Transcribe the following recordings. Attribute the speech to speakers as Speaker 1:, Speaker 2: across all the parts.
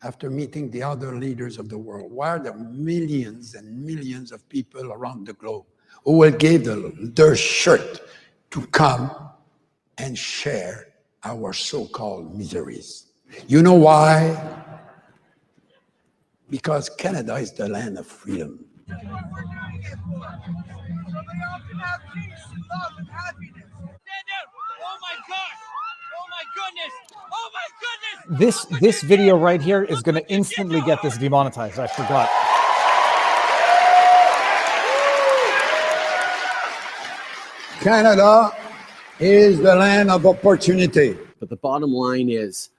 Speaker 1: after meeting the other leaders of the world? Why are there millions and millions of people around the globe who will give their shirt to come and share our so-called miseries? You know why? Because Canada is the land of freedom.
Speaker 2: That's what we're doing it for. So we all can have peace and love and happiness. Stand up. Oh my gosh. Oh my goodness. Oh my goodness.
Speaker 3: This video right here is going to instantly get this demonetized. I forgot.
Speaker 1: Canada is the land of opportunity.
Speaker 4: But the bottom line is,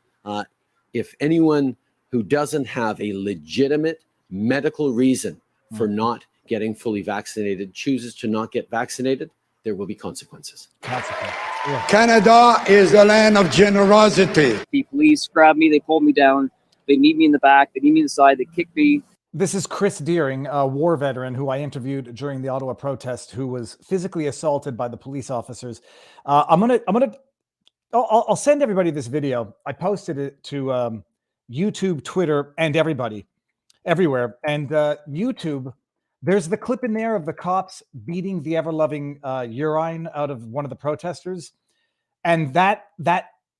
Speaker 4: if anyone who doesn't have a legitimate medical reason for not getting fully vaccinated chooses to not get vaccinated, there will be consequences.
Speaker 3: Yeah.
Speaker 1: Canada is the land of generosity.
Speaker 5: The police grabbed me, they pulled me down, they need me in the back, they need me in the side, they kicked me.
Speaker 3: This is Chris Deering, a war veteran who I interviewed during the Ottawa protest, who was physically assaulted by the police officers. I'll send everybody this video. I posted it to YouTube, Twitter, and everywhere. And YouTube, there's the clip in there of the cops beating the ever-loving urine out of one of the protesters. And that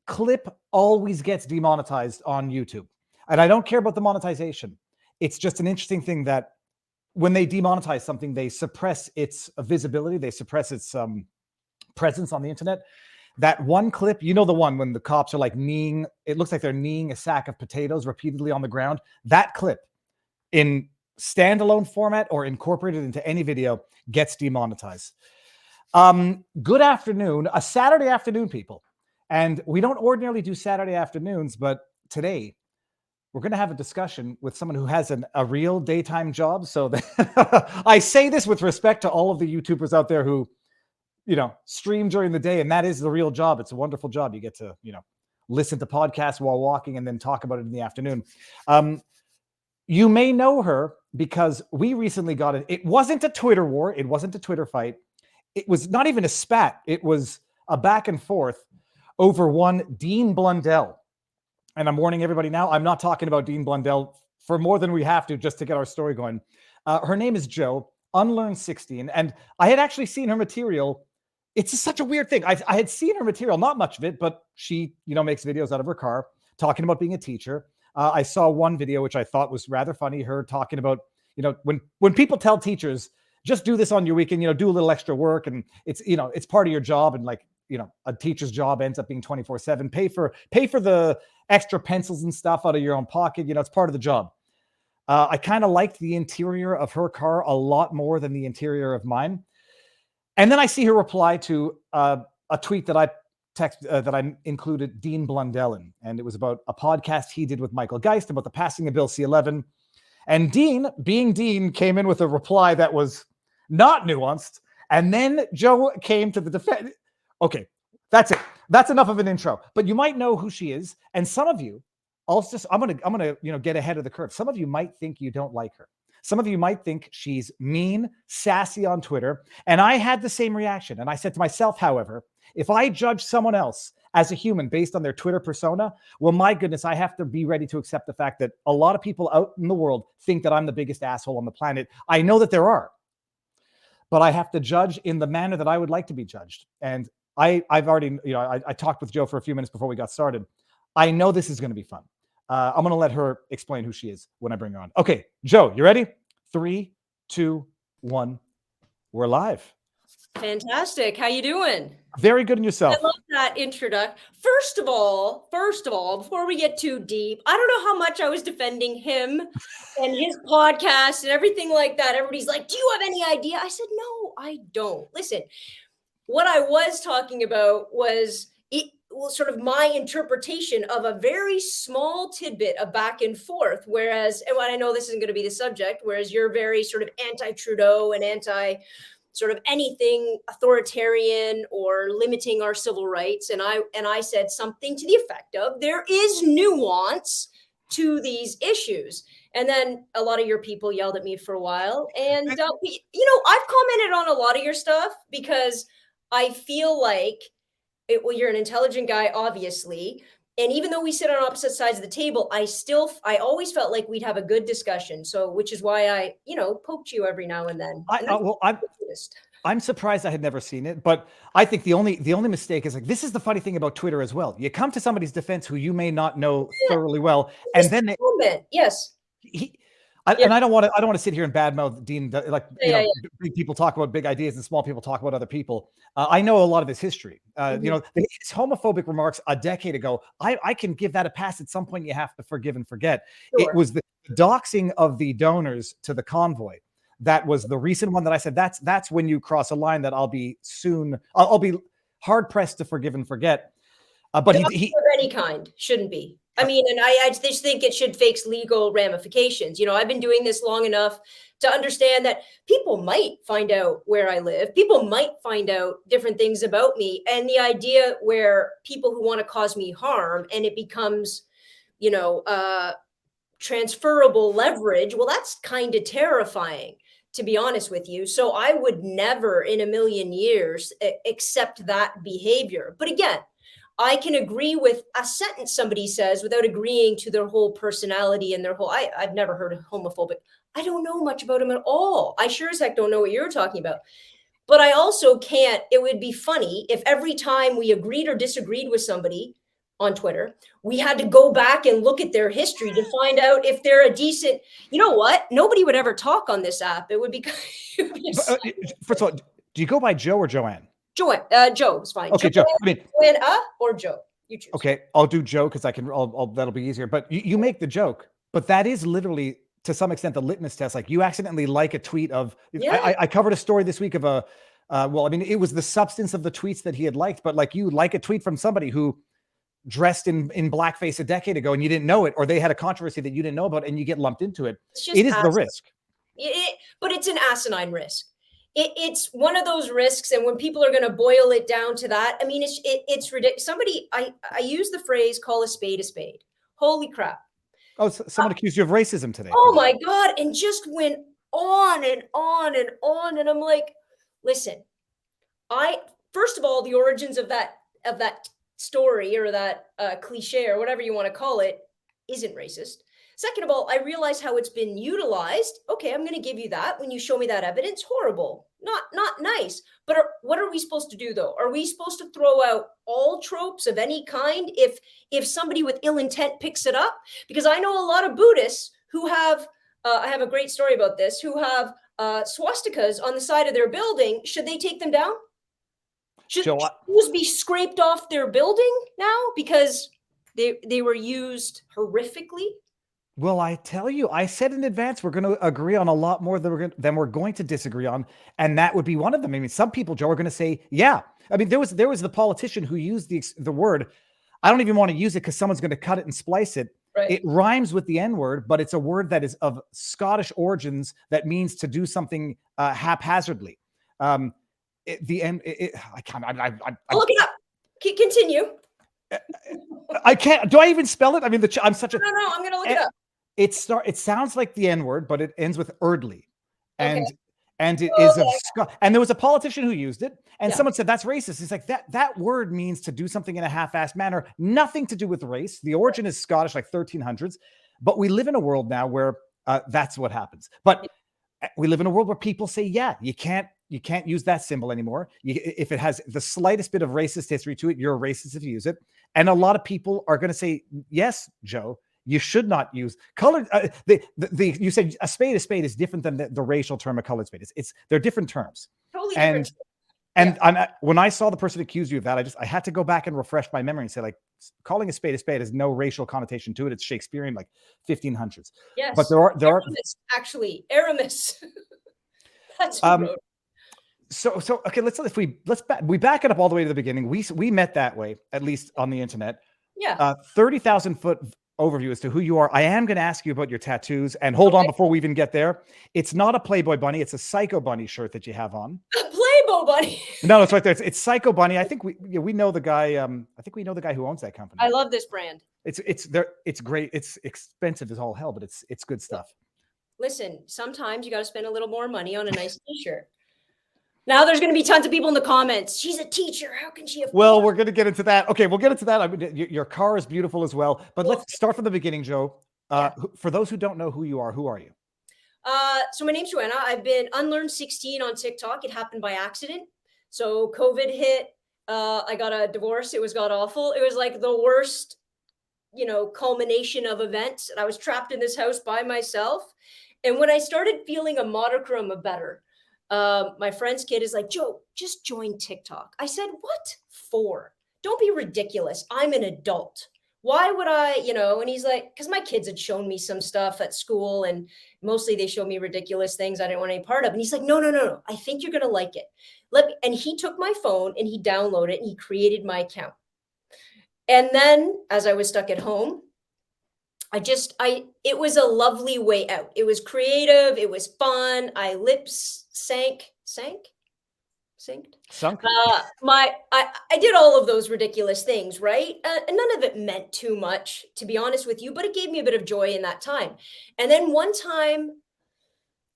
Speaker 3: clip always gets demonetized on YouTube. And I don't care about the monetization. It's just an interesting thing that when they demonetize something, they suppress its visibility. They suppress its presence on the internet. That one clip, you know, the one when the cops are like kneeing, it looks like they're kneeing a sack of potatoes repeatedly on the ground. That clip in standalone format or incorporated into any video gets demonetized. Good afternoon, a Saturday afternoon, people. And we don't ordinarily do Saturday afternoons, but today we're going to have a discussion with someone who has a real daytime job. So I say this with respect to all of the YouTubers out there who, you know, stream during the day, and that is the real job. It's a wonderful job. You get to, you know, listen to podcasts while walking and then talk about it in the afternoon. You may know her because we recently got it. It wasn't a Twitter war. It wasn't a Twitter fight. It was not even a spat. It was a back and forth over one Dean Blundell. And I'm warning everybody now, I'm not talking about Dean Blundell for more than we have to just to get our story going. Her name is Jo, Unlearn16. And I had actually seen her material. It's just such a weird thing. I had seen her material, not much of it, but she, you know, makes videos out of her car talking about being a teacher. I saw one video, which I thought was rather funny, her talking about, you know, when people tell teachers, just do this on your weekend, you know, do a little extra work. And it's, you know, it's part of your job. And like, you know, a teacher's job ends up being 24/7. Pay for the extra pencils and stuff out of your own pocket. You know, it's part of the job. I kind of liked the interior of her car a lot more than the interior of mine. And then I see her reply to a tweet that I included Dean Blundell in, and it was about a podcast he did with Michael Geist about the passing of Bill C-11. And Dean, being Dean, came in with a reply that was not nuanced. And then Jo came to the defense. Okay, that's it. That's enough of an intro. But you might know who she is, and some of you, I'm gonna you know, get ahead of the curve. Some of you might think you don't like her. Some of you might think she's mean, sassy on Twitter, and I had the same reaction. And I said to myself, however, if I judge someone else as a human based on their Twitter persona, well, my goodness, I have to be ready to accept the fact that a lot of people out in the world think that I'm the biggest asshole on the planet. I know that there are, but I have to judge in the manner that I would like to be judged. And I've already, you know, I talked with Jo for a few minutes before we got started. I know this is going to be fun. I'm going to let her explain who she is when I bring her on. Okay, Jo, you ready? 3, 2, 1. We're live.
Speaker 6: Fantastic. How you doing?
Speaker 3: Very good in yourself.
Speaker 6: I love that introduction. First of all, before we get too deep, I don't know how much I was defending him and his podcast and everything like that. Everybody's like, do you have any idea? I said, no, I don't. Listen, what I was talking about was sort of my interpretation of a very small tidbit of back and forth. Whereas, and I know this isn't going to be the subject, whereas you're very sort of anti-Trudeau and anti sort of anything authoritarian or limiting our civil rights. And I said something to the effect of, there is nuance to these issues. And then a lot of your people yelled at me for a while. And, you know, I've commented on a lot of your stuff because I feel like, well, you're an intelligent guy, obviously. And even though we sit on opposite sides of the table, I always felt like we'd have a good discussion. So, which is why I, poked you every now and then.
Speaker 3: I'm surprised I had never seen it, but I think the only mistake is, like, this is the funny thing about Twitter as well. You come to somebody's defense who you may not know thoroughly well, and then
Speaker 6: yes.
Speaker 3: And I don't want to sit here and badmouth Dean. Big people talk about big ideas and small people talk about other people. I know a lot of his history. His homophobic remarks a decade ago, I can give that a pass. At some point, you have to forgive and forget. Sure. It was the doxing of the donors to the convoy. That was the recent one that I said, that's when you cross a line that I'll be hard pressed to forgive and forget. But he
Speaker 6: of any kind shouldn't be. I mean, and I just think it should face legal ramifications. I've been doing this long enough to understand that people might find out where I live. People might find out different things about me. And the idea where people who want to cause me harm and it becomes, transferable leverage, well, that's kind of terrifying, to be honest with you. So I would never in a million years accept that behavior. But again, I can agree with a sentence somebody says without agreeing to their whole personality and their whole, I've never heard of homophobic. I don't know much about him at all. I sure as heck don't know what you're talking about. But I also can't, it would be funny if every time we agreed or disagreed with somebody on Twitter, we had to go back and look at their history to find out if they're a decent, you know what? Nobody would ever talk on this app. It would be,
Speaker 3: first of all, do you go by Joe or Joanne?
Speaker 6: Joe is fine.
Speaker 3: Okay, Joe.
Speaker 6: Joanne or Joe. You choose.
Speaker 3: Okay, I'll do Joe because that'll be easier. But you make the joke, but that is literally to some extent the litmus test. Like, you accidentally like a tweet of. Yeah. I covered a story this week of a. It was the substance of the tweets that he had liked, but like, you like a tweet from somebody who dressed in blackface a decade ago and you didn't know it, or they had a controversy that you didn't know about and you get lumped into it. It is the risk.
Speaker 6: But it's an asinine risk. It's one of those risks, and when people are going to boil it down to that, I mean, it's ridiculous. I use the phrase "call a spade a spade." Holy crap!
Speaker 3: Oh, someone accused you of racism today.
Speaker 6: Oh my God! And just went on and on and on, and I'm like, listen, first of all, the origins of that story or that cliche or whatever you want to call it isn't racist. Second of all, I realize how it's been utilized. Okay, I'm going to give you that. When you show me that evidence, horrible, not nice. But what are we supposed to do, though? Are we supposed to throw out all tropes of any kind if somebody with ill intent picks it up? Because I know a lot of Buddhists who have, I have a great story about this, who have swastikas on the side of their building. Should they take them down? Should those be scraped off their building now because they were used horrifically?
Speaker 3: Well, I tell you, I said in advance, we're going to agree on a lot more than we're going to disagree on. And that would be one of them. I mean, some people, Joe, are going to say, yeah. I mean, there was the politician who used the word. I don't even want to use it because someone's going to cut it and splice it. Right. It rhymes with the N word, but it's a word that is of Scottish origins that means to do something haphazardly. I can't.
Speaker 6: I'll look it up. Continue.
Speaker 3: I can't. Do I even spell it? I mean, I'm such a.
Speaker 6: No, I'm going to look it up.
Speaker 3: It sounds like the N word, but it ends with erdly, and it
Speaker 6: is
Speaker 3: of and there was a politician who used it, and someone said that's racist. It's like that word means to do something in a half-assed manner, nothing to do with race. The origin is Scottish, like 1300s, but we live in a world now where that's what happens. But we live in a world where people say, yeah, you can't use that symbol anymore. If it has the slightest bit of racist history to it, you're a racist if you use it. And a lot of people are going to say, yes, Joe, you should not use color. You said a spade is different than the racial term a colored spade. They're different terms.
Speaker 6: Totally different.
Speaker 3: And when I saw the person accuse you of that, I had to go back and refresh my memory and say, like, calling a spade has no racial connotation to it. It's Shakespearean, like 1500s.
Speaker 6: Yes.
Speaker 3: But there are
Speaker 6: Aramis. That's
Speaker 3: So okay, let's back it up all the way to the beginning. We met that way, at least on the internet.
Speaker 6: Yeah.
Speaker 3: 30,000 foot overview as to who you are. I am going to ask you about your tattoos, and hold on before we even get there. It's not a Playboy bunny; it's a Psycho Bunny shirt that you have on.
Speaker 6: A Playboy bunny?
Speaker 3: No, it's right there. It's Psycho Bunny. I think we know the guy. I think we know the guy who owns that company.
Speaker 6: I love this brand.
Speaker 3: It's great. It's expensive as all hell, but it's good stuff.
Speaker 6: Listen, sometimes you got to spend a little more money on a nice T-shirt. Now there's going to be tons of people in the comments. She's a teacher. How can she afford?
Speaker 3: Well, we're going to get into that. Okay, we'll get into that. I mean, your car is beautiful as well. But let's start from the beginning, Joe. For those who don't know who you are you?
Speaker 6: So my name's Joanna. I've been Unlearn16 on TikTok. It happened by accident. So COVID hit. I got a divorce. It was god awful. It was like the worst, culmination of events. And I was trapped in this house by myself. And when I started feeling a modicum of better, my friend's kid is like, Joe, just join TikTok. I said, what for? Don't be ridiculous. I'm an adult. Why would I, and he's like, because my kids had shown me some stuff at school and mostly they showed me ridiculous things I didn't want any part of. And he's like, no. I think you're going to like it. And he took my phone and he downloaded it and he created my account. And then as I was stuck at home, it was a lovely way out. It was creative. It was fun. I sunk. I did all of those ridiculous things, right? And none of it meant too much, to be honest with you, but it gave me a bit of joy in that time. And then one time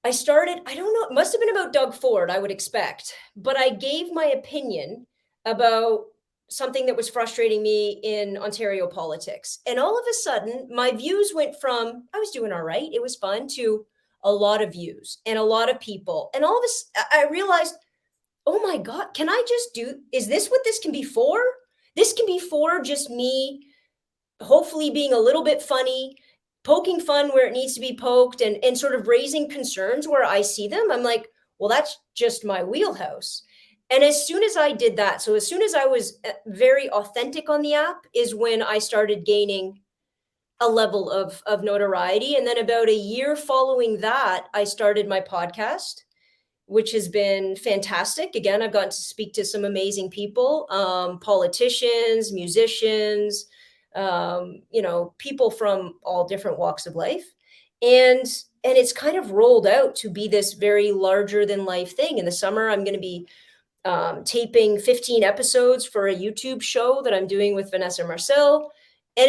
Speaker 6: I started, I don't know, it must have been about Doug Ford, I would expect, but I gave my opinion about something that was frustrating me in Ontario politics. And all of a sudden, my views went from, I was doing all right, it was fun, to a lot of views and a lot of people. And all of this, I realized, oh my God, can I just is this what this can be for? This can be for just me, hopefully being a little bit funny, poking fun where it needs to be poked, and sort of raising concerns where I see them. I'm like, well, that's just my wheelhouse. And as soon as I did that, so as soon as I was very authentic on the app is when I started gaining a level of notoriety. And then about a year following that, I started my podcast, which has been fantastic. Again, I've gotten to speak to some amazing people, politicians, musicians, people from all different walks of life. And it's kind of rolled out to be this very larger than life thing. In the summer, I'm going to be taping 15 episodes for a YouTube show that I'm doing with Vanessa Marcel. And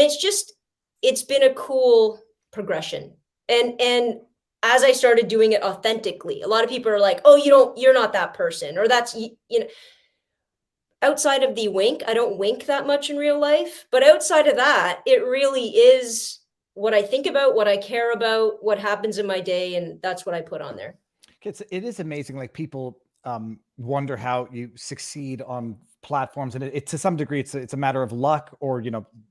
Speaker 6: it's been a cool progression. And as I started doing it authentically, a lot of people are like, oh, you're not that person, or that's, outside of the wink, I don't wink that much in real life, but outside of that, it really is what I think about, what I care about, what happens in my day. And that's what I put on there.
Speaker 3: It is amazing. Like people wonder how you succeed on platforms. And it to some degree, it's a matter of luck or,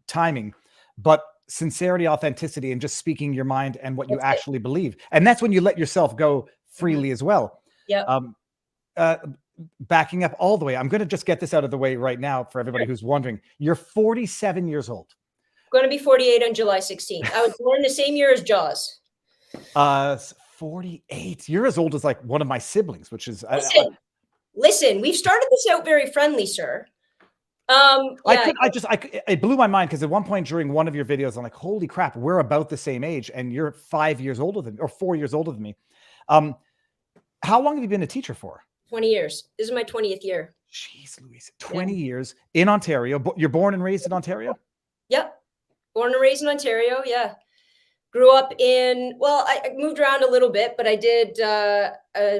Speaker 3: timing, but sincerity, authenticity, and just speaking your mind and what you actually believe. And that's when you let yourself go freely as well.
Speaker 6: Yeah.
Speaker 3: Backing up all the way, I'm going to just get this out of the way right now for everybody who's wondering. You're 47 years old.
Speaker 6: I'm going to be 48 on July 16th. I was born the same year as Jaws.
Speaker 3: 48. You're as old as like one of my siblings, which is
Speaker 6: listen, we've started this out very friendly, sir.
Speaker 3: It blew my mind because at one point during one of your videos, I'm like, holy crap, we're about the same age and you're 5 years older than me, or 4 years older than me. How long have you been a teacher for?
Speaker 6: 20 years. This is my 20th year.
Speaker 3: Jeez Louise, 20 years in Ontario. You're born and raised in Ontario?
Speaker 6: Yep. Born and raised in Ontario. Yeah. Grew up I moved around a little bit, but I did,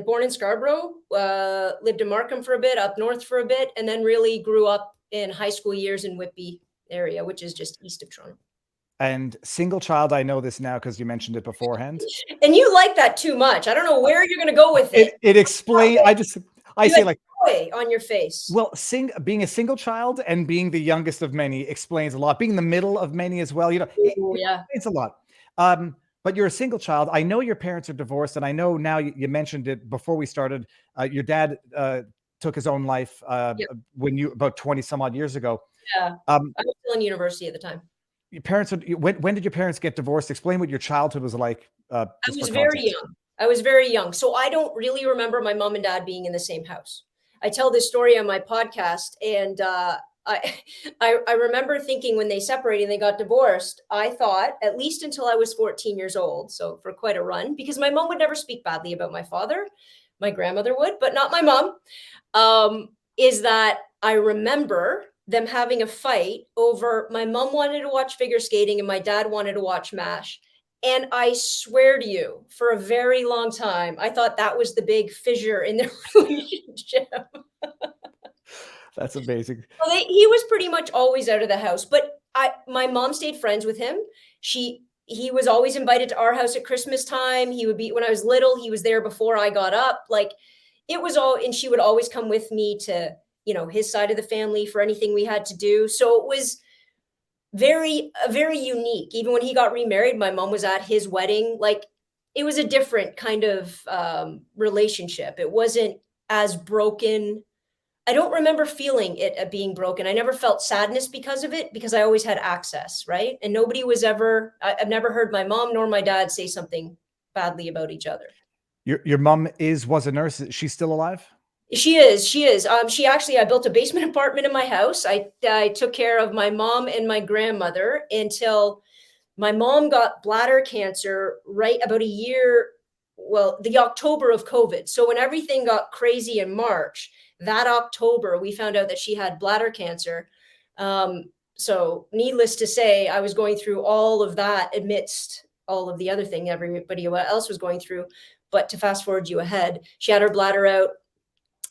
Speaker 6: born in Scarborough, lived in Markham for a bit, up north for a bit, and then really grew up in high school years in Whitby area, which is just east of Toronto.
Speaker 3: And single child, I know this now because you mentioned it beforehand.
Speaker 6: And you like that too much. I don't know where you're going to go with it.
Speaker 3: It explains. I say like
Speaker 6: joy on your face.
Speaker 3: Well, being a single child and being the youngest of many explains a lot. Being the middle of many as well, it explains a lot. But you're a single child. I know your parents are divorced, and I know now you mentioned it before we started. Your dad took his own life when about 20 some odd years ago.
Speaker 6: Yeah, I was still in university at the time.
Speaker 3: Your parents, when did your parents get divorced? Explain what your childhood was like.
Speaker 6: I was very young. So I don't really remember my mom and dad being in the same house. I tell this story on my podcast, and I remember thinking when they separated and they got divorced, I thought, at least until I was 14 years old, so for quite a run, because my mom would never speak badly about my father. My grandmother would, but not my mom, is that I remember them having a fight over, my mom wanted to watch figure skating and my dad wanted to watch MASH. And I swear to you, for a very long time, I thought that was the big fissure in their relationship.
Speaker 3: That's amazing.
Speaker 6: Well, he was pretty much always out of the house, but my mom stayed friends with him. He was always invited to our house at Christmas time. He would be, when I was little, he was there before I got up. Like, it was all, and she would always come with me to, his side of the family for anything we had to do. So it was very unique. Even when he got remarried, my mom was at his wedding. Like, it was a different kind of relationship. It wasn't as broken. I don't remember feeling it being broken. I never felt sadness because of it, because I always had access, right? And nobody was ever, I've never heard my mom nor my dad say something badly about each other.
Speaker 3: Your mom was a nurse. Is she still alive?
Speaker 6: She is. She actually, I built a basement apartment in my house. I took care of my mom and my grandmother until my mom got bladder cancer right about a year, well, the October of COVID. So when everything got crazy in March, that October, we found out that she had bladder cancer. So needless to say, I was going through all of that amidst all of the other thing everybody else was going through. But to fast forward you ahead, she had her bladder out.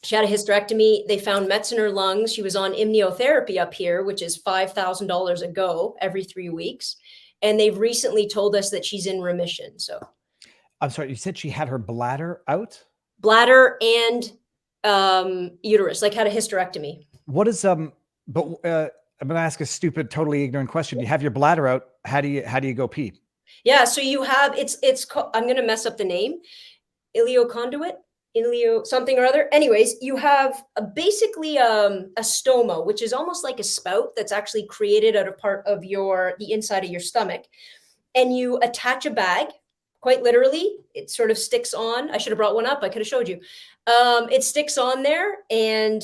Speaker 6: She had a hysterectomy. They found mets in her lungs. She was on immunotherapy up here, which is $5,000 a go every 3 weeks. And they've recently told us that she's in remission. So
Speaker 3: I'm sorry, you said she had her bladder out?
Speaker 6: Bladder and uterus, like had a hysterectomy.
Speaker 3: What is I'm gonna ask a stupid, totally ignorant question. You have your bladder out. How do you go pee?
Speaker 6: Yeah, so you have it's called, I'm gonna mess up the name, ileoconduit, ileo something or other. Anyways, you have basically a stoma, which is almost like a spout that's actually created out of part of the inside of your stomach, and you attach a bag. Quite literally, it sort of sticks on. I should have brought one up. I could have showed you. It sticks on there, and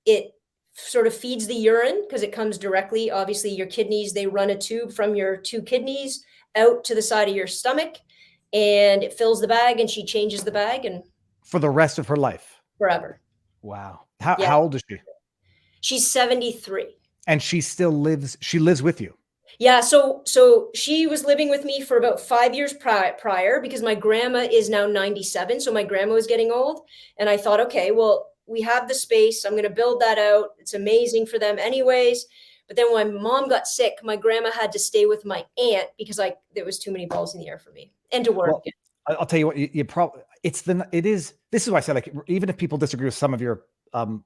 Speaker 6: it sort of feeds the urine because it comes directly. Obviously, your kidneys, they run a tube from your 2 kidneys out to the side of your stomach, and it fills the bag, and she changes the bag, and
Speaker 3: for the rest of her life,
Speaker 6: forever.
Speaker 3: Wow. How old is she?
Speaker 6: She's 73.
Speaker 3: And she still lives. She lives with you.
Speaker 6: Yeah, so she was living with me for about 5 years prior, because my grandma is now 97. So my grandma was getting old. And I thought, okay, well, we have the space. I'm going to build that out. It's amazing for them anyways. But then when my mom got sick, my grandma had to stay with my aunt because there was too many balls in the air for me and to work.
Speaker 3: Well, I'll tell you what, you probably, this is why I say, like, even if people disagree with some of your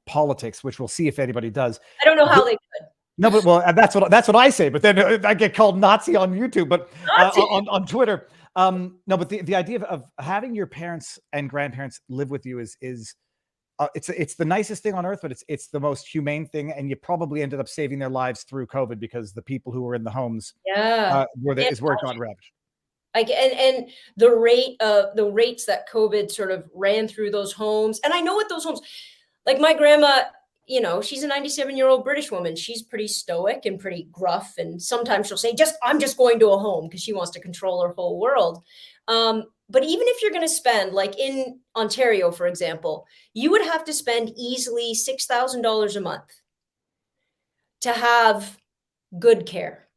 Speaker 3: politics, which we'll see if anybody does.
Speaker 6: I don't know how they could.
Speaker 3: No, but that's what I say. But then I get called Nazi on YouTube, but on Twitter. No, but the idea of having your parents and grandparents live with you is it's the nicest thing on earth, but it's the most humane thing. And you probably ended up saving their lives through COVID because the people who were in the homes, where it got ravaged.
Speaker 6: And the rates that COVID sort of ran through those homes, and I know what those homes, like my grandma. She's a 97-year-old British woman. She's pretty stoic and pretty gruff. And sometimes she'll say, I'm just going to a home, because she wants to control her whole world. But even if you're going to spend, like in Ontario, for example, you would have to spend easily $6,000 a month to have good care,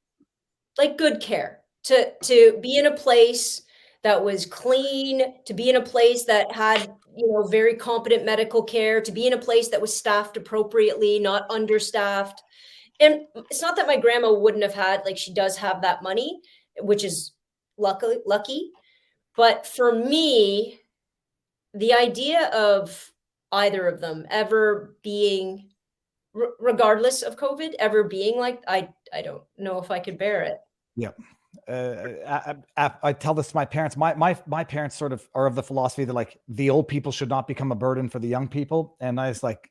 Speaker 6: like good care, to be in a place that was clean, to be in a place that had very competent medical care, to be in a place that was staffed appropriately, not understaffed. And it's not that my grandma wouldn't have had, like, she does have that money, which is lucky. But for me, the idea of either of them ever being, regardless of COVID, ever being like, I don't know if I could bear it.
Speaker 3: Yeah. I tell this to my parents. My parents sort of are of the philosophy that, like, the old people should not become a burden for the young people. And I was like,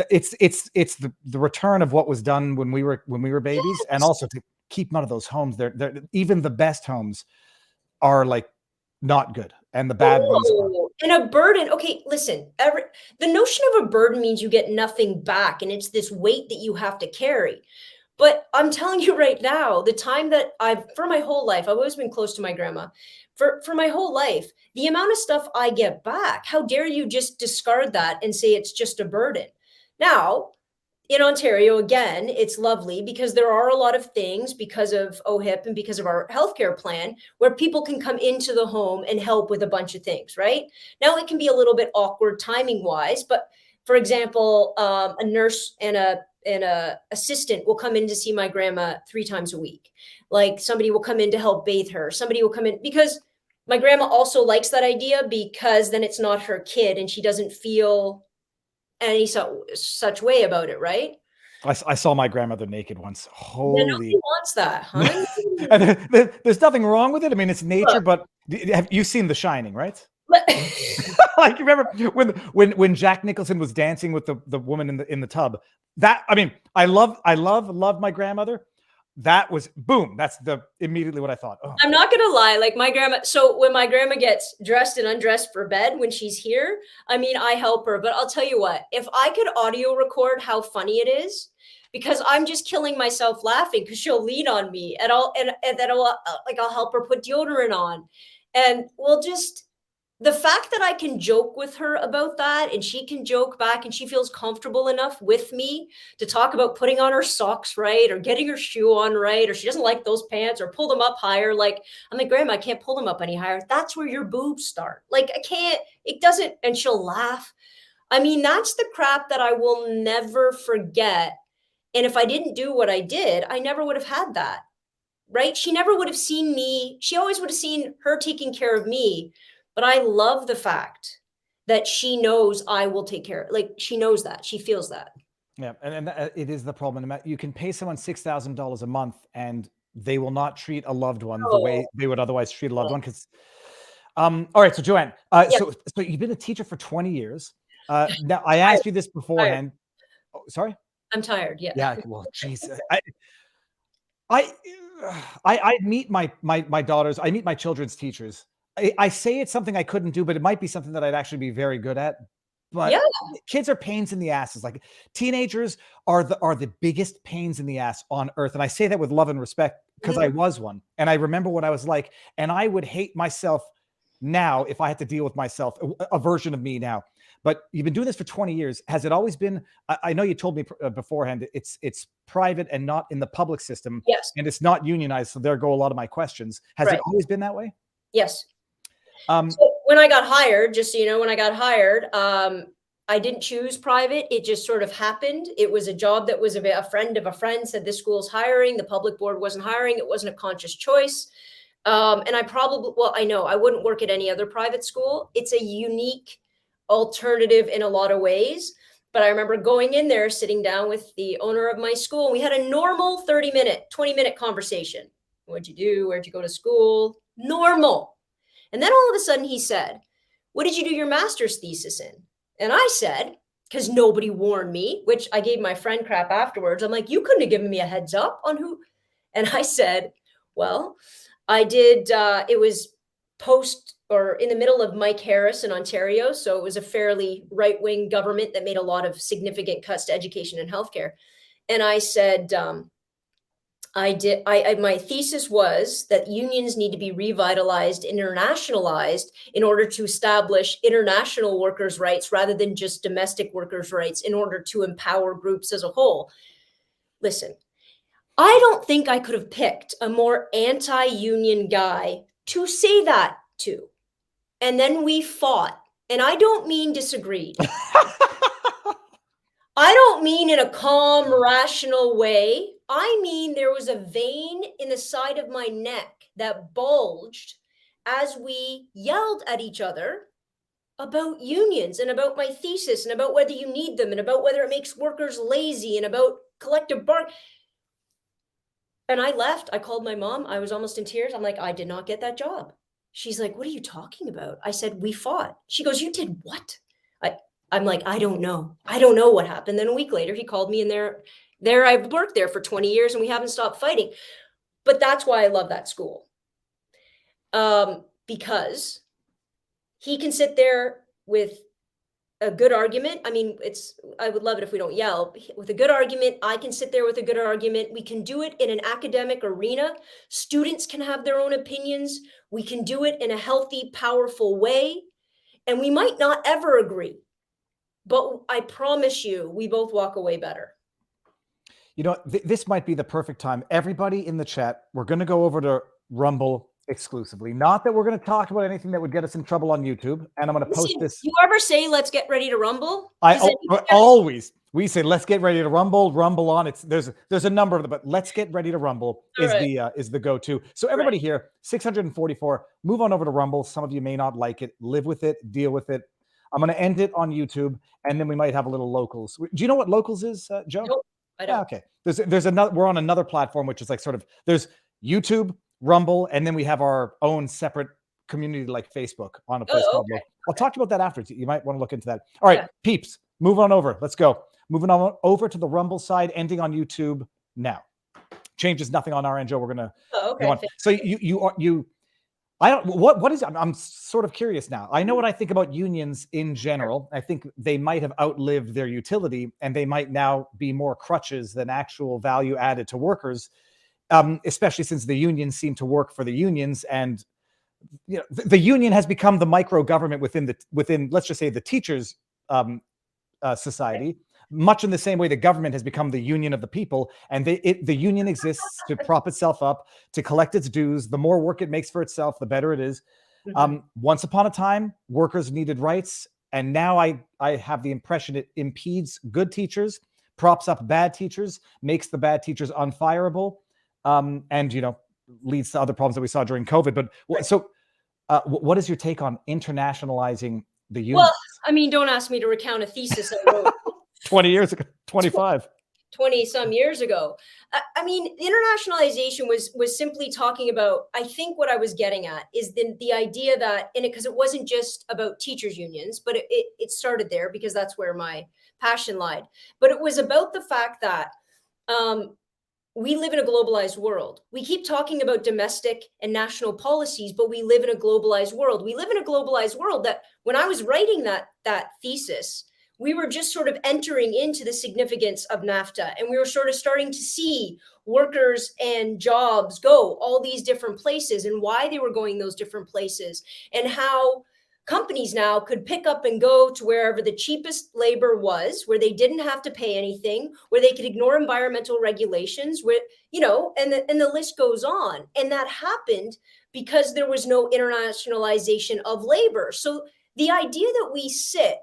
Speaker 3: it's the return of what was done when we were babies. Yes. And also to keep none of those homes. They're even the best homes are, like, not good, and the bad ones are.
Speaker 6: And a burden. Okay, listen, the notion of a burden means you get nothing back, and it's this weight that you have to carry. But I'm telling you right now, the time that for my whole life, I've always been close to my grandma. For my whole life, the amount of stuff I get back, how dare you just discard that and say it's just a burden? Now, in Ontario, again, it's lovely because there are a lot of things because of OHIP and because of our healthcare plan where people can come into the home and help with a bunch of things, right? Now, it can be a little bit awkward timing wise, but for example, a nurse and a assistant will come in to see my grandma 3 times a week. Like somebody will come in to help bathe her. Somebody will come in because my grandma also likes that idea because then it's not her kid and she doesn't feel any such way about it, right?
Speaker 3: I saw my grandmother naked once.
Speaker 6: Then
Speaker 3: Holy.
Speaker 6: nobody wants that, huh?
Speaker 3: And there's nothing wrong with it. I mean, it's nature, but have you seen The Shining, right? Like, you remember when Jack Nicholson was dancing with the woman in the tub? That, I mean, I love my grandmother. That was boom. That's immediately what I thought. Oh.
Speaker 6: I'm not gonna lie, like my grandma. So when my grandma gets dressed and undressed for bed when she's here, I mean, I help her. But I'll tell you what, if I could audio record how funny it is, because I'm just killing myself laughing because she'll lean on me and then I'll help her put deodorant on, and we'll just. The fact that I can joke with her about that and she can joke back and she feels comfortable enough with me to talk about putting on her socks right or getting her shoe on right, or she doesn't like those pants or pull them up higher. Like, I'm like, Grandma, I can't pull them up any higher. That's where your boobs start. Like, I can't, it doesn't, and she'll laugh. I mean, that's the crap that I will never forget. And if I didn't do what I did, I never would have had that, right? She never would have seen me. She always would have seen her taking care of me. But I love the fact that she knows I will take care. Like, she knows that. She feels that.
Speaker 3: Yeah, and it is the problem. You can pay someone $6,000 a month, and they will not treat a loved one the way they would otherwise treat a loved one. Because, all right. So Joanne, so you've been a teacher for 20 years. Now I asked you this beforehand. Oh, sorry.
Speaker 6: I'm tired. Yeah.
Speaker 3: Yeah. Well, geez, I meet my daughters. I meet my children's teachers. I say it's something I couldn't do, but it might be something that I'd actually be very good at. But kids are pains in the asses. Like, teenagers are the biggest pains in the ass on earth. And I say that with love and respect because I was one. And I remember what I was like. And I would hate myself now if I had to deal with myself, a version of me now. But you've been doing this for 20 years. Has it always been, I know you told me beforehand, it's private and not in the public system.
Speaker 6: Yes.
Speaker 3: And it's not unionized. So there go a lot of my questions. Has it always been that way?
Speaker 6: Yes. So when I got hired, just so you know, when I got hired, I didn't choose private. It just sort of happened. It was a job that was a friend of a friend said this school's hiring. The public board wasn't hiring. It wasn't a conscious choice. And I know I wouldn't work at any other private school. It's a unique alternative in a lot of ways. But I remember going in there, sitting down with the owner of my school. And we had a normal 20-minute conversation. What'd you do? Where'd you go to school? Normal. And then all of a sudden he said, what did you do your master's thesis in? And I said, because nobody warned me, which I gave my friend crap afterwards. I'm like, you couldn't have given me a heads up on who. And I said, well, I did. It was in the middle of Mike Harris in Ontario. So it was a fairly right-wing government that made a lot of significant cuts to education and healthcare. And I said, my thesis was that unions need to be revitalized, internationalized in order to establish international workers' rights rather than just domestic workers' rights in order to empower groups as a whole. Listen, I don't think I could have picked a more anti-union guy to say that to. And then we fought, and I don't mean disagreed. I don't mean in a calm, rational way. I mean, there was a vein in the side of my neck that bulged as we yelled at each other about unions and about my thesis and about whether you need them and about whether it makes workers lazy and about collective bargaining. And I left. I called my mom. I was almost in tears. I'm like, I did not get that job. She's like, what are you talking about? I said, we fought. She goes, you did what? I'm like, I don't know. I don't know what happened. Then a week later, he called me, and there I've worked there for 20 years and we haven't stopped fighting. But that's why I love that school. Because he can sit there with a good argument. I mean, I would love it if we don't yell. With a good argument, I can sit there with a good argument. We can do it in an academic arena. Students can have their own opinions. We can do it in a healthy, powerful way. And we might not ever agree. But I promise you, we both walk away better.
Speaker 3: You know, this might be the perfect time. Everybody in the chat, we're going to go over to Rumble exclusively. Not that we're going to talk about anything that would get us in trouble on YouTube. And I'm going to post this.
Speaker 6: You ever say, let's get ready to rumble?
Speaker 3: Always. We say, let's get ready to rumble on. There's a number of them, but let's get ready to rumble is the go-to. So everybody here, 644, move on over to Rumble. Some of you may not like it. Live with it, deal with it. I'm going to end it on YouTube, and then we might have a little locals. Do you know what locals is, Joe?
Speaker 6: Nope, I don't.
Speaker 3: Yeah, okay. There's another. We're on another platform, which is like sort of there's YouTube, Rumble, and then we have our own separate community like Facebook on a place called Local. I'll talk to you about that after. You might want to look into that. All right, peeps, move on over. Let's go. Moving on over to the Rumble side, ending on YouTube now. Changes nothing on our end, Joe. We're gonna go on. So I'm sort of curious now. I know what I think about unions in general. I think they might have outlived their utility, and they might now be more crutches than actual value added to workers, especially since the unions seem to work for the unions. And you know, the union has become the micro government within let's just say the teachers' society, much in the same way the government has become the union of the people, and the union exists to prop itself up, to collect its dues. The more work it makes for itself, the better it is. Once upon a time, workers needed rights, and now I have the impression it impedes good teachers, props up bad teachers, makes the bad teachers unfireable, and you know, leads to other problems that we saw during COVID. But so, what is your take on internationalizing the union?
Speaker 6: Well, I mean, don't ask me to recount a thesis I wrote
Speaker 3: 20 years ago, 25.
Speaker 6: 20 some years ago. I mean, internationalization was simply talking about, I think what I was getting at is the idea that in it, because it wasn't just about teachers unions, but it started there because that's where my passion lied. But it was about the fact that we live in a globalized world. We keep talking about domestic and national policies, but we live in a globalized world. We live in a globalized world that when I was writing that thesis, we were just sort of entering into the significance of NAFTA, and we were sort of starting to see workers and jobs go all these different places and why they were going those different places, and how companies now could pick up and go to wherever the cheapest labor was, where they didn't have to pay anything, where they could ignore environmental regulations, where, you know, and the list goes on. And that happened because there was no internationalization of labor. So the idea that we sit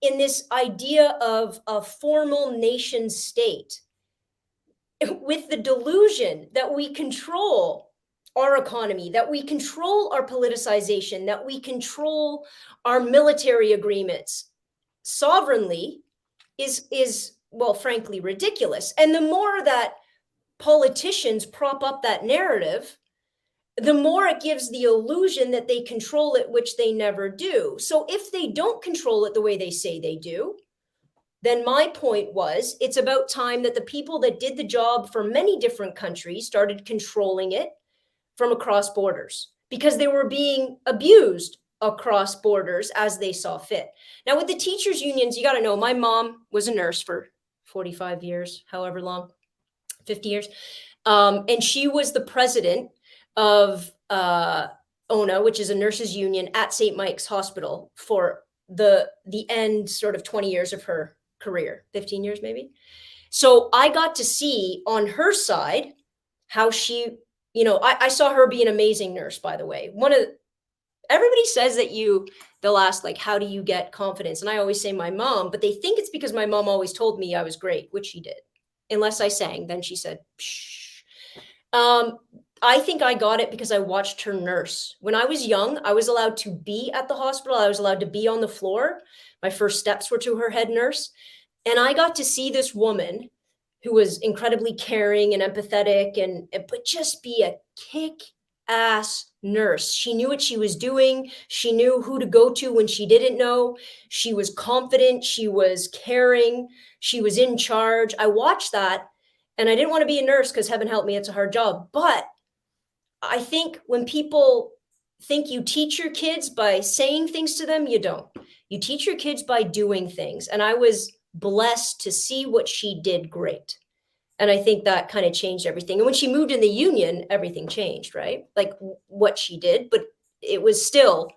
Speaker 6: in this idea of a formal nation state with the delusion that we control our economy, that we control our politicization, that we control our military agreements sovereignly is well, frankly, ridiculous. And the more that politicians prop up that narrative, the more it gives the illusion that they control it, which they never do. So if they don't control it the way they say they do, then my point was, it's about time that the people that did the job for many different countries started controlling it from across borders, because they were being abused across borders as they saw fit. Now, with the teachers' unions, you got to know, my mom was a nurse for 45 years, however long, 50 years. And she was the president of ONA, which is a nurses union at St. Mike's Hospital, for the end sort of 20 years of her career, 15 years maybe. So I got to see on her side how she, you know, I saw her be an amazing nurse, by the way. Everybody says that they'll ask, like, how do you get confidence? And I always say my mom, but they think it's because my mom always told me I was great, which she did. Unless I sang, then she said, psh. I think I got it because I watched her nurse. When I was young, I was allowed to be at the hospital. I was allowed to be on the floor. My first steps were to her head nurse. And I got to see this woman who was incredibly caring and empathetic, but just be a kick-ass nurse. She knew what she was doing. She knew who to go to when she didn't know. She was confident. She was caring. She was in charge. I watched that, and I didn't want to be a nurse because heaven help me, it's a hard job. But I think when people think you teach your kids by saying things to them, you don't. You teach your kids by doing things. And I was blessed to see what she did great. And I think that kind of changed everything. And when she moved in the union, everything changed, right? Like what she did, but it was still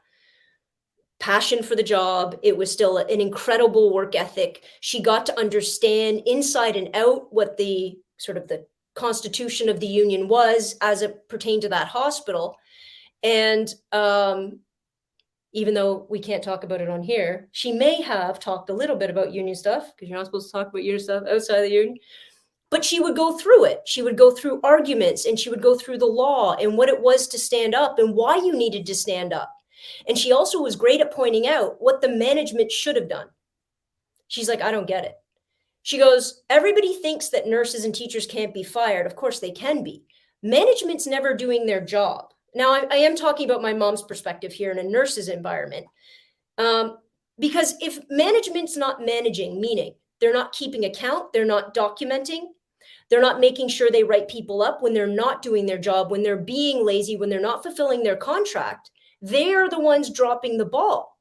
Speaker 6: passion for the job. It was still an incredible work ethic. She got to understand inside and out what the sort of the constitution of the union was as it pertained to that hospital. And even though we can't talk about it on here, she may have talked a little bit about union stuff, because you're not supposed to talk about union stuff outside the union. But she would go through it. She would go through arguments, and she would go through the law and what it was to stand up and why you needed to stand up. And she also was great at pointing out what the management should have done. She's like, I don't get it. She goes, everybody thinks that nurses and teachers can't be fired. Of course they can be. Management's never doing their job. Now, I am talking about my mom's perspective here in a nurse's environment. Because if management's not managing, meaning they're not keeping account, they're not documenting, they're not making sure they write people up when they're not doing their job, when they're being lazy, when they're not fulfilling their contract, they are the ones dropping the ball.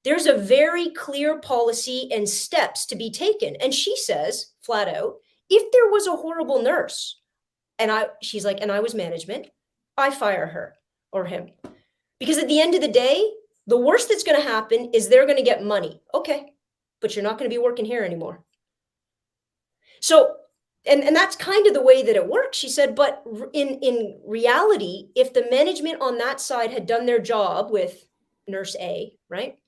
Speaker 6: There's a very clear policy and steps to be taken. And she says flat out, if there was a horrible nurse she's like, and I was management, I fire her or him. Because at the end of the day, the worst that's going to happen is they're going to get money. Okay, but you're not going to be working here anymore. So, and that's kind of the way that it works, she said. But in reality, if the management on that side had done their job with nurse A, right,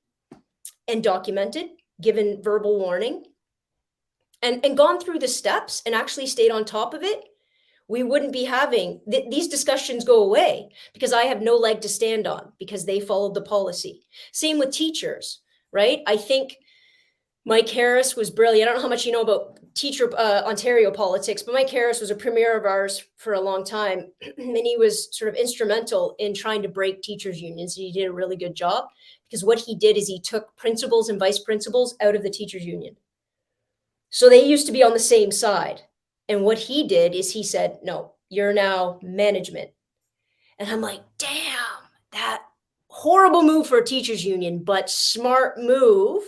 Speaker 6: and documented, given verbal warning, and gone through the steps and actually stayed on top of it, we wouldn't be having these discussions go away, because I have no leg to stand on because they followed the policy. Same with teachers, right? I think Mike Harris was brilliant. I don't know how much you know about teacher Ontario politics, but Mike Harris was a premier of ours for a long time. And he was sort of instrumental in trying to break teachers' unions. He did a really good job, because what he did is he took principals and vice principals out of the teachers' union. So they used to be on the same side. And what he did is he said, no, you're now management. And I'm like, damn, that horrible move for a teachers' union, but smart move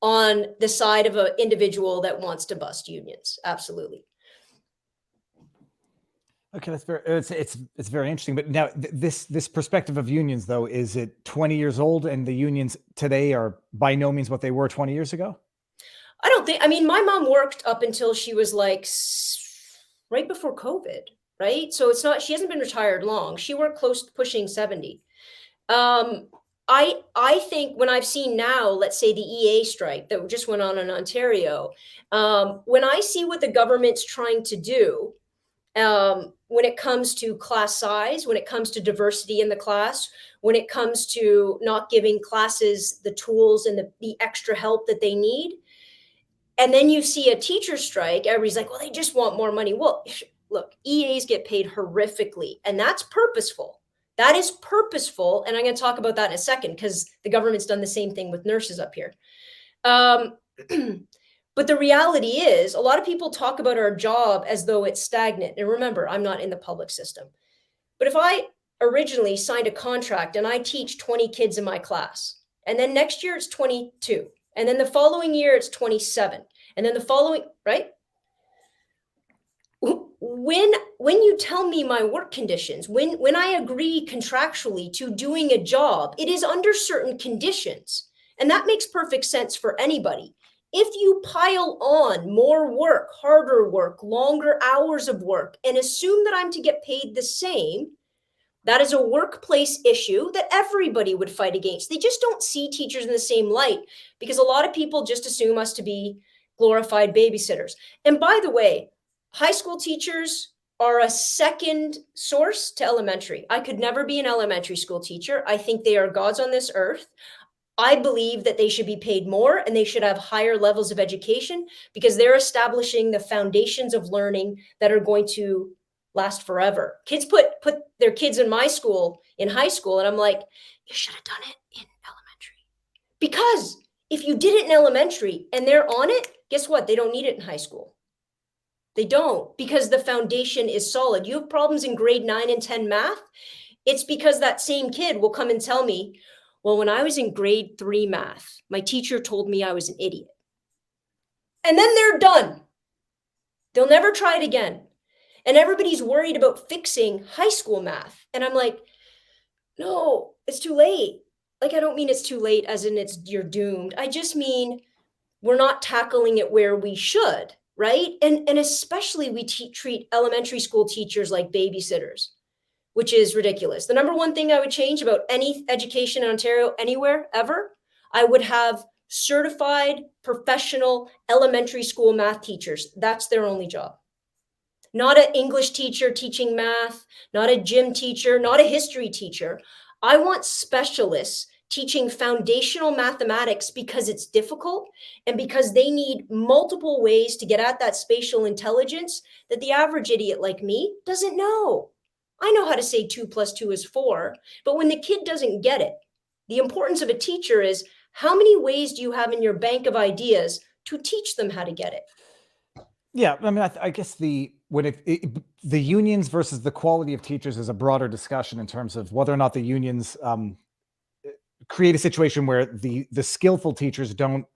Speaker 6: on the side of an individual that wants to bust unions. Absolutely.
Speaker 3: Okay, that's very it's very interesting. But now this perspective of unions, though, is it 20 years old, and the unions today are by no means what they were 20 years ago?
Speaker 6: I don't think. I mean, my mom worked up until she was like right before COVID, right? So it's not. She hasn't been retired long. She worked close to pushing 70. I think when I've seen now, let's say the EA strike that just went on in Ontario, when I see what the government's trying to do, when it comes to class size, when it comes to diversity in the class, when it comes to not giving classes the tools and the extra help that they need, and then you see a teacher strike, everybody's like, well, they just want more money. Well, look, EAs get paid horrifically, and that's purposeful. That is purposeful. And I'm going to talk about that in a second, because the government's done the same thing with nurses up here. But the reality is, a lot of people talk about our job as though it's stagnant. And remember, I'm not in the public system. But if I originally signed a contract and I teach 20 kids in my class, and then next year it's 22, and then the following year it's 27, and then the following, right? When you tell me my work conditions, when I agree contractually to doing a job, it is under certain conditions. And that makes perfect sense for anybody. If you pile on more work, harder work, longer hours of work, and assume that I'm to get paid the same, that is a workplace issue that everybody would fight against. They just don't see teachers in the same light, because a lot of people just assume us to be glorified babysitters. And by the way, high school teachers are a second source to elementary. I could never be an elementary school teacher. I think they are gods on this earth. I believe that they should be paid more, and they should have higher levels of education, because they're establishing the foundations of learning that are going to last forever. Kids put their kids in my school in high school, and I'm like, you should have done it in elementary. Because if you did it in elementary and they're on it, guess what? They don't need it in high school. They don't, because the foundation is solid. You have problems in grade 9 and 10 math. It's because that same kid will come and tell me, well, when I was in grade 3 math, my teacher told me I was an idiot. And then they're done. They'll never try it again. And everybody's worried about fixing high school math. And I'm like, no, it's too late. Like, I don't mean it's too late as in you're doomed. I just mean we're not tackling it where we should. right? And especially we treat elementary school teachers like babysitters, which is ridiculous. The number one thing I would change about any education in Ontario, anywhere, ever, I would have certified professional elementary school math teachers. That's their only job. Not an English teacher teaching math, not a gym teacher, not a history teacher. I want specialists teaching foundational mathematics because it's difficult and because they need multiple ways to get at that spatial intelligence that the average idiot like me doesn't know. I know how to say 2 + 2 is 4, but when the kid doesn't get it, the importance of a teacher is how many ways do you have in your bank of ideas to teach them how to get it?
Speaker 3: Yeah, I mean, I guess the unions versus the quality of teachers is a broader discussion in terms of whether or not the unions create a situation where the skillful teachers don't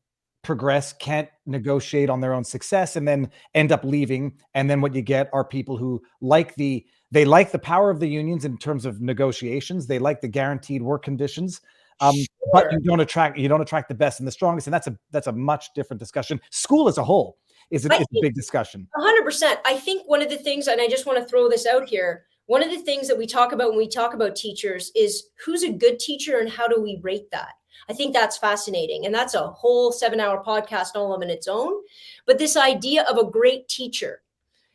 Speaker 3: progress, can't negotiate on their own success, and then end up leaving. And then what you get are people who like the power of the unions in terms of negotiations. They like the guaranteed work conditions. But you don't attract the best and the strongest, and that's a much different discussion. School as a whole is a big discussion.
Speaker 6: 100%. I think one of the things, and I just want to throw this out here, one of the things that we talk about when we talk about teachers is who's a good teacher and how do we rate that? I think that's fascinating. And that's a whole 7-hour podcast all on its own. But this idea of a great teacher,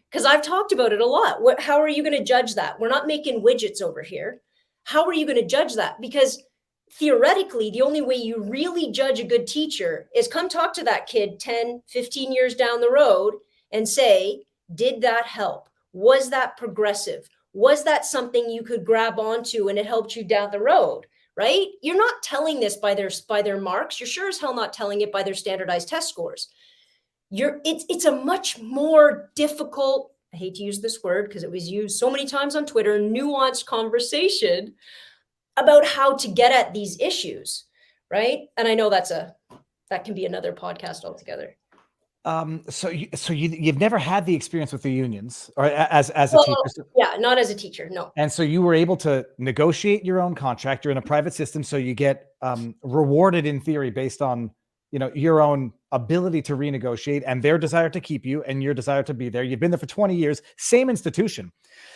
Speaker 6: because I've talked about it a lot. How are you going to judge that? We're not making widgets over here. How are you going to judge that? Because theoretically, the only way you really judge a good teacher is come talk to that kid 10, 15 years down the road and say, did that help? Was that progressive? Was that something you could grab onto and it helped you down the road, right? You're not telling this by their marks. You're sure as hell not telling it by their standardized test scores. It's a much more difficult, I hate to use this word because it was used so many times on Twitter, nuanced conversation about how to get at these issues, right? And I know that can be another podcast altogether.
Speaker 3: So you've never had the experience with the unions, or as a teacher?
Speaker 6: Yeah, not as a teacher, no.
Speaker 3: And so you were able to negotiate your own contract. You're in a private system, so you get rewarded in theory based on your own ability to renegotiate and their desire to keep you and your desire to be there. You've been there for 20 years, same institution.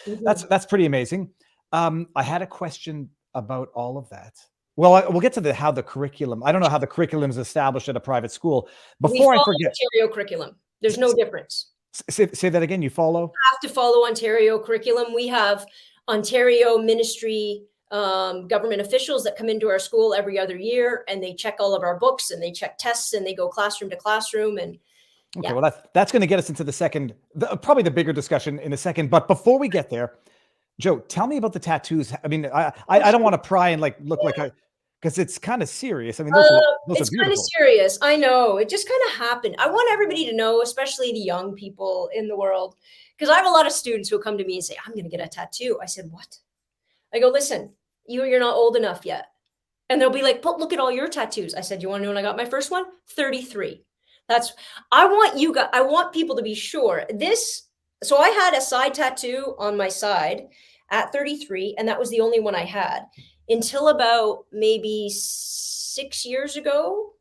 Speaker 3: Mm-hmm. That's pretty amazing. I had a question about all of that. Well, we'll get to how the curriculum. I don't know how the curriculum is established at a private school. Before I forget,
Speaker 6: Ontario curriculum. There's no difference.
Speaker 3: Say that again. You follow?
Speaker 6: You have to follow Ontario curriculum. We have Ontario ministry government officials that come into our school every other year, and they check all of our books and they check tests and they go classroom to classroom. And
Speaker 3: okay, well, that's going to get us into the second, probably the bigger discussion in a second. But before we get there, Joe, tell me about the tattoos. I mean, I don't want to pry and look like because it's kind of serious. I mean, those are beautiful.
Speaker 6: Kind of serious. I know. It just kind of happened. I want everybody to know, especially the young people in the world, because I have a lot of students who come to me and say, I'm going to get a tattoo. I said, what? I go, listen, you're not old enough yet. And they'll be like, but look at all your tattoos. I said, you want to know when I got my first one? 33. I want people to be sure so I had a side tattoo on my side at 33, and that was the only one I had until about maybe 6 years ago.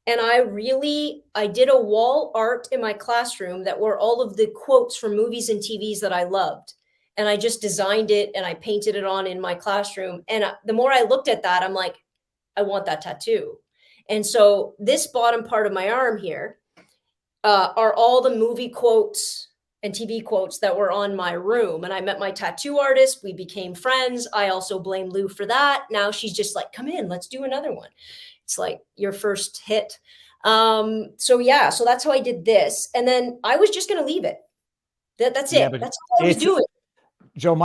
Speaker 6: And I did a wall art in my classroom that were all of the quotes from movies and TVs that I loved. And I just designed it and I painted it on in my classroom. And the more I looked at that, I'm like, I want that tattoo. And so this bottom part of my arm here are all the movie quotes and TV quotes that were on my room. And I met my tattoo artist. We became friends. I also blame Lou for that. Now she's just like, come in, let's do another one. It's like your first hit. So that's how I did this. And then I was just going to leave it. That's it. That's all I was doing.
Speaker 3: Joe,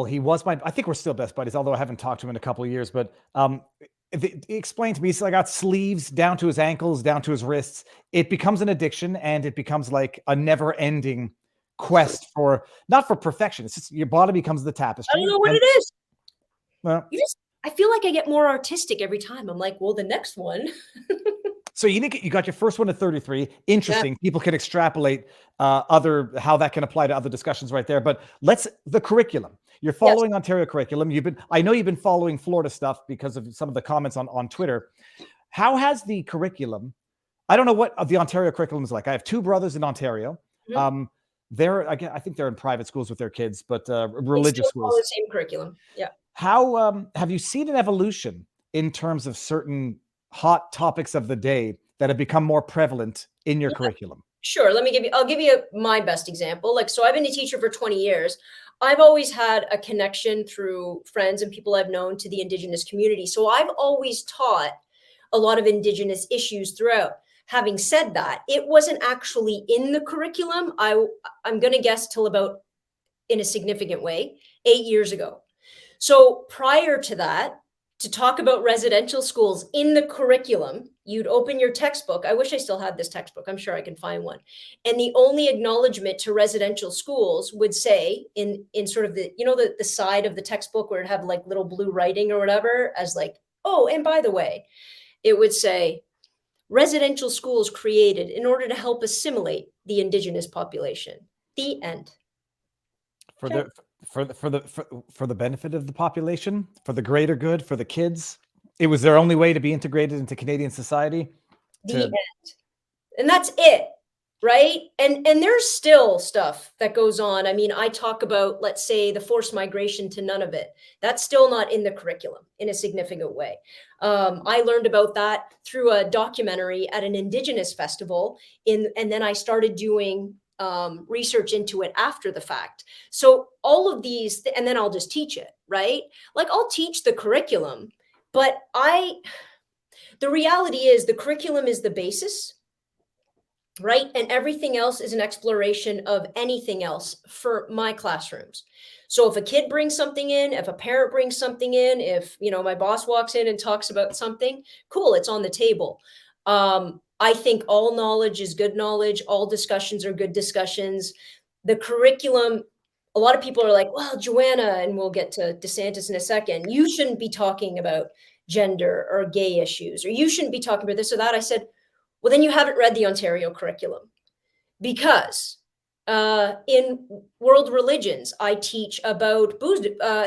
Speaker 3: he was I think we're still best buddies, although I haven't talked to him in a couple of years, but explain to me, so I got sleeves down to his ankles, down to his wrists. It becomes an addiction and it becomes like a never ending quest not for perfection. It's just your body becomes the tapestry.
Speaker 6: I don't know what it is. Well, I feel like I get more artistic every time. I'm like, well, the next one.
Speaker 3: So you got your first one at 33. Interesting. Yeah. People can extrapolate how that can apply to other discussions right there. But the curriculum. You're following Ontario curriculum. I know you've been following Florida stuff because of some of the comments on Twitter. How has the curriculum? I don't know what the Ontario curriculum is like. I have two brothers in Ontario. They're, again, I think they're in private schools with their kids, but
Speaker 6: They
Speaker 3: religious
Speaker 6: still follow
Speaker 3: schools.
Speaker 6: the same curriculum. Yeah.
Speaker 3: How have you seen an evolution in terms of certain hot topics of the day that have become more prevalent in your curriculum?
Speaker 6: Sure. I'll give you my best example. Like, so I've been a teacher for 20 years. I've always had a connection through friends and people I've known to the Indigenous community. So I've always taught a lot of Indigenous issues throughout. Having said that, it wasn't actually in the curriculum. I'm going to guess till about, in a significant way, 8 years ago. So prior to that, to talk about residential schools in the curriculum, you'd open your textbook. I wish I still had this textbook. I'm sure I can find one. And the only acknowledgement to residential schools would say in sort of the, you know, the side of the textbook where it had like little blue writing or whatever, as like, oh, and by the way, it would say residential schools created in order to help assimilate the Indigenous population. The end.
Speaker 3: For the benefit of the population, for the greater good, for the kids. It was their only way to be integrated into Canadian society.
Speaker 6: The end. And that's it, right? And there's still stuff that goes on. I mean, I talk about, let's say, the forced migration to Nunavut. That's still not in the curriculum in a significant way. I learned about that through a documentary at an Indigenous festival, and then I started doing research into it after the fact. So all of these, and then I'll just teach it, right? Like I'll teach the curriculum, but the reality is the curriculum is the basis, right? And everything else is an exploration of anything else for my classrooms. So if a kid brings something in, if a parent brings something in, if, you know, my boss walks in and talks about something, cool, it's on the table. I think all knowledge is good knowledge. All discussions are good discussions. The curriculum, a lot of people are like, well, Joanna, and we'll get to DeSantis in a second, you shouldn't be talking about gender or gay issues, or you shouldn't be talking about this or that. I said, well, then you haven't read the Ontario curriculum, because in world religions, I teach about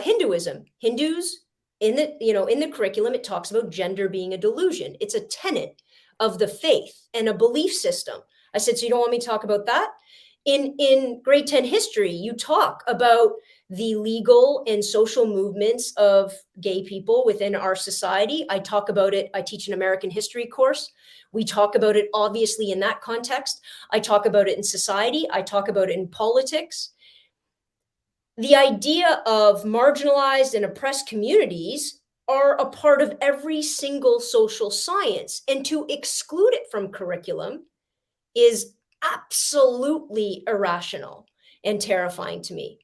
Speaker 6: Hinduism. Hindus, in the curriculum, it talks about gender being a delusion. It's a tenet of the faith and a belief system. I said, so you don't want me to talk about that? In grade 10 history, you talk about the legal and social movements of gay people within our society. I talk about it. I teach an American history course. We talk about it obviously in that context. I talk about it in society. I talk about it in politics. The idea of marginalized and oppressed communities are a part of every single social science, and to exclude it from curriculum is absolutely irrational and terrifying to me.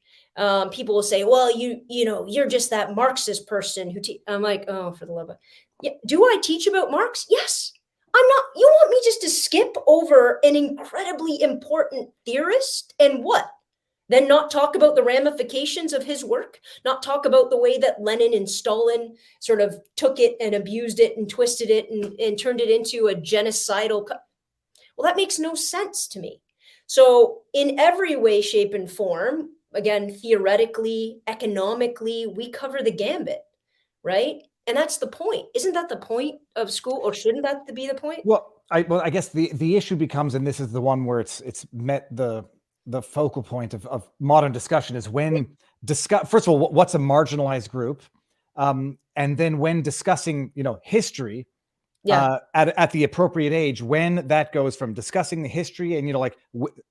Speaker 6: People will say, well, you're just that Marxist person who I'm like, oh, for the love of, yeah, do I teach about Marx? Yes. I'm not. You want me just to skip over an incredibly important theorist and what? Then not talk about the ramifications of his work, not talk about the way that Lenin and Stalin sort of took it and abused it and twisted it and turned it into a genocidal. Well, that makes no sense to me. So in every way, shape, and form, again, theoretically, economically, we cover the gambit, right? And that's the point. Isn't that the point of school, or shouldn't that be the point?
Speaker 3: Well, I guess the issue becomes, and this is the one where it's met the focal point of modern discussion, is when first of all, what's a marginalized group? And then when discussing, history, at the appropriate age, when that goes from discussing the history and, like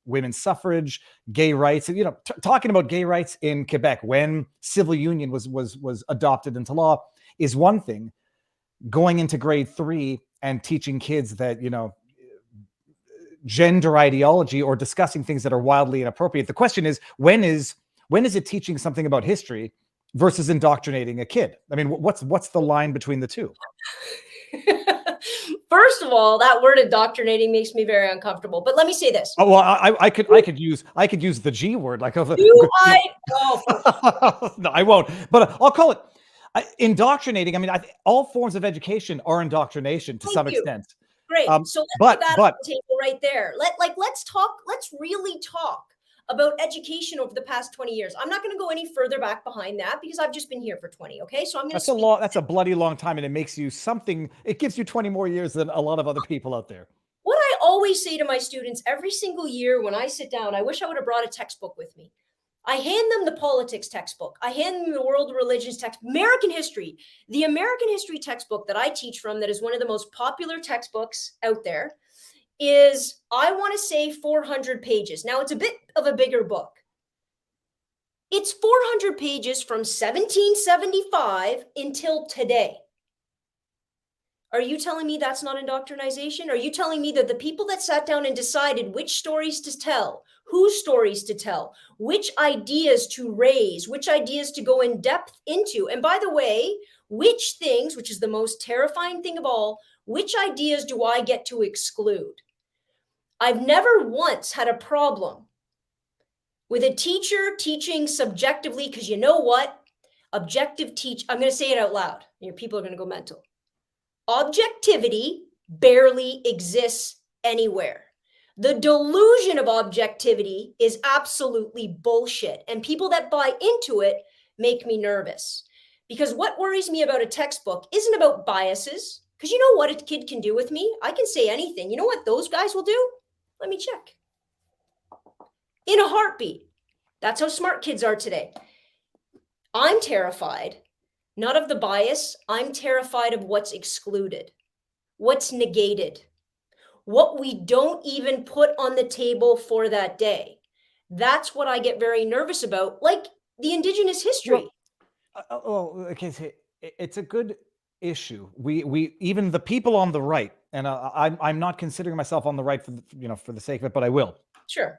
Speaker 3: women's suffrage, gay rights, and, talking about gay rights in Quebec, when civil union was adopted into law, is one thing. Going into grade 3 and teaching kids that, gender ideology or discussing things that are wildly inappropriate. The question is, when is it teaching something about history versus indoctrinating a kid? I mean, what's the line between the two?
Speaker 6: First of all, that word indoctrinating makes me very uncomfortable. But let me say this.
Speaker 3: Oh, well, I could use the G word, like.
Speaker 6: Do I? Oh,
Speaker 3: no, I won't. But I'll call it indoctrinating. I mean, all forms of education are indoctrination to some extent.
Speaker 6: Great. So let's put that on the table right there. Let's really talk about education over the past 20 years. I'm not going to go any further back behind that because I've just been here for 20. Okay. So I'm going to
Speaker 3: that's a bloody long time, and it makes you something. It gives you 20 more years than a lot of other people out there.
Speaker 6: What I always say to my students every single year when I sit down, I wish I would have brought a textbook with me. I hand them the politics textbook. I hand them the world religions textbook, American history. The American history textbook that I teach from, that is one of the most popular textbooks out there, is, I want to say, 400 pages. Now, it's a bit of a bigger book. It's 400 pages from 1775 until today. Are you telling me that's not indoctrination? Are you telling me that the people that sat down and decided which stories to tell, whose stories to tell, which ideas to raise, which ideas to go in depth into, and by the way, which things, which is the most terrifying thing of all, which ideas do I get to exclude? I've never once had a problem with a teacher teaching subjectively, because you know what? I'm going to say it out loud. Your people are going to go mental. Objectivity barely exists anywhere. The delusion of objectivity is absolutely bullshit. And people that buy into it make me nervous. Because what worries me about a textbook isn't about biases. Because you know what a kid can do with me? I can say anything. You know what those guys will do? Let me check. In a heartbeat. That's how smart kids are today. I'm terrified, not of the bias. I'm terrified of what's excluded, what's negated, what we don't even put on the table for that day. That's what I get very nervous about, like the Indigenous history.
Speaker 3: Okay, so it's a good issue. We even the people on the right, and I'm not considering myself on the right for the sake of it, but I will.
Speaker 6: Sure.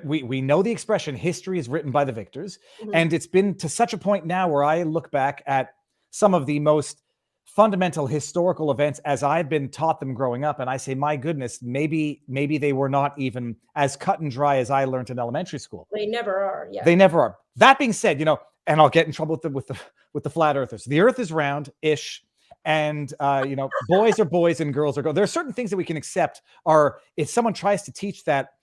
Speaker 3: We know the expression history is written by the victors. And it's been to such a point now where I look back at some of the most fundamental historical events as I've been taught them growing up. And I say, my goodness, maybe they were not even as cut and dry as I learned in elementary school.
Speaker 6: They never are. Yeah.
Speaker 3: They never are. That being said, and I'll get in trouble with the flat earthers. The earth is round-ish. And, boys are boys and girls are girls. There are certain things that we can accept if someone tries to teach that,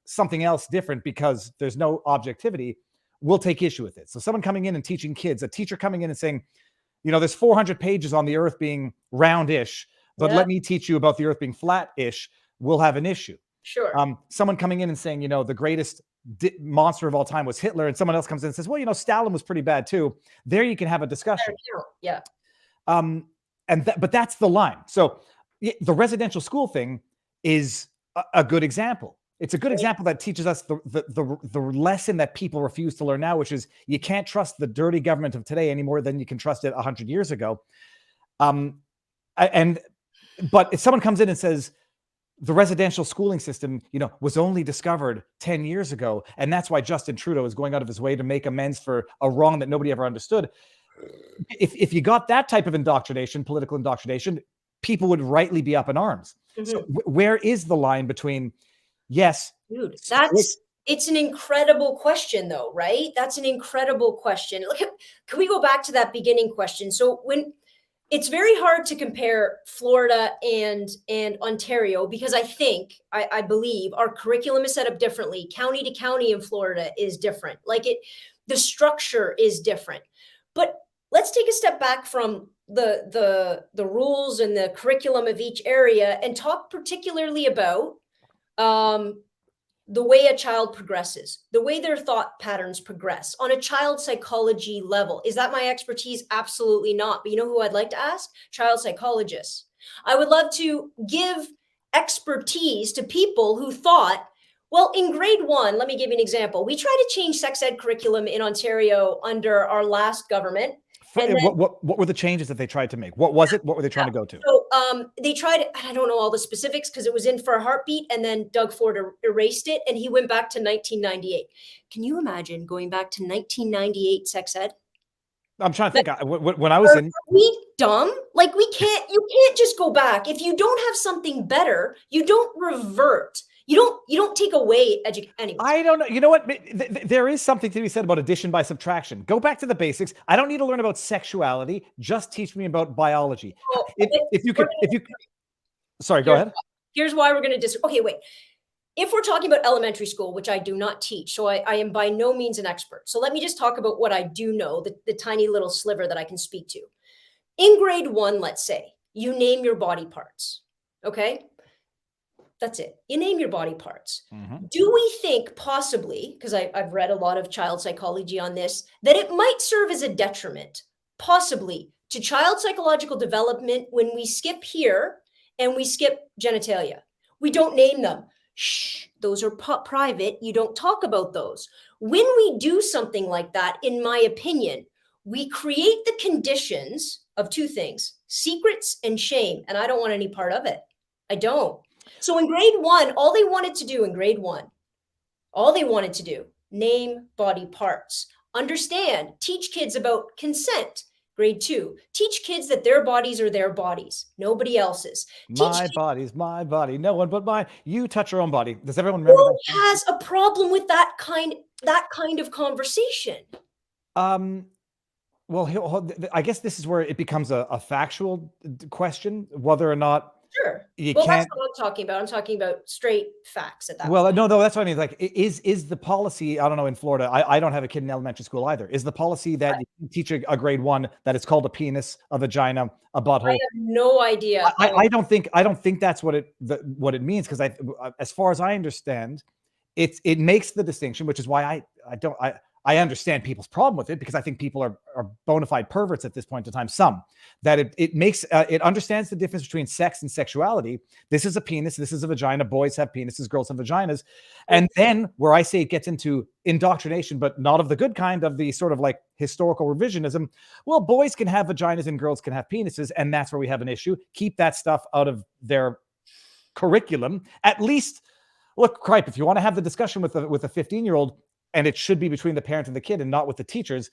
Speaker 3: something else different because there's no objectivity, we'll take issue with it. So someone coming in and teaching kids, a teacher coming in and saying, there's 400 pages on the earth being roundish, but let me teach you about the earth being flat-ish, we'll have an issue.
Speaker 6: Sure.
Speaker 3: Someone coming in and saying, the greatest monster of all time was Hitler, and someone else comes in and says, well, Stalin was pretty bad too. There you can have a discussion.
Speaker 6: Yeah.
Speaker 3: But that's the line. So the residential school thing is a good example. It's a good example that teaches us the lesson that people refuse to learn now, which is you can't trust the dirty government of today any more than you can trust it 100 years ago. But if someone comes in and says the residential schooling system, was only discovered 10 years ago, and that's why Justin Trudeau is going out of his way to make amends for a wrong that nobody ever understood. If you got that type of indoctrination, political indoctrination, people would rightly be up in arms. So where is the line between, yes,
Speaker 6: dude, it's an incredible question though, right? That's an incredible question. Can we go back to that beginning question? So it's very hard to compare Florida and Ontario, because I believe our curriculum is set up differently. County to county in Florida is different. The structure is different. But let's take a step back from the rules and the curriculum of each area and talk particularly about the way a child progresses, the way their thought patterns progress on a child psychology level. Is that my expertise? Absolutely not. But you know who I'd like to ask? Child psychologists. I would love to give expertise to people who thought, well, in grade 1, let me give you an example. We tried to change sex ed curriculum in Ontario under our last government. And then,
Speaker 3: what were the changes that they tried to make? What was it? What were they trying to go to?
Speaker 6: So they tried, I don't know all the specifics because it was in for a heartbeat, and then Doug Ford erased it and he went back to 1998. Can you imagine going back to 1998 sex ed?
Speaker 3: I'm trying to think. When I was in,
Speaker 6: are we dumb? You can't just go back. If you don't have something better, you don't revert. You don't take away anyway. I
Speaker 3: don't know. You know what? There is something to be said about addition by subtraction. Go back to the basics. I don't need to learn about sexuality. Just teach me about biology.
Speaker 6: Well,
Speaker 3: sorry, go ahead.
Speaker 6: Here's why we're going to disagree. Okay, wait. If we're talking about elementary school, which I do not teach, so I am by no means an expert. So let me just talk about what I do know, the tiny little sliver that I can speak to. In grade 1, let's say, you name your body parts, okay? That's it. You name your body parts.
Speaker 3: Mhm.
Speaker 6: Do we think possibly, because I've read a lot of child psychology on this, that it might serve as a detriment, possibly, to child psychological development when we skip here and we skip genitalia? We don't name them. Shh, those are private. You don't talk about those. When we do something like that, in my opinion, we create the conditions of two things, secrets and shame. And I don't want any part of it. I don't. So in grade 1, all they wanted to do in grade 1, name body parts, understand, teach kids about consent. Grade 2, teach kids that their bodies are their bodies, nobody else's.
Speaker 3: My body's my body. No one but mine. You touch your own body. Does everyone remember that?
Speaker 6: Who has a problem with that kind of conversation?
Speaker 3: Well, I guess this is where it becomes a factual question, whether or not
Speaker 6: Sure.
Speaker 3: you
Speaker 6: Well,
Speaker 3: can't.
Speaker 6: that's what I'm talking about. I'm talking about straight facts at that
Speaker 3: Well,
Speaker 6: point.
Speaker 3: no, that's what I mean. Like, is the policy? I don't know. In Florida, I don't have a kid in elementary school either. Is the policy that you teach a grade 1 that it's called a penis, a vagina, a butthole?
Speaker 6: I have no idea.
Speaker 3: I don't think that's what it means, because as far as I understand, it makes the distinction, which is why I understand people's problem with it, because I think people are bona fide perverts at this point in time. Some that it understands the difference between sex and sexuality. This is a penis, this is a vagina. Boys have penises, girls have vaginas. And then where I say it gets into indoctrination, but not of the good kind, of the sort of like historical revisionism. Well, boys can have vaginas and girls can have penises, and that's where we have an issue. Keep that stuff out of their curriculum. At least, look, cripe, if you want to have the discussion with a 15-year-old, and it should be between the parent and the kid and not with the teachers,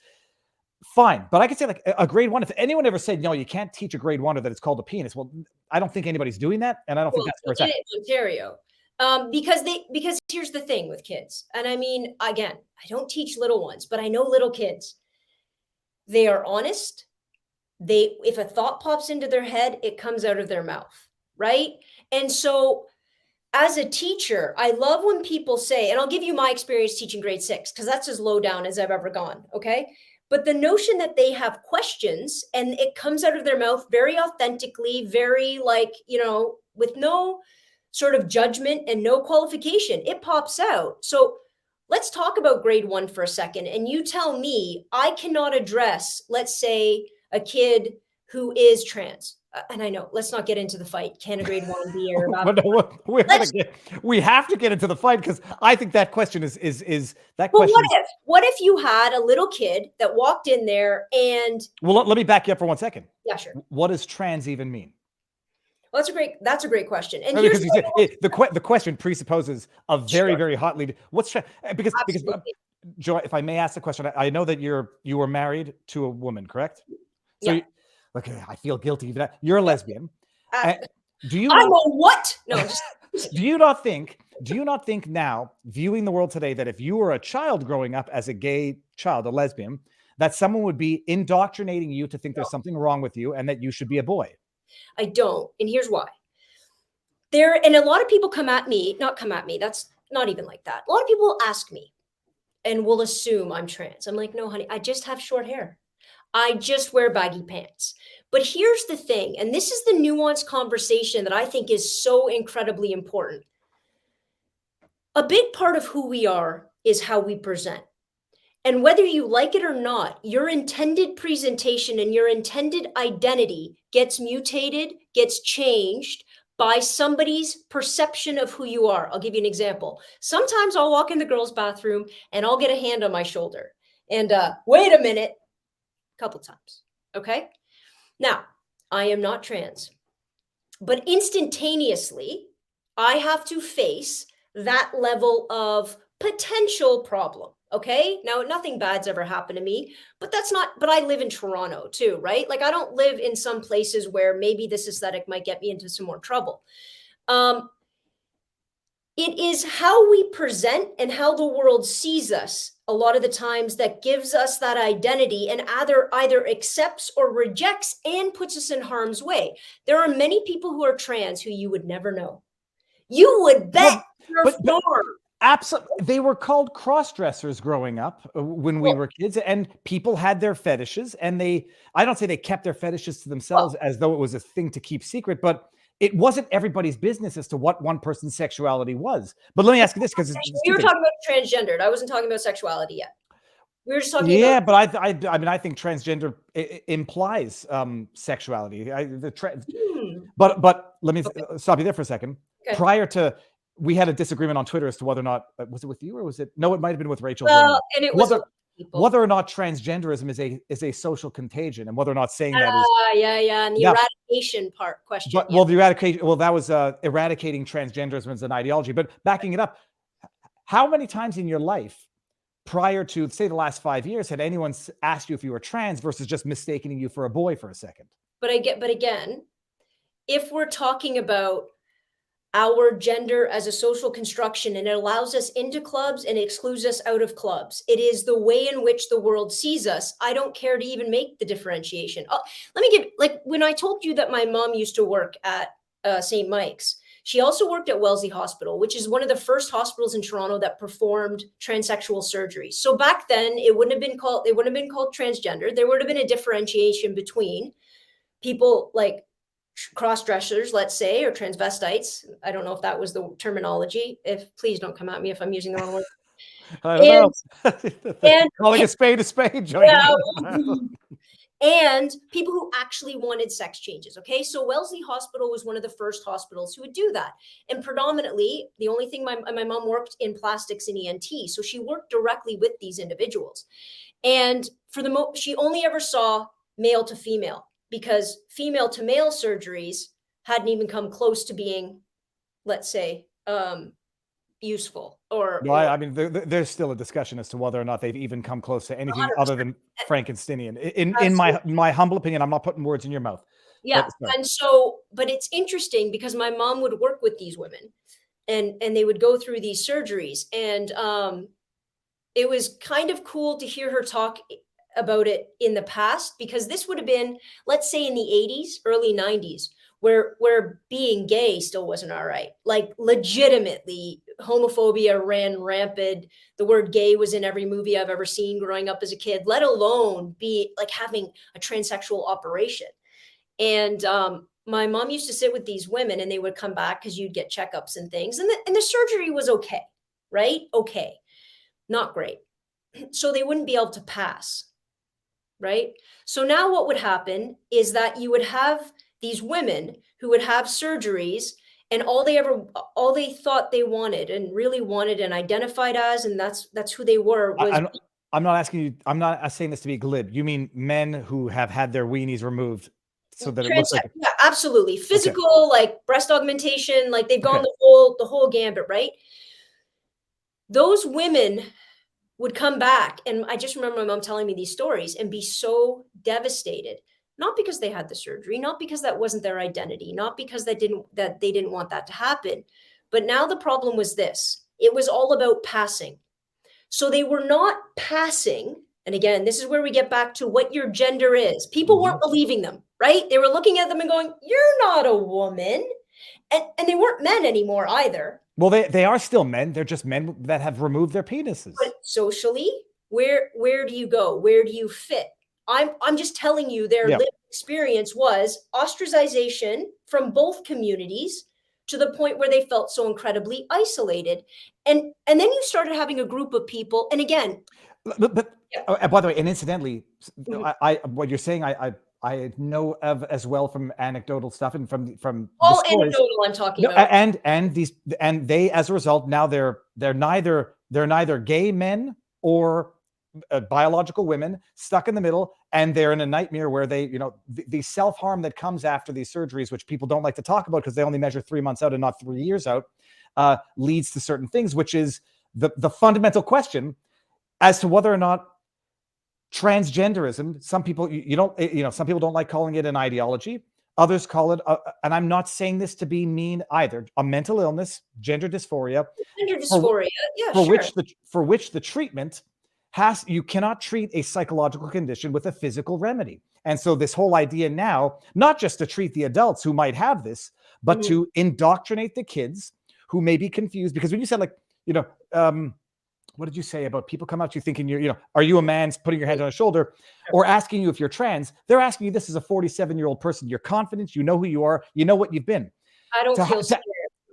Speaker 3: fine. But I could say, like, a grade 1, if anyone ever said, no, you can't teach a grade 1 that it's called a penis, well, I don't think anybody's doing that. And I don't think that's where it's at.
Speaker 6: In Ontario. Because here's the thing with kids. And I mean, again, I don't teach little ones, but I know little kids. They are honest. If a thought pops into their head, it comes out of their mouth, right? And so as a teacher, I love when people say, and I'll give you my experience teaching grade 6, because that's as low down as I've ever gone, okay? But the notion that they have questions and it comes out of their mouth very authentically, very with no sort of judgment and no qualification, it pops out. So let's talk about grade 1 for a second. And you tell me I cannot address, let's say, a kid who is trans. And I know, let's not get into the fight. Can a grade 1 be
Speaker 3: we have to get into the fight, because I think that question is that
Speaker 6: well,
Speaker 3: question.
Speaker 6: What if you had a little kid that walked in there and...
Speaker 3: Well, let me back you up for 1 second.
Speaker 6: Yeah, sure.
Speaker 3: What does trans even mean?
Speaker 6: Well, that's a great question. And
Speaker 3: because the question presupposes a very, very hot lead. What's because Joy, if I may ask the question, I know that you were married to a woman, correct? So
Speaker 6: yeah.
Speaker 3: Okay, I feel guilty for that. You're a lesbian. Do you?
Speaker 6: I'm a what? No.
Speaker 3: Do you not think now, viewing the world today, that if you were a child growing up as a gay child, a lesbian, that someone would be indoctrinating you to think there's something wrong with you and that you should be a boy?
Speaker 6: I don't, and here's why. And a lot of people not come at me. That's not even like that. A lot of people ask me, and will assume I'm trans. I'm like, no, honey, I just have short hair. I just wear baggy pants. But here's the thing, and this is the nuanced conversation that I think is so incredibly important. A big part of who we are is how we present. And whether you like it or not, your intended presentation and your intended identity gets mutated, gets changed by somebody's perception of who you are. I'll give you an example. Sometimes I'll walk in the girls' bathroom and I'll get a hand on my shoulder. And wait a minute. Couple times. Okay. Now, I am not trans, but instantaneously, I have to face that level of potential problem. Okay. Now, nothing bad's ever happened to me, but I live in Toronto too, right? Like, I don't live in some places where maybe this aesthetic might get me into some more trouble. It is how we present and how the world sees us a lot of the times that gives us that identity and either accepts or rejects and puts us in harm's way. There are many people who are trans who you would never know. You would bet your farm.
Speaker 3: Absolutely. They were called cross-dressers growing up when we were kids, and people had their fetishes, and I don't say they kept their fetishes to themselves as though it was a thing to keep secret, but it wasn't everybody's business as to what one person's sexuality was. But let me ask you this, because
Speaker 6: we were talking about transgendered. I wasn't talking about sexuality yet. We were just talking
Speaker 3: yeah,
Speaker 6: about.
Speaker 3: but I mean, I think transgender implies sexuality. But let me stop you there for a second.
Speaker 6: Okay.
Speaker 3: Prior to, we had a disagreement on Twitter as to whether or not, was it with you or was it? No, it might have been with Rachel.
Speaker 6: Well, and it was
Speaker 3: whether or not transgenderism is a social contagion, and whether or not saying that is.
Speaker 6: Yeah, and the eradication question.
Speaker 3: But well, the eradication. Well, that was eradicating transgenderism as an ideology. But backing it up, how many times in your life, prior to, say, the last 5 years, had anyone asked you if you were trans versus just mistaking you for a boy for a second?
Speaker 6: But again, if we're talking about our gender as a social construction, and it allows us into clubs and excludes us out of clubs, it is the way in which the world sees us. I don't care to even make the differentiation. Let me give, like, when I told you that my mom used to work at St. Mike's, she also worked at Wellesley Hospital, which is one of the first hospitals in Toronto that performed transsexual surgeries. So back then, it wouldn't have been called transgender. There would have been a differentiation between people like cross-dressers, let's say, or transvestites. I don't know if that was the terminology. Please don't come at me if I'm using the wrong word.
Speaker 3: I don't know. And calling a spade,
Speaker 6: yeah, and people who actually wanted sex changes. Okay, so Wellesley Hospital was one of the first hospitals who would do that, and predominantly the only thing my mom worked in plastics and ENT, so she worked directly with these individuals, and for she only ever saw male to female, because female to male surgeries hadn't even come close to being, let's say, useful.
Speaker 3: I mean, there's still a discussion as to whether or not they've even come close to anything 100%. Other than Frankensteinian. In my humble opinion, I'm not putting words in your mouth.
Speaker 6: Yeah, but it's interesting because my mom would work with these women, and they would go through these surgeries, and it was kind of cool to hear her talk about it in the past, because this would have been, let's say, in the 80s, early 90s, where being gay still wasn't all right. Like, legitimately, homophobia ran rampant. The word gay was in every movie I've ever seen growing up as a kid, let alone be like having a transsexual operation. And my mom used to sit with these women, and they would come back because you'd get checkups and things. And the surgery was okay, right? Okay, not great. So they wouldn't be able to pass, right? So now what would happen is that you would have these women who would have surgeries, and all they thought they wanted and really wanted and identified as, and that's who they were.
Speaker 3: I'm not asking you, I'm not saying this to be glib. You mean men who have had their weenies removed so that it looks like...
Speaker 6: Yeah, absolutely. Physical, like breast augmentation, like they've gone the whole gambit, right? Those women would come back, and I just remember my mom telling me these stories and be so devastated, not because they had the surgery, not because that wasn't their identity, not because they didn't want that to happen. But now the problem was this: it was all about passing. So they were not passing. And again, this is where we get back to what your gender is. People weren't believing them, right? They were looking at them and going, "You're not a woman." And they weren't men anymore either.
Speaker 3: Well, they are still men. They're just men that have removed their penises.
Speaker 6: But socially, where do you go? Where do you fit? I'm just telling you, their lived experience was ostracization from both communities, to the point where they felt so incredibly isolated. And then you started having a group of people. And again,
Speaker 3: but by the way, and incidentally, what you're saying, I know of as well from anecdotal stuff and from
Speaker 6: all anecdotal I'm talking about.
Speaker 3: And they, as a result, now they're neither gay men or biological women, stuck in the middle, and they're in a nightmare where they, the self-harm that comes after these surgeries, which people don't like to talk about because they only measure 3 months out and not 3 years out, leads to certain things, which is the fundamental question as to whether or not transgenderism, some people, some people don't like calling it an ideology. Others call it, and I'm not saying this to be mean either, a mental illness, gender dysphoria. For which the treatment you cannot treat a psychological condition with a physical remedy. And so this whole idea now, not just to treat the adults who might have this, but to indoctrinate the kids who may be confused. Because when you said, like, what did you say about people come out to you thinking are you a man, putting your hand on a shoulder, or asking you if you're trans? They're asking you this as a 47-year-old person. You're confident, you know who you are, you know what you've been.
Speaker 6: I don't
Speaker 3: to,
Speaker 6: feel
Speaker 3: to,
Speaker 6: scared,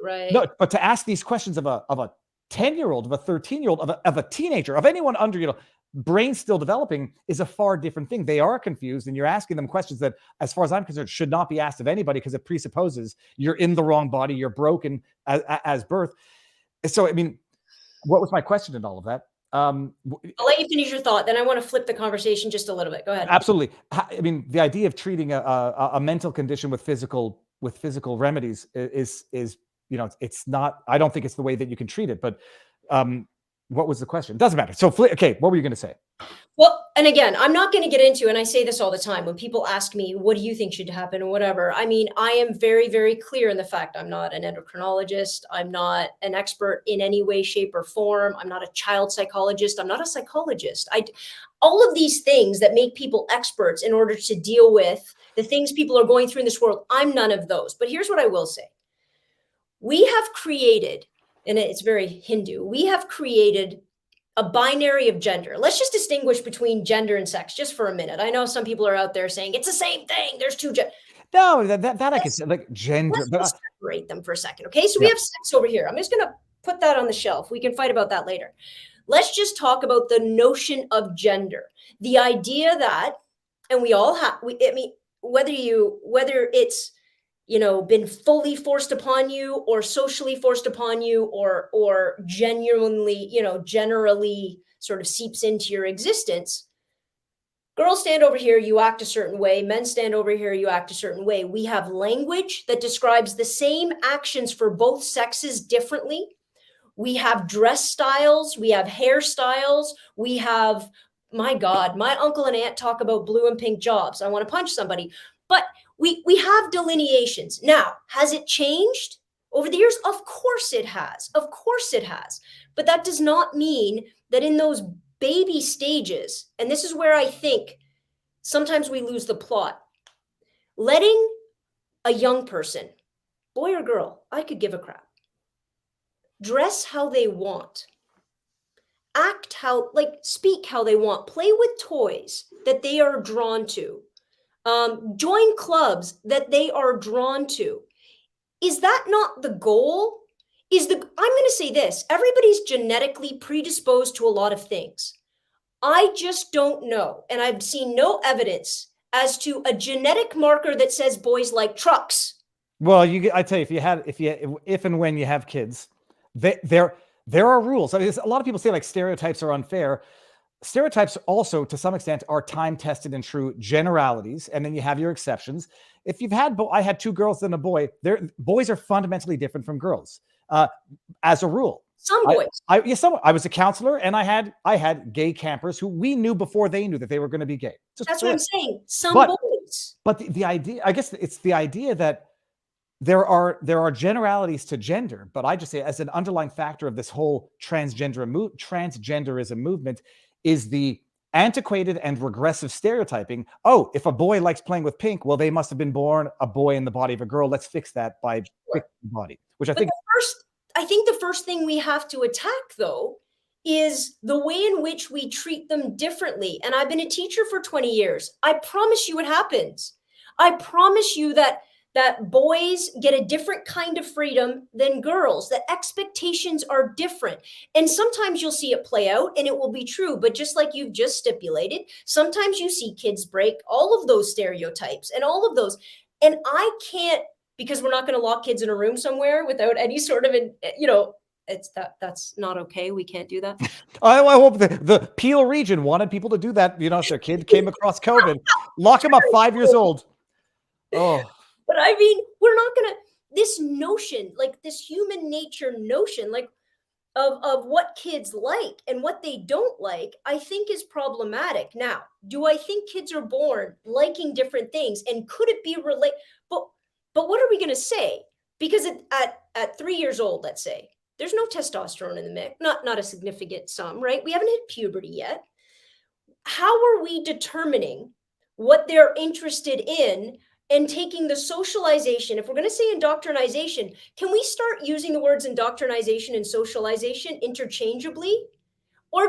Speaker 6: right?
Speaker 3: no, but to ask these questions of a 10-year-old, of a 13-year-old, of a teenager, of anyone under, brain still developing, is a far different thing. They are confused, and you're asking them questions that, as far as I'm concerned, should not be asked of anybody, because it presupposes you're in the wrong body, you're broken as birth. So, I mean, what was my question in all of that?
Speaker 6: I'll let you finish your thought. Then I want to flip the conversation just a little bit. Go ahead.
Speaker 3: Absolutely. I mean, the idea of treating a mental condition with physical remedies is it's not. I don't think it's the way that you can treat it. But what was the question? Doesn't matter. So, okay, what were you going to say?
Speaker 6: Well, and again, I'm not going to get into, and I say this all the time when people ask me, what do you think should happen or whatever? I mean, I am very, very clear in the fact I'm not an endocrinologist. I'm not an expert in any way, shape, or form. I'm not a child psychologist. I'm not a psychologist. All of these things that make people experts in order to deal with the things people are going through in this world, I'm none of those. But here's what I will say. We have created, and it's very Hindu, we have created a binary of gender. Let's just distinguish between gender and sex just for a minute. I know some people are out there saying it's the same thing. There's two genders.
Speaker 3: No, that I can say, like, gender.
Speaker 6: Let's separate them for a second, okay? So we have sex over here. I'm just going to put that on the shelf. We can fight about that later. Let's just talk about the notion of gender. The idea that, and we all have, I mean, whether it's, been fully forced upon you or socially forced upon you or genuinely, generally sort of seeps into your existence. Girls stand over here, you act a certain way. Men stand over here, you act a certain way. We have language that describes the same actions for both sexes differently. We have dress styles, we have hairstyles, we have, my God, my uncle and aunt talk about blue and pink jobs. I want to punch somebody. But we have delineations. Now, has it changed over the years? Of course it has. Of course it has. But that does not mean that in those baby stages, and this is where I think sometimes we lose the plot, letting a young person, boy or girl, I could give a crap, dress how they want, act how, speak how they want, play with toys that they are drawn to, join clubs that they are drawn to. Is that not the goal? I'm going to say this, everybody's genetically predisposed to a lot of things. I just don't know. And I've seen no evidence as to a genetic marker that says boys like trucks.
Speaker 3: Well, I tell you, if and when you have kids, there are rules. I mean, a lot of people say like stereotypes are unfair. Stereotypes also, to some extent, are time-tested and true generalities, and then you have your exceptions. If you've had, I had two girls and a boy. Boys are fundamentally different from girls, as a rule.
Speaker 6: Some boys.
Speaker 3: I was a counselor, and I had gay campers who we knew before they knew that they were going to be gay.
Speaker 6: That's what I'm saying. Some boys.
Speaker 3: But the idea, I guess, it's the idea that there are generalities to gender. But I just say, as an underlying factor of this whole transgenderism movement, is the antiquated and regressive stereotyping. Oh, if a boy likes playing with pink, well, they must have been born a boy in the body of a girl. Let's fix that by fixing the body, which I think
Speaker 6: the first thing we have to attack, though, is the way in which we treat them differently. And I've been a teacher for 20 years. I promise you it happens. I promise you that boys get a different kind of freedom than girls, that expectations are different. And sometimes you'll see it play out and it will be true. But just like you've just stipulated, sometimes you see kids break all of those stereotypes and all of those. And I can't, because we're not going to lock kids in a room somewhere without any sort of, that's not okay. We can't do that.
Speaker 3: I hope the Peel region wanted people to do that. If their kid came across COVID, lock them up 5 years old. Oh.
Speaker 6: But I mean, we're not going to, this notion, like this human nature notion, like of what kids like and what they don't like, I think is problematic. Now, do I think kids are born liking different things? And could it be related? But what are we going to say? Because at 3 years old, let's say, there's no testosterone in the mix, not a significant sum, right? We haven't hit puberty yet. How are we determining what they're interested in and taking the socialization? If we're going to say indoctrination, can we start using the words indoctrination and socialization interchangeably? Or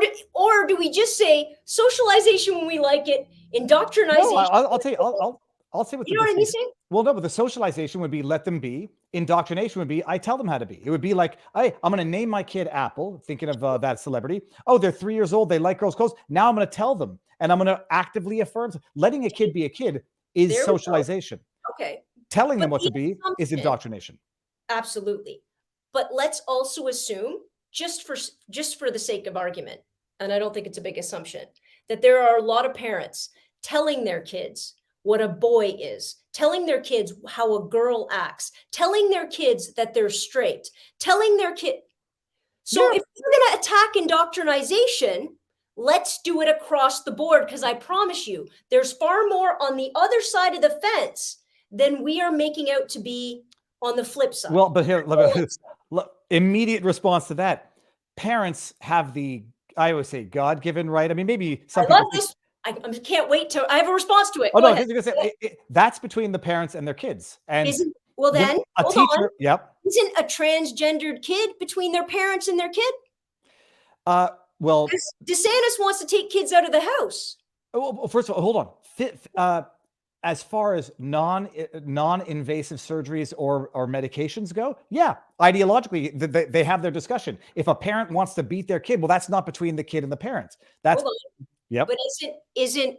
Speaker 6: do we just say socialization when we like it, indoctrination?
Speaker 3: No, I'll tell you. I'll say what
Speaker 6: You know what I'm saying?
Speaker 3: Well, no, but the socialization would be let them be. Indoctrination would be I tell them how to be. It would be like, hey, I'm going to name my kid Apple, thinking of that celebrity. Oh, they're 3 years old. They like girls' clothes. Now I'm going to tell them, and I'm going to actively affirm. Letting a kid be a kid is
Speaker 6: There we go.
Speaker 3: socialization.
Speaker 6: Okay.
Speaker 3: Telling
Speaker 6: But
Speaker 3: them what to
Speaker 6: the
Speaker 3: be is
Speaker 6: assumption-
Speaker 3: indoctrination.
Speaker 6: Absolutely. But let's also assume, just for the sake of argument, and I don't think it's a big assumption, that there are a lot of parents telling their kids what a boy is, telling their kids how a girl acts, telling their kids that they're straight, telling their kid. So if you're going to attack indoctrination, let's do it across the board, because I promise you, there's far more on the other side of the fence than we are making out to be on the flip side.
Speaker 3: Well, but here, immediate response to that. Parents have I always say, God-given right. I mean, maybe some
Speaker 6: I love
Speaker 3: people
Speaker 6: this. I can't wait to. I have a response to it.
Speaker 3: Oh,
Speaker 6: Go
Speaker 3: no,
Speaker 6: ahead.
Speaker 3: that's between the parents and their kids. And
Speaker 6: Well, then,
Speaker 3: a
Speaker 6: hold
Speaker 3: teacher,
Speaker 6: on.
Speaker 3: yep.
Speaker 6: Isn't a transgendered kid between their parents and their kid?
Speaker 3: Well,
Speaker 6: DeSantis wants to take kids out of the house.
Speaker 3: Well, first of all, hold on. As far as non-invasive surgeries or medications go, yeah, ideologically, they have their discussion. If a parent wants to beat their kid, well, that's not between the kid and the parents. That's
Speaker 6: But isn't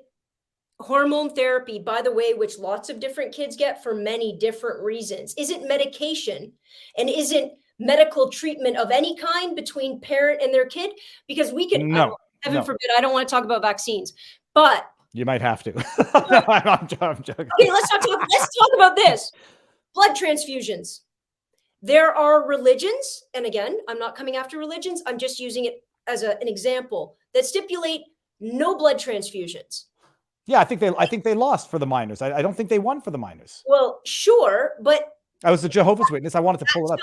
Speaker 6: hormone therapy, by the way, which lots of different kids get for many different reasons, isn't medication and isn't medical treatment of any kind between parent and their kid? Because we can, heaven forbid, I don't want to talk about vaccines, but
Speaker 3: you might have to. No, I'm joking.
Speaker 6: Okay, let's talk about this. Blood transfusions. There are religions, and again, I'm not coming after religions. I'm just using it as an example that stipulate no blood transfusions.
Speaker 3: Yeah, I think they lost for the minors. I don't think they won for the minors.
Speaker 6: Well, sure, but
Speaker 3: I was a Jehovah's Witness. I wanted to pull it up.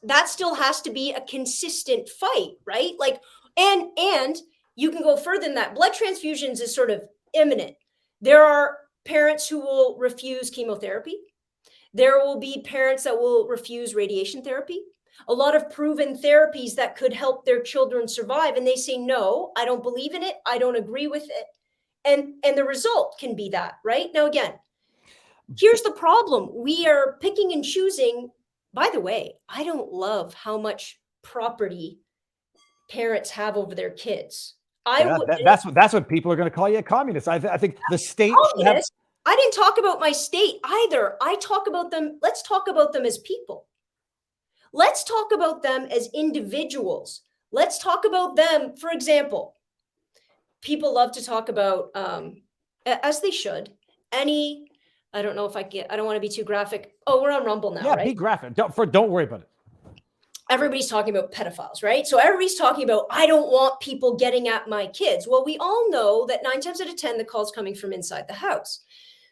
Speaker 6: That still has to be a consistent fight, right? Like, and you can go further than that. Blood transfusions is sort of imminent. There are parents who will refuse chemotherapy. There will be parents that will refuse radiation therapy. A lot of proven therapies that could help their children survive, and they say, no, I don't believe in it. I don't agree with it. And the result can be that, right? Now, again, here's the problem. We are picking and choosing. By the way, I don't love how much property parents have over their kids.
Speaker 3: That's what people are going to call you a communist. I think the state should have.
Speaker 6: I didn't talk about my state either. I talk about them. Let's talk about them as people. Let's talk about them as individuals. Let's talk about them. For example, people love to talk about, as they should, I don't know if I don't want to be too graphic. Oh, we're on Rumble now,
Speaker 3: yeah,
Speaker 6: right?
Speaker 3: Be graphic. Don't worry about it.
Speaker 6: Everybody's talking about pedophiles, right? So everybody's talking about, I don't want people getting at my kids. Well, we all know that 9 times out of 10, the call's coming from inside the house.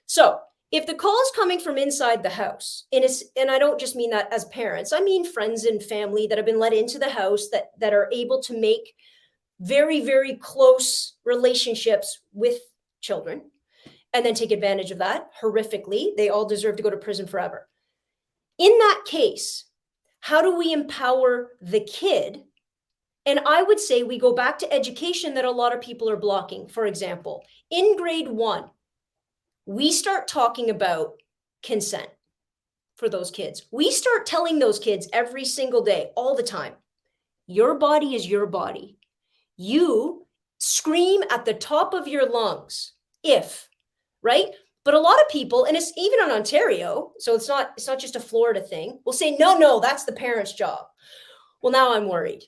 Speaker 6: So if the call is coming from inside the house, and I don't just mean that as parents, I mean friends and family that have been let into the house that are able to make very, very close relationships with children and then take advantage of that horrifically, they all deserve to go to prison forever. In that case, how do we empower the kid? And I would say we go back to education that a lot of people are blocking. For example, in grade 1, we start talking about consent for those kids. We start telling those kids every single day, all the time, your body is your body. You scream at the top of your lungs right? But a lot of people, and it's even in Ontario, so it's not just a Florida thing, will say, no, that's the parent's job. Well, now I'm worried.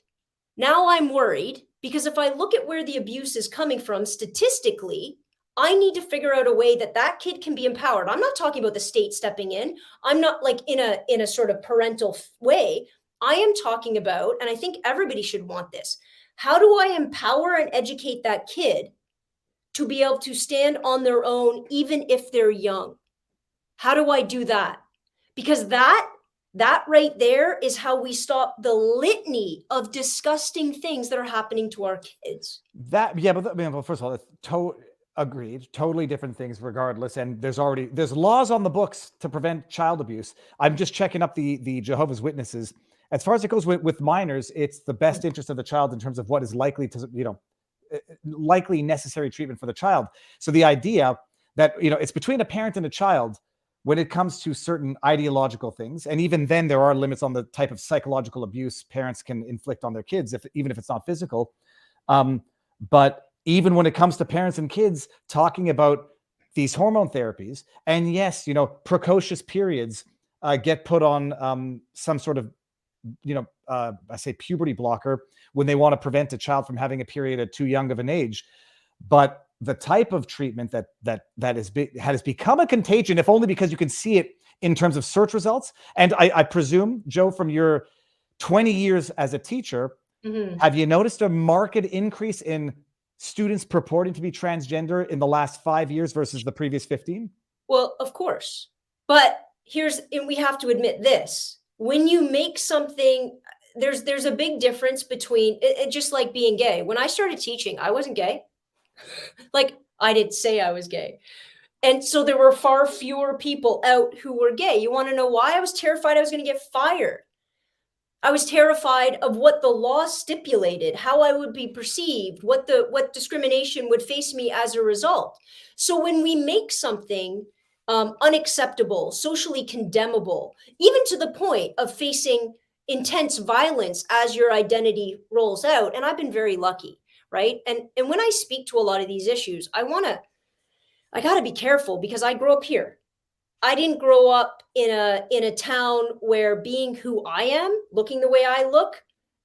Speaker 6: Because if I look at where the abuse is coming from, statistically, I need to figure out a way that kid can be empowered. I'm not talking about the state stepping in. I'm not like in a sort of parental way. I am talking about, and I think everybody should want this, how do I empower and educate that kid to be able to stand on their own, even if they're young? How do I do that? Because that right there is how we stop the litany of disgusting things that are happening to our kids.
Speaker 3: But first of all, agreed. Totally different things regardless. And there's laws on the books to prevent child abuse. I'm just checking up the Jehovah's Witnesses. As far as it goes with minors, it's the best interest of the child in terms of what is likely necessary treatment for the child. So the idea that, it's between a parent and a child when it comes to certain ideological things. And even then there are limits on the type of psychological abuse parents can inflict on their kids, even if it's not physical. But even when it comes to parents and kids talking about these hormone therapies, and yes, precocious periods get put on some sort of, I say puberty blocker when they want to prevent a child from having a period at too young of an age. But the type of treatment that has become a contagion, if only because you can see it in terms of search results. And I presume, Joe, from your 20 years as a teacher, have you noticed a marked increase in students purporting to be transgender in the last 5 years versus the previous 15?
Speaker 6: Well, of course. But and we have to admit this, when you make something, there's a big difference between it, just like being gay. When I started teaching, I wasn't gay. Like, I didn't say I was gay. And so there were far fewer people out who were gay. You want to know why? I was terrified I was going to get fired. I was terrified of what the law stipulated, how I would be perceived, what discrimination would face me as a result. So when we make something unacceptable, socially condemnable, even to the point of facing intense violence as your identity rolls out, and I've been very lucky, right? And when I speak to a lot of these issues, I got to be careful because I grew up here. I didn't grow up in a town where being who I am, looking the way I look,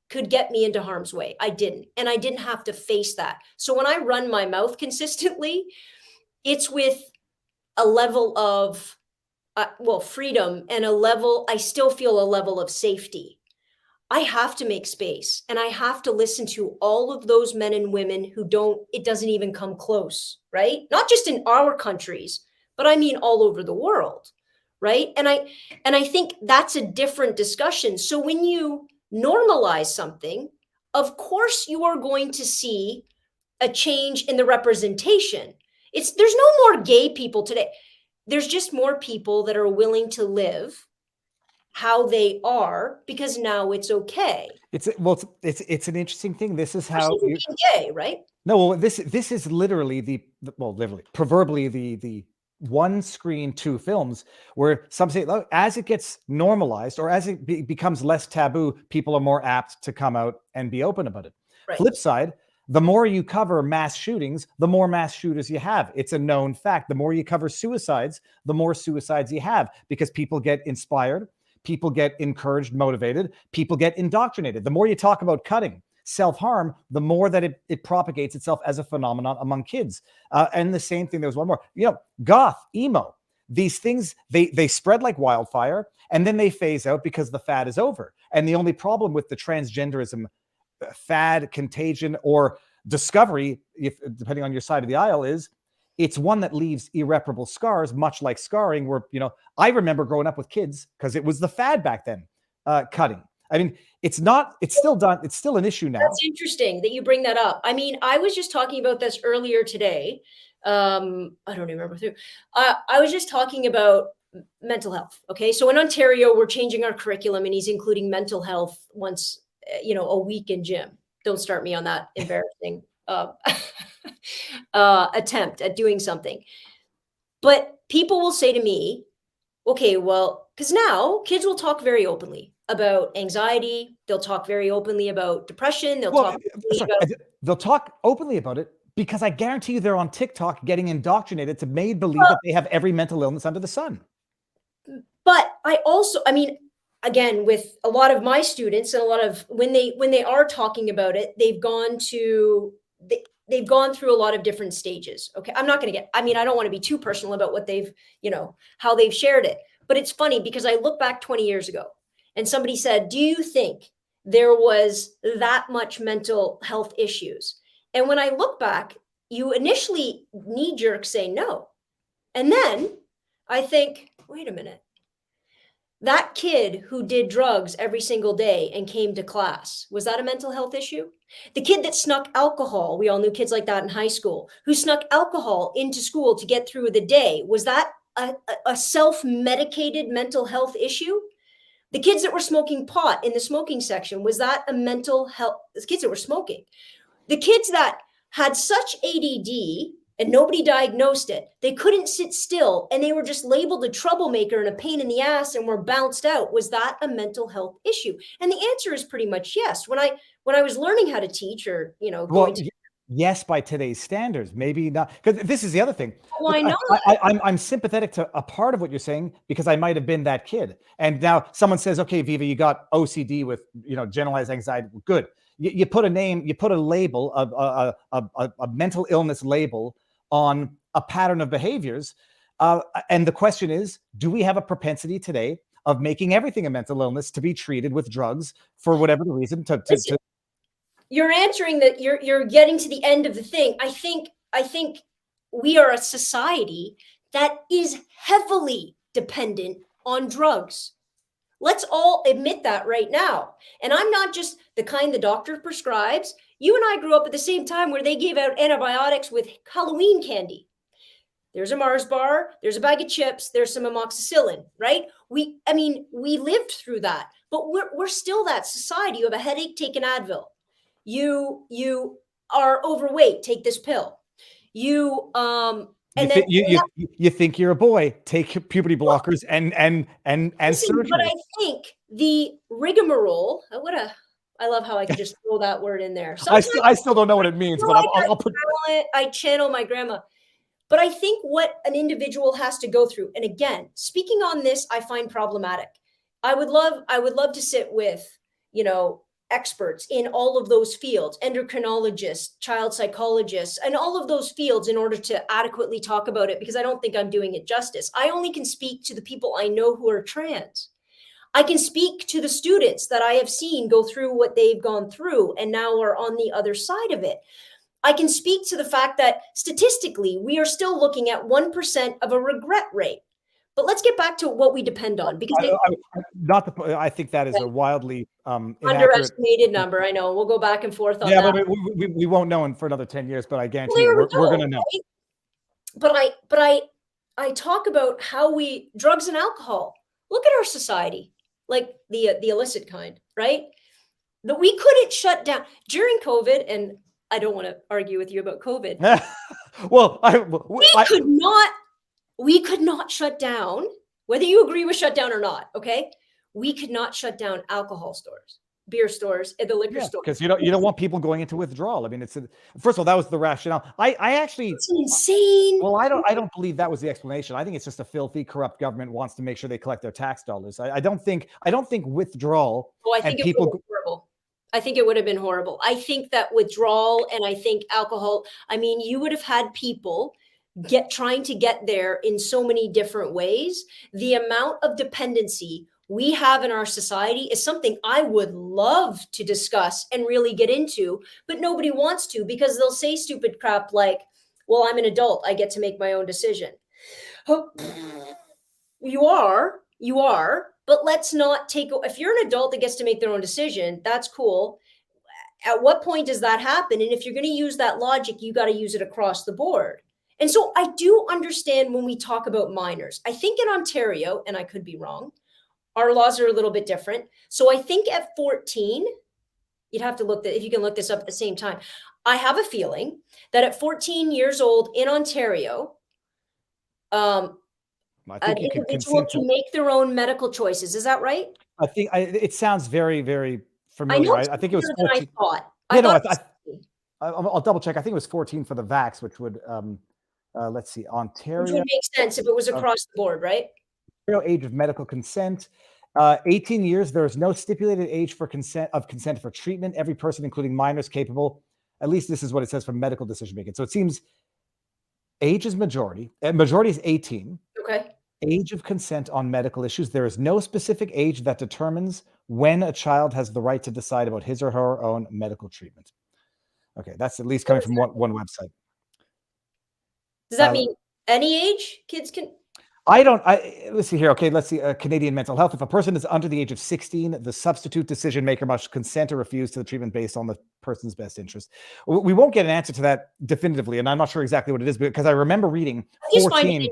Speaker 6: could get me into harm's way. I didn't. And I didn't have to face that. So when I run my mouth consistently, it's with a level of, freedom and I still feel a level of safety. I have to make space and I have to listen to all of those men and women who it doesn't even come close, right? Not just in our countries, but I mean all over the world, right? And I think that's a different discussion. So when you normalize something, of course you are going to see a change in the representation. There's no more gay people today. There's just more people that are willing to live how they are because now it's okay.
Speaker 3: It's an interesting thing. This is how
Speaker 6: being gay, right?
Speaker 3: No, well, this is literally proverbially the one screen, two films, where some say, as it gets normalized or as it becomes less taboo, people are more apt to come out and be open about it. Right. Flip side, the more you cover mass shootings, the more mass shooters you have. It's a known fact. The more you cover suicides, the more suicides you have, because people get inspired, people get encouraged, motivated, people get indoctrinated. The more you talk about cutting, self-harm, the more that it propagates itself as a phenomenon among kids. And the same thing, there was one more, goth, emo, these things, they spread like wildfire and then they phase out because the fad is over. And the only problem with the transgenderism fad, contagion, or discovery, depending on your side of the aisle, is it's one that leaves irreparable scars, much like scarring, where, I remember growing up with kids, because it was the fad back then, cutting. I mean, it's still done. It's still an issue now.
Speaker 6: That's interesting that you bring that up. I mean, I was just talking about this earlier today. I don't remember who. I was just talking about mental health. Okay. So in Ontario, we're changing our curriculum and he's including mental health once, a week in gym. Don't start me on that embarrassing attempt at doing something. But people will say to me, okay, well, because now kids will talk very openly about anxiety. They'll talk very openly about depression.
Speaker 3: They'll talk openly about it because I guarantee you they're on TikTok getting indoctrinated to made believe that they have every mental illness under the sun.
Speaker 6: But again, with a lot of my students and a lot of when they are talking about it, they've gone through a lot of different stages. Okay. I'm not going to I don't want to be too personal about what they've, how they've shared it, but it's funny because I look back 20 years ago and somebody said, do you think there was that much mental health issues? And when I look back, you initially knee jerk say no. And then I think, wait a minute. That kid who did drugs every single day and came to class, was that a mental health issue? The kid that snuck alcohol, we all knew kids like that in high school, who snuck alcohol into school to get through the day, was that a self-medicated mental health issue? The kids that were smoking pot in the smoking section, was that a mental health? The kids that were smoking. The kids that had such ADD and nobody diagnosed it. They couldn't sit still, and they were just labeled a troublemaker and a pain in the ass and were bounced out. Was that a mental health issue? And the answer is pretty much yes. When I was learning how to teach, or
Speaker 3: Well, yes, by today's standards, maybe not. Because this is the other thing.
Speaker 6: Why not?
Speaker 3: I'm sympathetic to a part of what you're saying, because I might have been that kid. And now someone says, okay, Viva, you got OCD with generalized anxiety. Good. You put a name, you put a label, a mental illness label on a pattern of behaviors. And the question is, do we have a propensity today of making everything a mental illness to be treated with drugs for whatever the reason?
Speaker 6: You're answering that. You're getting to the end of the thing. I think we are a society that is heavily dependent on drugs. Let's all admit that right now. And I'm not just the kind the doctor prescribes. You and I grew up at the same time where they gave out antibiotics with Halloween candy. There's a Mars bar, there's a bag of chips, there's some amoxicillin, right? We lived through that, but we're still that society. You have a headache, take an Advil. You are overweight, take this pill. You
Speaker 3: think you're a boy, take puberty blockers and surgery.
Speaker 6: But I think the rigmarole, I love how I can just throw that word in there.
Speaker 3: I still don't know what it means, but I'll put
Speaker 6: it. I channel my grandma. But I think what an individual has to go through, and again, speaking on this, I find problematic. I would love to sit with, experts in all of those fields, endocrinologists, child psychologists, and all of those fields in order to adequately talk about it, because I don't think I'm doing it justice. I only can speak to the people I know who are trans. I can speak to the students that I have seen go through what they've gone through and now are on the other side of it. I can speak to the fact that statistically, we are still looking at 1% of a regret rate. But let's get back to what we depend on, because
Speaker 3: I think that is a wildly
Speaker 6: underestimated number. I know we'll go back and forth on that.
Speaker 3: Yeah, but we won't know for another 10 years. But I guarantee we're going to know.
Speaker 6: Right? But I talk about how drugs and alcohol. Look at our society, like the illicit kind, right? That we couldn't shut down during COVID, and I don't want to argue with you about COVID.
Speaker 3: Well,
Speaker 6: we could not shut down, whether you agree with shutdown or not. Okay, we could not shut down alcohol stores, beer stores, and the liquor stores,
Speaker 3: because you don't want people going into withdrawal. I mean, first of all, that was the rationale. I actually,
Speaker 6: it's insane.
Speaker 3: Well, I don't believe that was the explanation. I think it's just a filthy, corrupt government wants to make sure they collect their tax dollars. I don't think withdrawal.
Speaker 6: Oh, I think it would have been horrible. I think it would have been horrible. I think that withdrawal, and I think alcohol. I mean, you would have had people trying to get there in so many different ways. The amount of dependency we have in our society is something I would love to discuss and really get into, but nobody wants to, because they'll say stupid crap like, well, I'm an adult, I get to make my own decision. You are, but let's not if you're an adult that gets to make their own decision, that's cool. At what point does that happen? And if you're going to use that logic, you got to use it across the board. And so I do understand when we talk about minors. I think in Ontario, and I could be wrong, our laws are a little bit different. So I think at 14, you'd have to if you can look this up at the same time. I have a feeling that at 14 years old in Ontario, an individual can make their own medical choices. Is that right?
Speaker 3: I think it sounds very, very familiar. I think it was 14. I'll double check. I think it was 14 for the vax, which would, let's see, Ontario.
Speaker 6: Which would make sense if it was across the board, right?
Speaker 3: Age of medical consent. 18 years. There is no stipulated age for consent for treatment. Every person, including minors, capable. At least this is what it says for medical decision making. So it seems age is majority. Majority is 18.
Speaker 6: Okay.
Speaker 3: Age of consent on medical issues. There is no specific age that determines when a child has the right to decide about his or her own medical treatment. Okay, that's at least coming from one website.
Speaker 6: Does that mean any age kids can?
Speaker 3: Let's see here. Okay, let's see. Canadian mental health. If a person is under the age of 16, the substitute decision maker must consent or refuse to the treatment based on the person's best interest. We won't get an answer to that definitively, and I'm not sure exactly what it is, because I remember reading 14.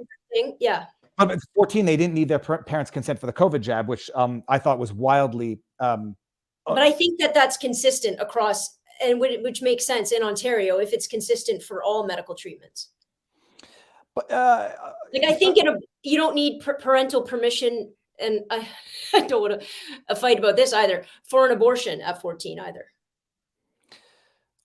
Speaker 6: Yeah.
Speaker 3: But 14, they didn't need their parents' consent for the COVID jab, which I thought was wildly.
Speaker 6: But I think that's consistent across, and which makes sense in Ontario if it's consistent for all medical treatments.
Speaker 3: But
Speaker 6: Like, I think you don't need parental permission, and I don't want to fight about this either, for an abortion at 14 either.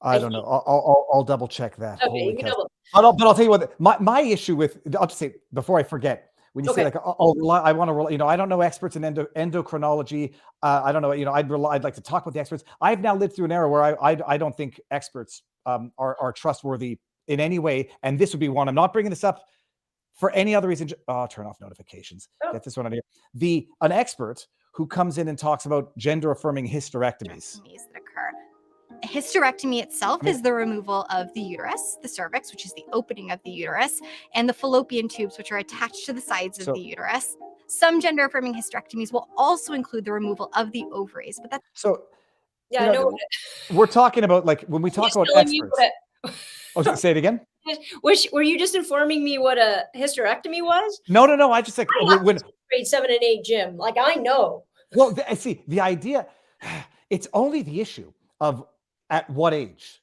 Speaker 3: I don't know. I'll double check that.
Speaker 6: Okay,
Speaker 3: Holy
Speaker 6: you can
Speaker 3: cow!
Speaker 6: double.
Speaker 3: But I'll tell you what. My issue with, I'll just say before I forget. When you say
Speaker 6: Okay.
Speaker 3: like, I want to, you know, I don't know experts in endocrinology. I don't know, you know, I'd like to talk with the experts. I've now lived through an era where I don't think experts are trustworthy in any way. And this would be one. I'm not bringing this up for any other reason. Turn off notifications.
Speaker 6: Oh.
Speaker 3: Get this one on here. An expert who comes in and talks about gender affirming hysterectomies.
Speaker 7: That occur. A hysterectomy itself is the removal of the uterus, the cervix, which is the opening of the uterus, and the fallopian tubes, which are attached to the sides of the uterus. Some gender affirming hysterectomies will also include the removal of the ovaries, but that's
Speaker 3: so.
Speaker 6: Yeah,
Speaker 3: you know, we're talking about, like, when we talk about experts. Say it again.
Speaker 6: Were you just informing me what a hysterectomy was?
Speaker 3: No. I just like when
Speaker 6: grade 7 and 8 gym. Like, I know.
Speaker 3: Well, see, the idea, it's only the issue of at what age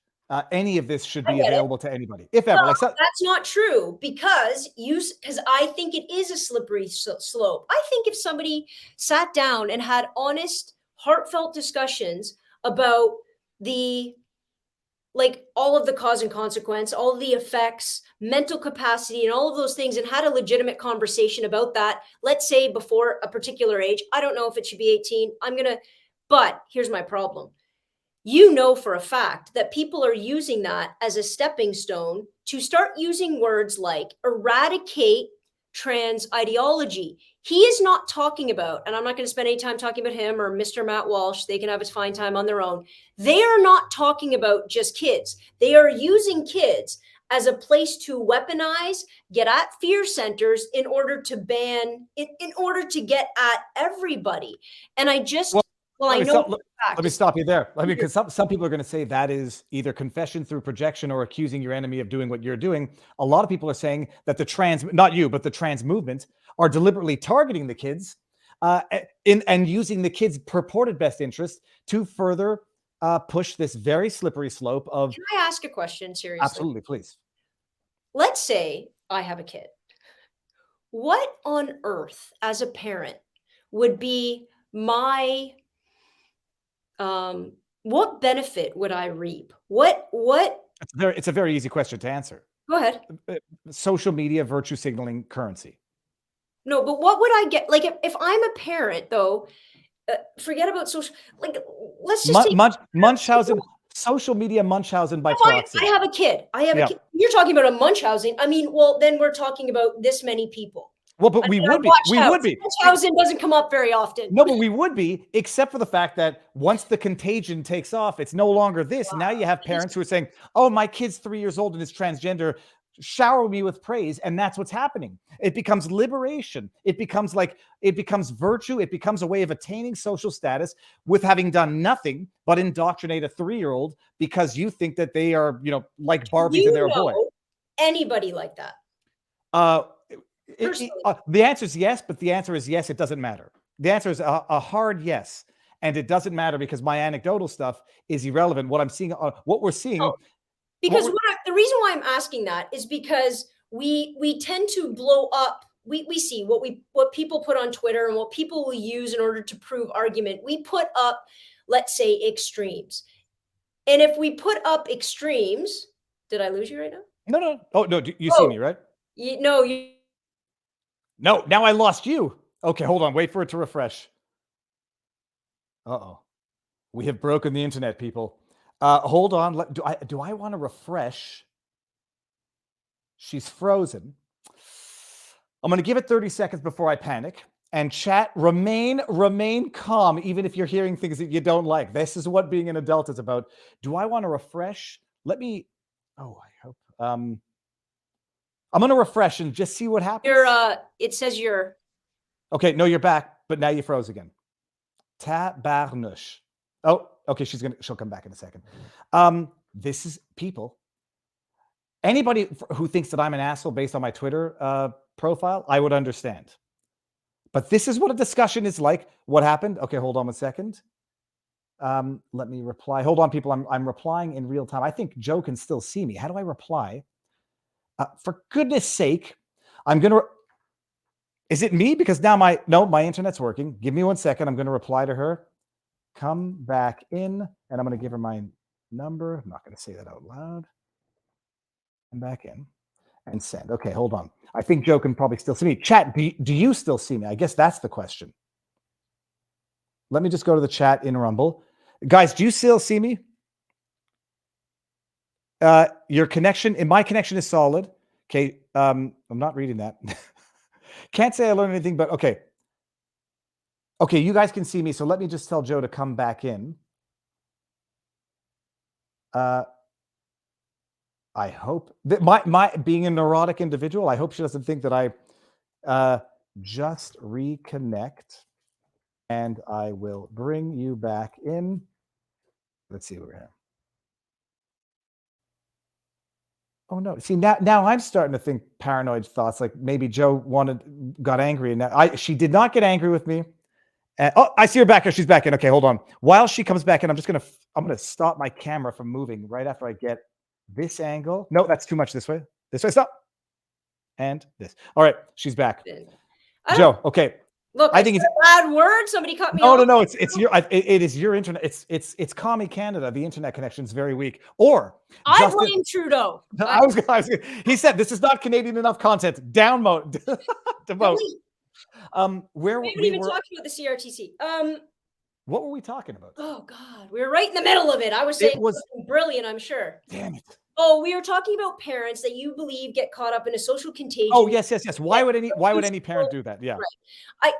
Speaker 3: any of this should be available to anybody, if ever.
Speaker 6: Well, that's not true, because I think it is a slippery slope. I think if somebody sat down and had honest, heartfelt discussions about all of the cause and consequence, all of the effects, mental capacity, and all of those things, and had a legitimate conversation about that, let's say before a particular age. I don't know if it should be 18. But here's my problem. You know for a fact that people are using that as a stepping stone to start using words like eradicate trans ideology. He is not talking about, and I'm not going to spend any time talking about him or Mr. Matt Walsh. They can have his fine time on their own. They are not talking about just kids. They are using kids as a place to weaponize, get at fear centers in order to ban, in order to get at everybody. And I just... Let
Speaker 3: me stop you there. I mean, because some people are going to say that is either confession through projection or accusing your enemy of doing what you're doing. A lot of people are saying that the trans movement are deliberately targeting the kids and using the kids' purported best interest to further push this very slippery slope of...
Speaker 6: Can I ask a question, seriously?
Speaker 3: Absolutely, please.
Speaker 6: Let's say I have a kid. What on earth, as a parent, would be my... what benefit would I reap? What?
Speaker 3: It's a very easy question to answer.
Speaker 6: Go ahead.
Speaker 3: Social media virtue signaling currency.
Speaker 6: No, but what would I get? Like, if I'm a parent, though, forget about social. Like, let's just
Speaker 3: Munchausen. Social media Munchausen by proxy.
Speaker 6: I have a kid. A kid. You're talking about a Munchausen. I mean, well, then we're talking about this many people.
Speaker 3: Well, but we would be.
Speaker 6: Munchausen doesn't come up very often.
Speaker 3: No, but we would be, except for the fact that once the contagion takes off, it's no longer this. Wow. Now you have parents who are saying, "Oh, my kid's 3 years old and is transgender. Shower me with praise," and that's what's happening. It becomes liberation. It becomes virtue. It becomes a way of attaining social status with having done nothing but indoctrinate a 3-year-old because you think that they are, like Barbies and they're a boy.
Speaker 6: Anybody like that?
Speaker 3: The answer is yes, but the answer is yes, it doesn't matter. The answer is a hard yes, and it doesn't matter because my anecdotal stuff is irrelevant. What I'm seeing, what we're seeing.
Speaker 6: Oh, because the reason why I'm asking that is because we tend to blow up. We see what people put on Twitter and what people will use in order to prove argument. We put up, let's say, extremes, and if we put up extremes, did I lose you right now?
Speaker 3: No. Oh no, you see me right? No, now I lost you. Okay, hold on. Wait for it to refresh. Uh-oh. We have broken the internet, people. Hold on. Do I want to refresh? She's frozen. I'm going to give it 30 seconds before I panic. And chat, remain calm, even if you're hearing things that you don't like. This is what being an adult is about. Do I want to refresh? I hope. I'm going to refresh and just see what happens.
Speaker 6: It says you're...
Speaker 3: Okay, no, you're back, but now you froze again. Tabarnouche. Oh, okay, she'll come back in a second. This is people. Anybody who thinks that I'm an asshole based on my Twitter profile, I would understand. But this is what a discussion is like. What happened? Okay, hold on 1 second. Let me reply. Hold on, people. I'm replying in real time. I think Joe can still see me. How do I reply? For goodness sake, I'm going to, is it me? Because now my internet's working. Give me 1 second. I'm going to reply to her. Come back in, and I'm going to give her my number. I'm not going to say that out loud. Come back in and send. Okay, hold on. I think Joe can probably still see me. Chat, do you still see me? I guess that's the question. Let me just go to the chat in Rumble. Guys, do you still see me? Your connection, my connection is solid. Okay, I'm not reading that. Can't say I learned anything, but okay. Okay, you guys can see me, so let me just tell Joe to come back in. I hope that my being a neurotic individual, I hope she doesn't think that I just reconnect, and I will bring you back in. Let's see what we're here. Oh no! See now I'm starting to think paranoid thoughts, like maybe Joe got angry, and now she did not get angry with me. Oh, I see her back here. She's back in. Okay, hold on. While she comes back in, I'm gonna stop my camera from moving right after I get this angle. No, that's too much. This way. This way. Stop. And this. All right, she's back. Joe. Okay.
Speaker 6: Look, I think it's a bad word. Somebody cut me off.
Speaker 3: No. It's your. It is your internet. It's Commie Canada. The internet connection is very weak. Or
Speaker 6: I blame Trudeau.
Speaker 3: He said this is not Canadian enough content. Down mode. Devote. Where
Speaker 6: we even talking about the CRTC.
Speaker 3: What were we talking about?
Speaker 6: Oh God, we were right in the middle of it. I was saying it was brilliant. I'm sure.
Speaker 3: Damn it.
Speaker 6: Oh, we were talking about parents that you believe get caught up in a social contagion.
Speaker 3: Oh, yes. Why would any parent do that? Yeah.
Speaker 6: Right.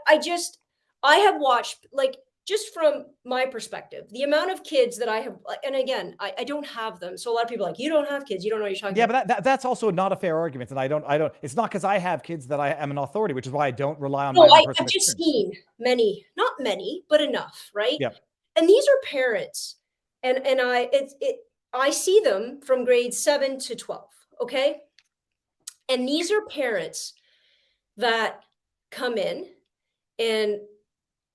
Speaker 6: I have watched, like, just from my perspective, the amount of kids that I have, and again, I don't have them. So a lot of people are like, you don't have kids, you don't know what you're talking about.
Speaker 3: Yeah, but that's also not a fair argument. And I don't, it's not because I have kids that I am an authority, which is why I don't rely on my own personal
Speaker 6: I've just seen many, not many, but enough, right?
Speaker 3: Yeah.
Speaker 6: And these are parents. And I see them from grades 7 to 12. Okay. And these are parents that come in and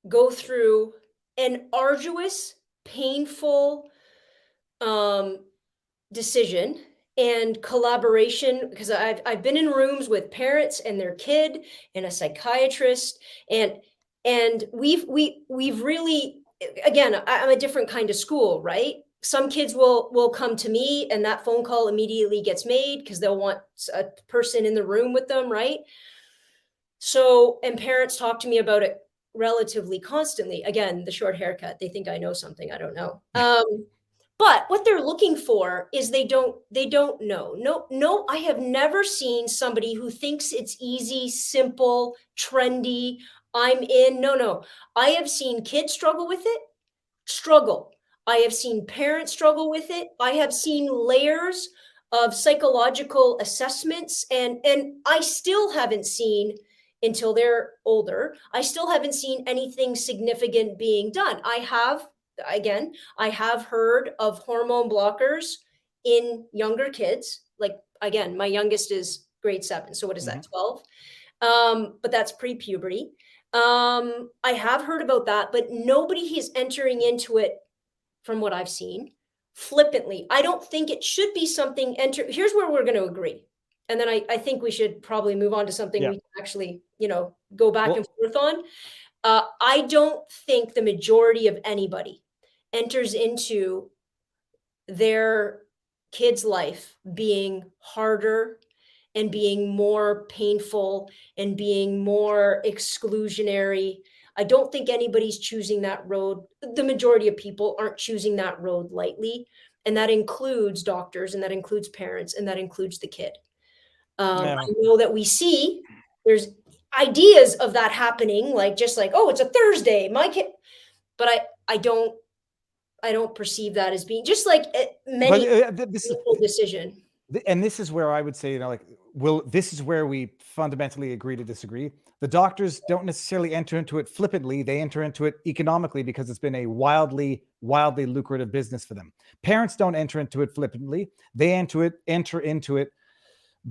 Speaker 6: go through an arduous, painful decision and collaboration, because I've been in rooms with parents and their kid and a psychiatrist, and we've really, again, I'm a different kind of school, right? Some kids will come to me and that phone call immediately gets made because they'll want a person in the room with them, right? So, and parents talk to me about it relatively constantly. Again, the short haircut, they think I know something I don't know. But what they're looking for is they don't know. No, I have never seen somebody who thinks it's easy, simple, trendy, I'm in. No. I have seen kids struggle with it, I have seen parents struggle with it. I have seen layers of psychological assessments, and I still haven't seen, until they're older, I still haven't seen anything significant being done. I have heard of hormone blockers in younger kids. Like, again, my youngest is grade 7. So what is that, 12? But that's pre-puberty. I have heard about that, but nobody is entering into it, from what I've seen, flippantly. I don't think it should be something here's where we're going to agree. And then I think we should probably move on to something we can actually, go back and forth on. I don't think the majority of anybody enters into their kid's life being harder and being more painful and being more exclusionary. I don't think anybody's choosing that road. The majority of people aren't choosing that road lightly. And that includes doctors, and that includes parents, and that includes the kid. I know that we see there's ideas of that happening, like, just like, oh, it's a Thursday, my kid. But I don't perceive that as being just like many decision.
Speaker 3: And this is where I would say, this is where we fundamentally agree to disagree. The doctors don't necessarily enter into it flippantly. They enter into it economically because it's been a wildly lucrative business for them. Parents don't enter into it flippantly. They enter into it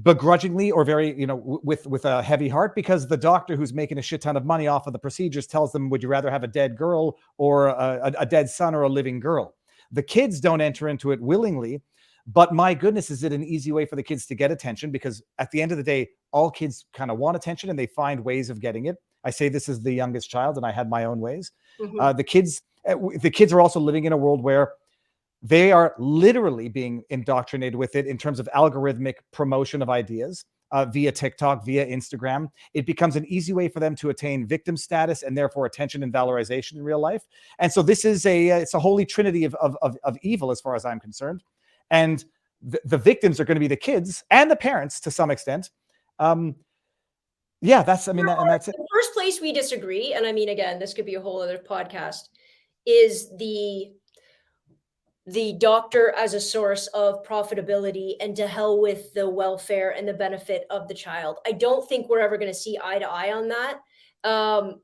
Speaker 3: begrudgingly, or very, with a heavy heart, because the doctor who's making a shit ton of money off of the procedures tells them, would you rather have a dead girl or a dead son or a living girl? The kids don't enter into it willingly. But my goodness, is it an easy way for the kids to get attention? Because at the end of the day, all kids kind of want attention and they find ways of getting it. I say this as the youngest child, and I had my own ways. The kids are also living in a world where they are literally being indoctrinated with it in terms of algorithmic promotion of ideas via TikTok, via Instagram. It becomes an easy way for them to attain victim status and therefore attention and valorization in real life. And so this is it's a holy trinity of evil as far as I'm concerned. And the victims are going to be the kids and the parents to some extent. Yeah, that's it.
Speaker 6: The first place we disagree, and I mean, again, this could be a whole other podcast, is the doctor as a source of profitability, and to hell with the welfare and the benefit of the child. I don't think we're ever going to see eye to eye on that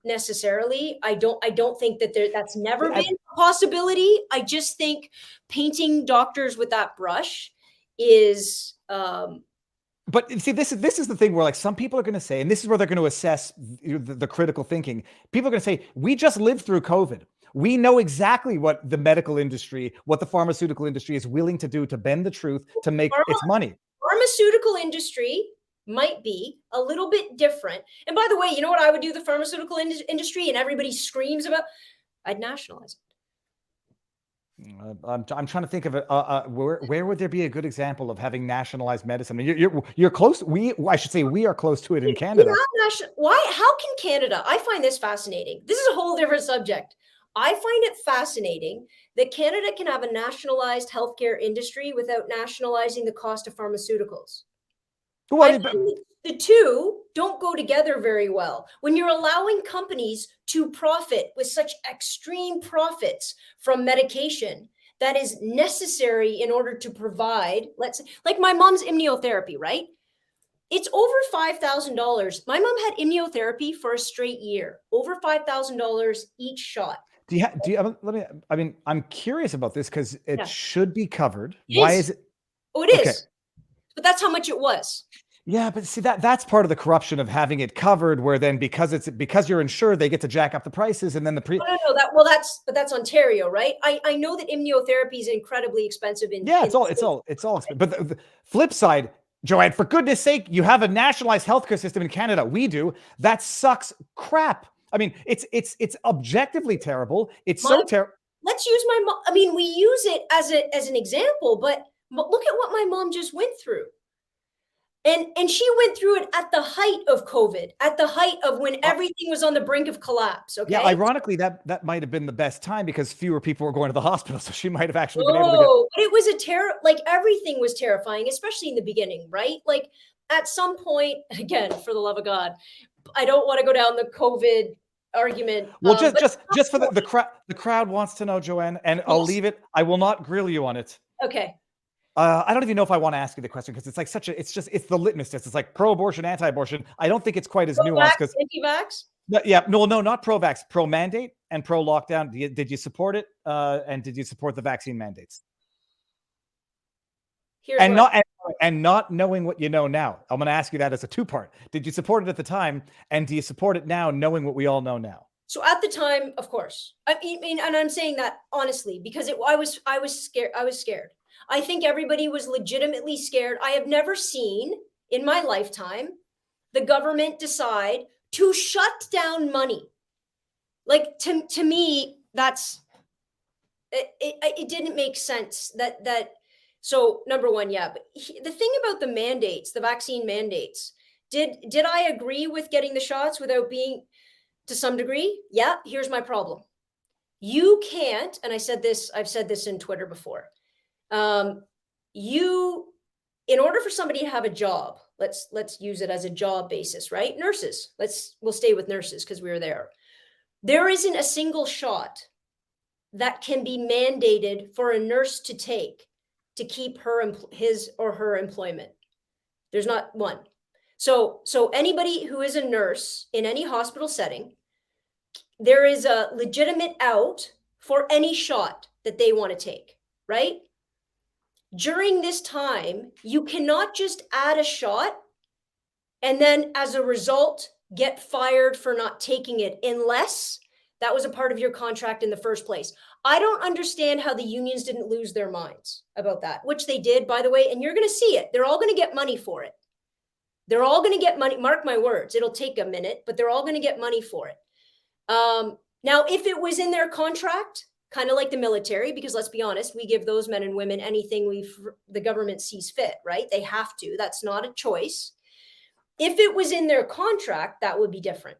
Speaker 6: necessarily. I don't think that that's never been a possibility. I just think painting doctors with that brush is
Speaker 3: but see, this is the thing where, like, some people are going to say, and this is where they're going to assess the critical thinking. People are going to say, we just lived through COVID. We know exactly what the medical industry, what the pharmaceutical industry is willing to do to bend the truth to make its money.
Speaker 6: Pharmaceutical industry might be a little bit different. And by the way, you know what I would do the pharmaceutical industry and everybody screams about? I'd nationalize it.
Speaker 3: I'm trying to think of it. Where would there be a good example of having nationalized medicine? I mean, you're close. I should say we are close to it in Canada.
Speaker 6: Why? How can Canada? I find this fascinating. This is a whole different subject. I find it fascinating that Canada can have a nationalized healthcare industry without nationalizing the cost of pharmaceuticals.
Speaker 3: Well,
Speaker 6: the two don't go together very well. When you're allowing companies to profit with such extreme profits from medication that is necessary in order to provide, let's say, like my mom's immunotherapy, right? It's over $5,000. My mom had immunotherapy for a straight year, over $5,000 each shot.
Speaker 3: I'm curious about this because it should be covered.
Speaker 6: Why
Speaker 3: is it?
Speaker 6: Oh, it is. But that's how much it was.
Speaker 3: Yeah, but see, that's part of the corruption of having it covered, where then because you're insured, they get to jack up the prices, and then
Speaker 6: that's Ontario, right? I know that immunotherapy is incredibly expensive
Speaker 3: it's all expensive. But the flip side, Joanne, for goodness sake, you have a nationalized healthcare system in Canada. We do. That sucks crap. I mean, it's objectively terrible. It's so terrible.
Speaker 6: Let's use my mom. I mean, we use it as an example, but look at what my mom just went through. And she went through it at the height of COVID, at the height of when everything was on the brink of collapse. Okay.
Speaker 3: Yeah, ironically, that might have been the best time because fewer people were going to the hospital, so she might have actually been able to get.
Speaker 6: But it was like everything was terrifying, especially in the beginning, right? Like at some point, again, for the love of God, I don't want to go down the COVID argument.
Speaker 3: Well, just for the crowd wants to know, Joanne, and I'll leave it. I will not grill you on it.
Speaker 6: Okay.
Speaker 3: I don't even know if I want to ask you the question because it's like it's the litmus test. It's like pro-abortion, anti-abortion. I don't think it's quite as nuanced because
Speaker 6: anti-vax.
Speaker 3: No, not pro-vax, pro-mandate and pro-lockdown. Did you support it? And did you support the vaccine mandates? Not knowing what you know now. I'm going to ask you that as a two-part. Did you support it at the time, and do you support it now, knowing what we all know now?
Speaker 6: So at the time, of course. I mean, and I'm saying that honestly because I was scared. I was scared. I think everybody was legitimately scared. I have never seen in my lifetime the government decide to shut down money. Like to me, that's it didn't make sense that. So number one, but the thing about the mandates, the vaccine mandates, did I agree with getting the shots without being to some degree? Yeah. Here's my problem. You can't, and I've said this in Twitter before. In order for somebody to have a job, let's use it as a job basis, right? Nurses, we'll stay with nurses because we were there. There isn't a single shot that can be mandated for a nurse to take to keep his or her employment. There's not one. So anybody who is a nurse in any hospital setting, there is a legitimate out for any shot that they want to take, right? During this time, you cannot just add a shot and then as a result get fired for not taking it unless That was a part of your contract in the first place. I don't understand how the unions didn't lose their minds about that, which they did, by the way, and you're going to see it. They're all going to get money for it. They're all going to get money. Mark my words. It'll take a minute, but they're all going to get money for it. Now, if it was in their contract, kind of like the military, because let's be honest, we give those men and women anything the government sees fit, right? They have to. That's not a choice. If it was in their contract, that would be different.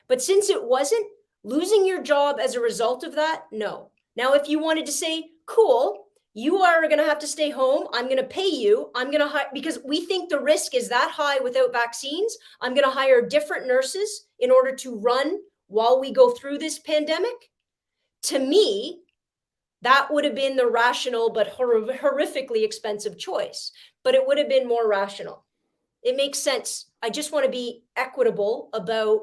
Speaker 6: But since it wasn't, losing your job as a result of that, no. Now, if you wanted to say, cool, you are going to have to stay home. I'm going to pay you. I'm going to hire, because we think the risk is that high without vaccines. I'm going to hire different nurses in order to run while we go through this pandemic. To me, that would have been the rational but horrifically expensive choice. But it would have been more rational. It makes sense. I just want to be equitable about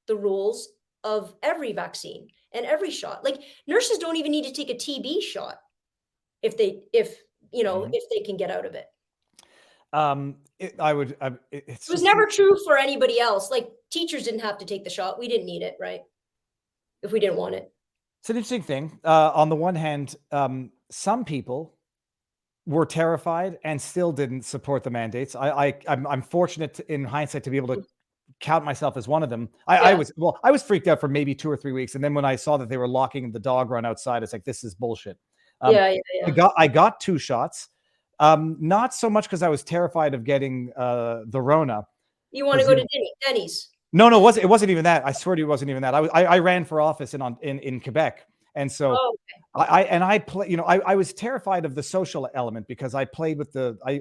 Speaker 6: the rules of every vaccine and every shot. Like, nurses don't even need to take a TB shot if they can get out of it. It was never true for anybody else. Like, teachers didn't have to take the shot. We didn't need it, right? If we didn't want it.
Speaker 3: It's an interesting thing. On the one hand, some people were terrified and still didn't support the mandates. I'm fortunate in hindsight to be able to count myself as one of them. I was freaked out for maybe 2 or 3 weeks, and then when I saw that they were locking the dog run outside, it's like, this is bullshit. I got 2 shots, not so much because I was terrified of getting the Rona.
Speaker 6: You want to go to Denny's?
Speaker 3: No, it wasn't even that. I swear to you, it wasn't even that. I ran for office in Quebec, and so I was terrified of the social element because I played with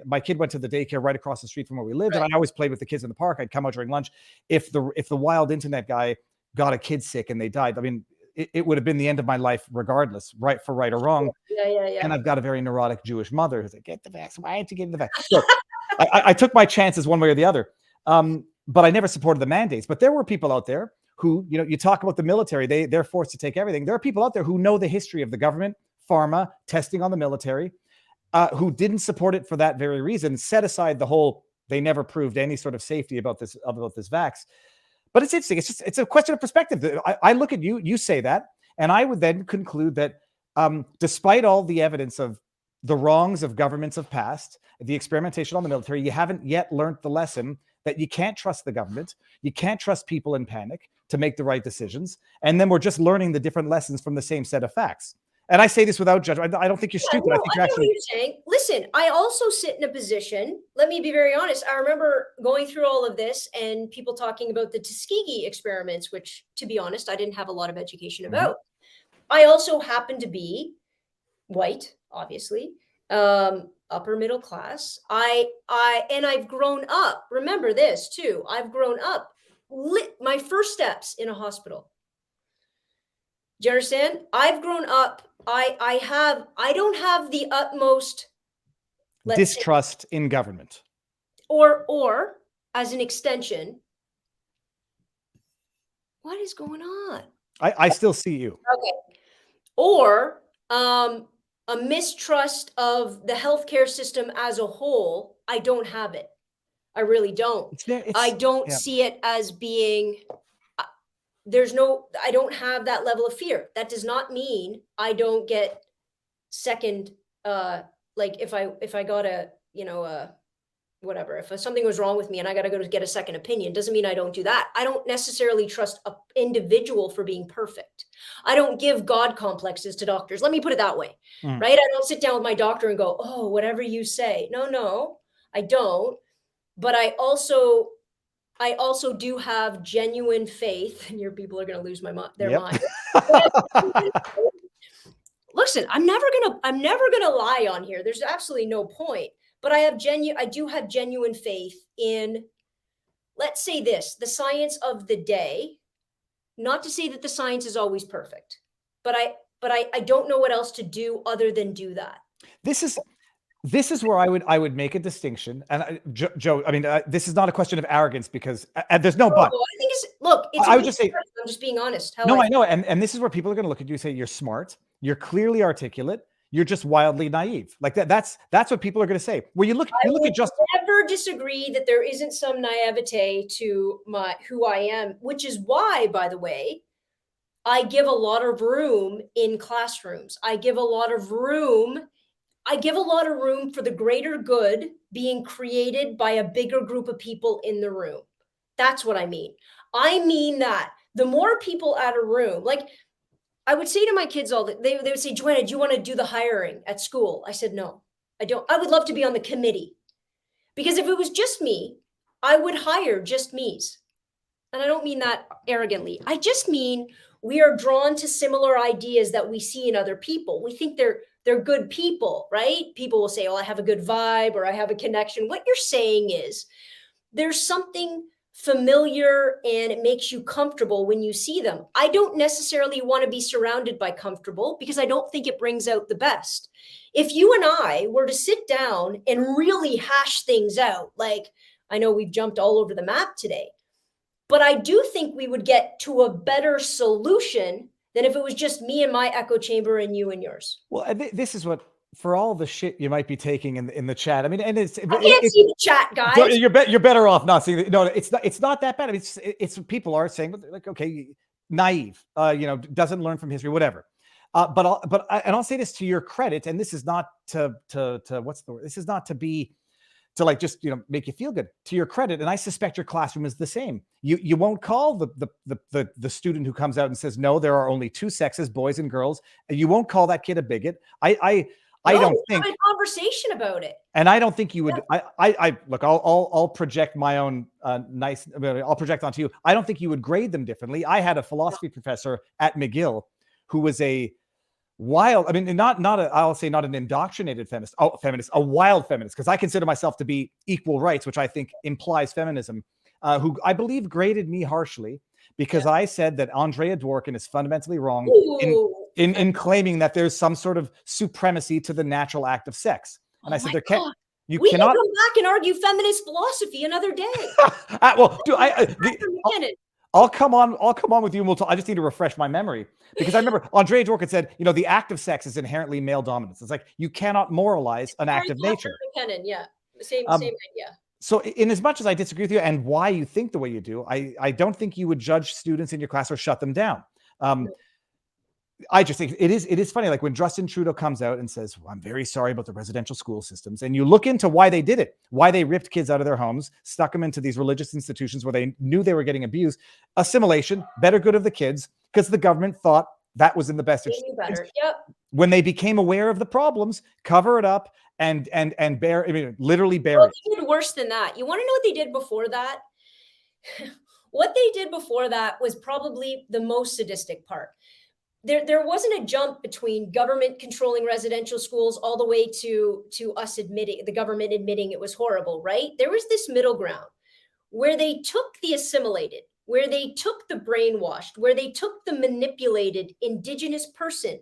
Speaker 3: my kid went to the daycare right across the street from where we lived, and I always played with the kids in the park. I'd come out during lunch. If the wild internet guy got a kid sick and they died, I mean, it would have been the end of my life regardless, right or wrong.
Speaker 6: Yeah.
Speaker 3: And I've got a very neurotic Jewish mother who's like, get the vaccine. Why aren't you getting the vaccine? So I took my chances one way or the other. But I never supported the mandates. But there were people out there who, you talk about the military, they're forced to take everything. There are people out there who know the history of the government, pharma, testing on the military, who didn't support it for that very reason, set aside the whole, they never proved any sort of safety about this vax. But it's interesting. It's a question of perspective. I look at you say that, and I would then conclude that despite all the evidence of the wrongs of governments of past, the experimentation on the military, you haven't yet learned the lesson that you can't trust the government. You can't trust people in panic to make the right decisions. And then we're just learning the different lessons from the same set of facts. And I say this without judgment. I don't think you're stupid. I think you're actually.
Speaker 6: What you're saying. Listen, I also sit in a position. Let me be very honest. I remember going through all of this and people talking about the Tuskegee experiments, which, to be honest, I didn't have a lot of education about. I also happen to be white, obviously, upper middle class. I've grown up. Remember this too. I've grown up. My first steps in a hospital. Do you understand? I've grown up. I don't have the utmost
Speaker 3: distrust in government.
Speaker 6: Or as an extension, what is going on?
Speaker 3: I still see you.
Speaker 6: Okay. Or a mistrust of the healthcare system as a whole. I don't have it. I really don't. I don't see it as being, I don't have that level of fear. That does not mean I don't get second, like if I got whatever, if something was wrong with me and I got to go to get a second opinion, doesn't mean I don't do that. I don't necessarily trust an individual for being perfect. I don't give God complexes to doctors. Let me put it that way, right? I don't sit down with my doctor and go, oh, whatever you say. No, I don't. But I also do have genuine faith, and your people are going to lose their mind. Listen, I'm never gonna lie on here. There's absolutely no point. But I do have genuine faith in, let's say this, the science of the day. Not to say that the science is always perfect, but I don't know what else to do other than do that.
Speaker 3: This is where I would make a distinction, and Joe. I mean, this is not a question of arrogance because there's no but.
Speaker 6: I think it's.
Speaker 3: I would just say,
Speaker 6: I'm just being honest.
Speaker 3: I know, and this is where people are going to look at you and say you're smart, you're clearly articulate, you're just wildly naive. Like that's what people are going to say. Where you look at just.
Speaker 6: I never disagree that there isn't some naivete to who I am, which is why, by the way, I give a lot of room in classrooms. I give a lot of room for the greater good being created by a bigger group of people in the room. That's what I mean. I mean that the more people at a room, like I would say to my kids they would say, Joanna, do you want to do the hiring at school? I said, no, I don't. I would love to be on the committee, because if it was just me, I would hire just me's. And I don't mean that arrogantly. I just mean we are drawn to similar ideas that we see in other people. We think they're good people, right? People will say, oh, I have a good vibe, or I have a connection. What you're saying is there's something familiar and it makes you comfortable when you see them. I don't necessarily want to be surrounded by comfortable, because I don't think it brings out the best. If you and I were to sit down and really hash things out, like, I know we've jumped all over the map today, but I do think we would get to a better solution than if it was just me and my echo chamber and you and yours.
Speaker 3: Well, this is what, for all the shit you might be taking in the chat. I mean, and I
Speaker 6: can't see the chat, guys.
Speaker 3: You're better off not seeing it. No, it's not that bad. I mean, it's people are saying, like, okay, naive, doesn't learn from history, whatever. I'll say this to your credit, and this is not to what's the word? This is not to be to like just make you feel good. To your credit, and I suspect your classroom is the same. You won't call the student who comes out and says, no, there are only two sexes, boys and girls. You won't call that kid a bigot. I don't think
Speaker 6: have a conversation about it.
Speaker 3: And I don't think you would. I look. I'll project my own I'll project onto you. I don't think you would grade them differently. I had a philosophy professor at McGill who was a wild. I mean, I'll say not an indoctrinated feminist. A wild feminist, because I consider myself to be equal rights, which I think implies feminism. Who I believe graded me harshly because I said that Andrea Dworkin is fundamentally wrong in claiming that there's some sort of supremacy to the natural act of sex. And I said we cannot
Speaker 6: come back and argue feminist philosophy another day.
Speaker 3: I'll come on with you and we'll talk. I just need to refresh my memory, because I remember Andrea Dworkin said, the act of sex is inherently male dominance. It's like you cannot moralize an act of nature.
Speaker 6: Same idea.
Speaker 3: So in as much as I disagree with you and why you think the way you do, I don't think you would judge students in your class or shut them down. I just think it is funny. Like when Justin Trudeau comes out and says, well, I'm very sorry about the residential school systems. And you look into why they did it, why they ripped kids out of their homes, stuck them into these religious institutions where they knew they were getting abused. Assimilation, better good of the kids, because the government thought that was in the best interest. When they became aware of the problems, cover it up and literally bury it.
Speaker 6: They did worse than that. You want to know what they did before that? What they did before that was probably the most sadistic part. There wasn't a jump between government controlling residential schools all the way to us the government admitting it was horrible, right? There was this middle ground where they took the assimilated, where they took the brainwashed, where they took the manipulated Indigenous person,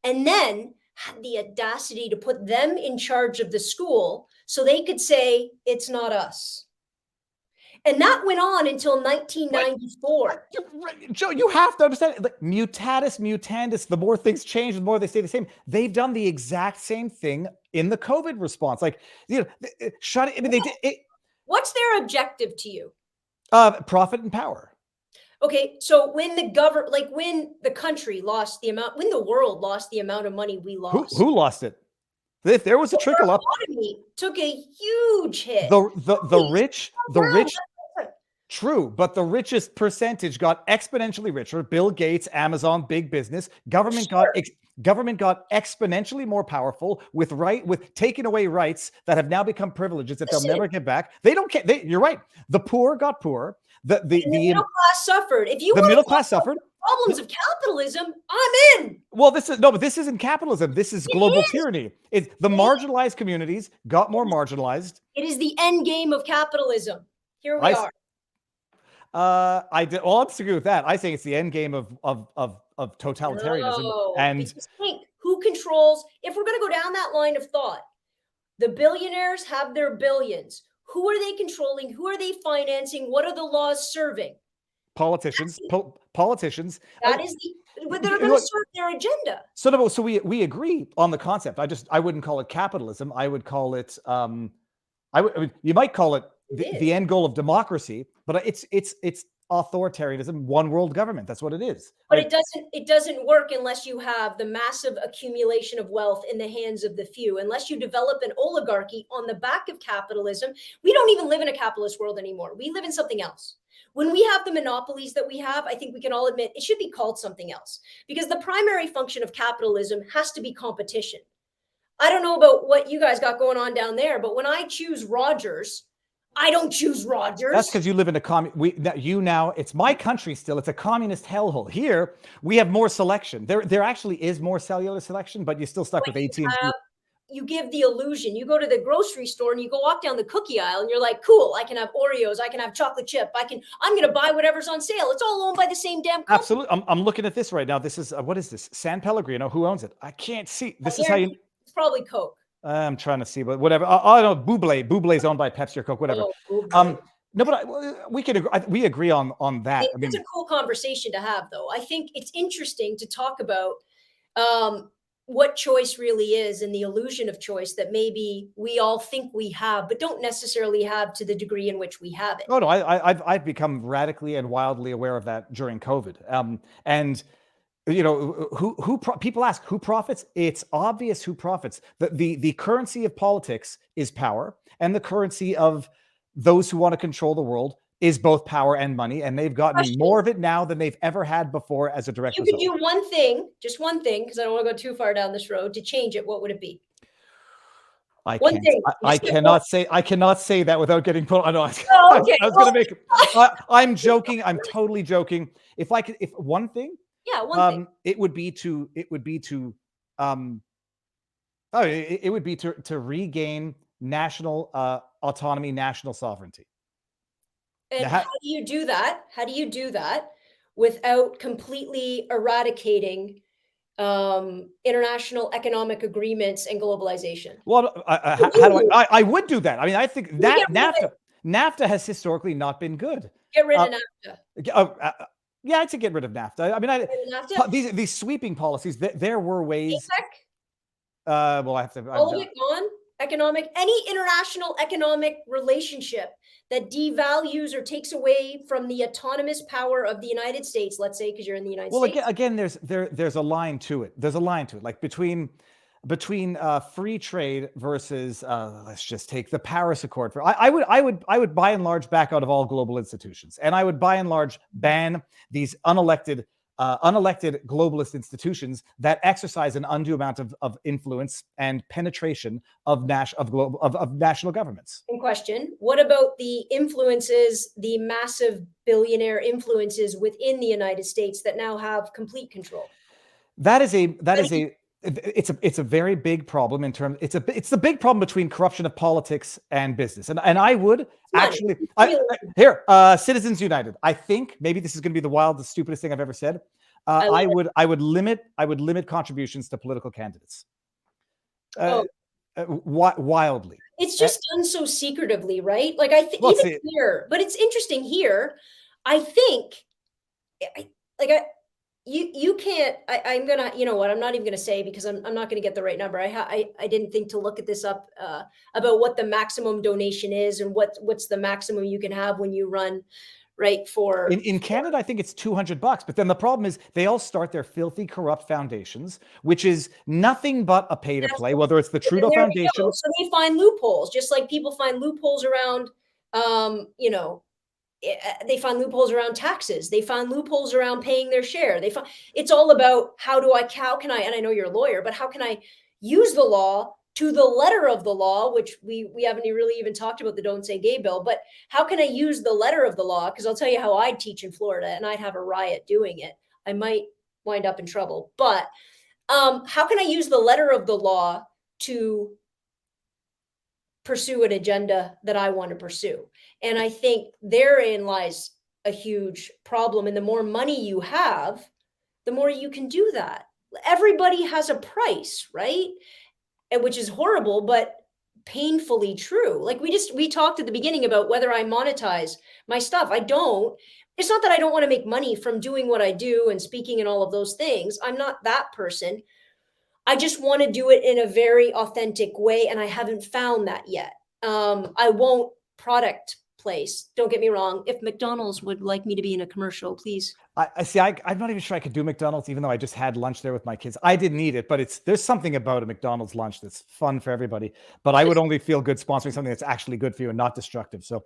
Speaker 6: and then had the audacity to put them in charge of the school so they could say, it's not us. And that went on until 1994.
Speaker 3: Joe, you have to understand, like, mutatis mutandis, the more things change, the more they stay the same. They've done the exact same thing in the COVID response. Like, shut it. I mean, they did it.
Speaker 6: What's their objective to you?
Speaker 3: Profit and power.
Speaker 6: Okay, so when the country lost the amount, when the world lost the amount of money we lost.
Speaker 3: Who lost it? If there was a trickle up,
Speaker 6: took a huge hit.
Speaker 3: The rich. True, but the richest percentage got exponentially richer. Bill Gates, Amazon, big business. Government got exponentially more powerful with taking away rights that have now become privileges that they'll never get back. They don't care. You're right. The poor got poorer. The
Speaker 6: middle class suffered. If you
Speaker 3: the middle class suffered.
Speaker 6: Problems of capitalism, I'm in.
Speaker 3: Well, but this isn't capitalism. This is global tyranny. It's the marginalized communities got more marginalized.
Speaker 6: It is the end game of capitalism. Here we are.
Speaker 3: I'll disagree with that. I think it's the end game of totalitarianism.
Speaker 6: No,
Speaker 3: and
Speaker 6: think who controls. If we're going to go down that line of thought, the billionaires have their billions. Who are they controlling? Who are they financing? What are the laws serving?
Speaker 3: Politicians.
Speaker 6: That is but they're going to serve their agenda.
Speaker 3: So we agree on the concept. I wouldn't call it capitalism. I would call it. You might call it the end goal of democracy, but it's authoritarianism, one world government. That's what it is.
Speaker 6: But it doesn't work unless you have the massive accumulation of wealth in the hands of the few. Unless you develop an oligarchy on the back of capitalism. We don't even live in a capitalist world anymore. We live in something else. When we have the monopolies that we have, I think we can all admit it should be called something else, because the primary function of capitalism has to be competition. I don't know about what you guys got going on down there, but when I choose Rogers, I don't choose Rogers.
Speaker 3: That's because you live in a it's my country still. It's a communist hellhole. Here, we have more selection. There actually is more cellular selection, but you're still stuck with 18.
Speaker 6: You give the illusion. You go to the grocery store and you go walk down the cookie aisle and you're like, cool, I can have Oreos, I can have chocolate chip, I'm going to buy whatever's on sale. It's all owned by the same damn company.
Speaker 3: Absolutely. I'm looking at this right now. This is, what is this? San Pellegrino. Who owns it? I can't see. This is how you...
Speaker 6: It's probably Coke.
Speaker 3: I'm trying to see, but whatever. I don't know. Bublé's owned by Pepsi or Coke, whatever. No, but we agree on that.
Speaker 6: I mean, it's a cool conversation to have, though. I think it's interesting to talk about what choice really is and the illusion of choice that maybe we all think we have, but don't necessarily have to the degree in which we have it.
Speaker 3: Oh, no, I've become radically and wildly aware of that during COVID. And you know, people ask who profits. It's obvious who profits. The currency of politics is power, and the currency of those who want to control the world is both power and money, and they've gotten more of it now than they've ever had before as a direct result.
Speaker 6: You could do one thing, just one thing, because I don't want to go too far down this road, to change it. What would it be?
Speaker 3: I cannot say that without getting put on. Okay. I was going to make. I'm joking. I'm totally joking. If one thing.
Speaker 6: Yeah, one thing.
Speaker 3: It would be to regain national autonomy, national sovereignty.
Speaker 6: And how do you do that? How do you do that without completely eradicating international economic agreements and globalization?
Speaker 3: Well, I would do that. I mean, I think that NAFTA has historically not been good.
Speaker 6: Get rid of NAFTA.
Speaker 3: Yeah, I'd say get rid of NAFTA. I mean, these sweeping policies. There were ways. Well, I have to.
Speaker 6: All of it gone. Any international economic relationship that devalues or takes away from the autonomous power of the United States, let's say, because you're in the United States.
Speaker 3: Well, again, there's a line to it. There's a line to it, like between free trade versus let's just take the Paris Accord. I would by and large back out of all global institutions, and I would by and large ban these unelected globalist institutions that exercise an undue amount of influence and penetration of national governments.
Speaker 6: In question, what about the influences, the massive billionaire influences within the United States that now have complete control?
Speaker 3: It's a very big problem in terms. It's the big problem between corruption of politics and business. And I would actually Citizens United. I think maybe this is going to be the wildest, stupidest thing I've ever said. I would limit contributions to political candidates. Wildly.
Speaker 6: It's just done so secretively, right? Like I think even here, but it's interesting here. I think you can't. I'm gonna. You know what? I'm not even gonna say because I'm not gonna get the right number. I didn't think to look at this up about what the maximum donation is and what's the maximum you can have when you run. Right for
Speaker 3: in Canada, I think it's $200. But then the problem is they all start their filthy, corrupt foundations, which is nothing but a pay to play. Whether it's the Trudeau Foundation,
Speaker 6: so they find loopholes, just like people find loopholes around, they find loopholes around taxes. They find loopholes around paying their share. It's all about how can I? And I know you're a lawyer, but how can I use the law to the letter of the law, which we haven't really even talked about the Don't Say Gay bill, but how can I use the letter of the law? Because I'll tell you how I'd teach in Florida and I'd have a riot doing it. I might wind up in trouble, but how can I use the letter of the law to pursue an agenda that I want to pursue? And I think therein lies a huge problem. And the more money you have, the more you can do that. Everybody has a price, right? And which is horrible, but painfully true. Like we talked at the beginning about whether I monetize my stuff. I don't. It's not that I don't want to make money from doing what I do and speaking and all of those things. I'm not that person. I just want to do it in a very authentic way, and I haven't found that yet. I won't product place. Don't get me wrong. If McDonald's would like me to be in a commercial, please.
Speaker 3: I see. I'm not even sure I could do McDonald's, even though I just had lunch there with my kids. I didn't eat it, but there's something about a McDonald's lunch that's fun for everybody. But I would only feel good sponsoring something that's actually good for you and not destructive. So,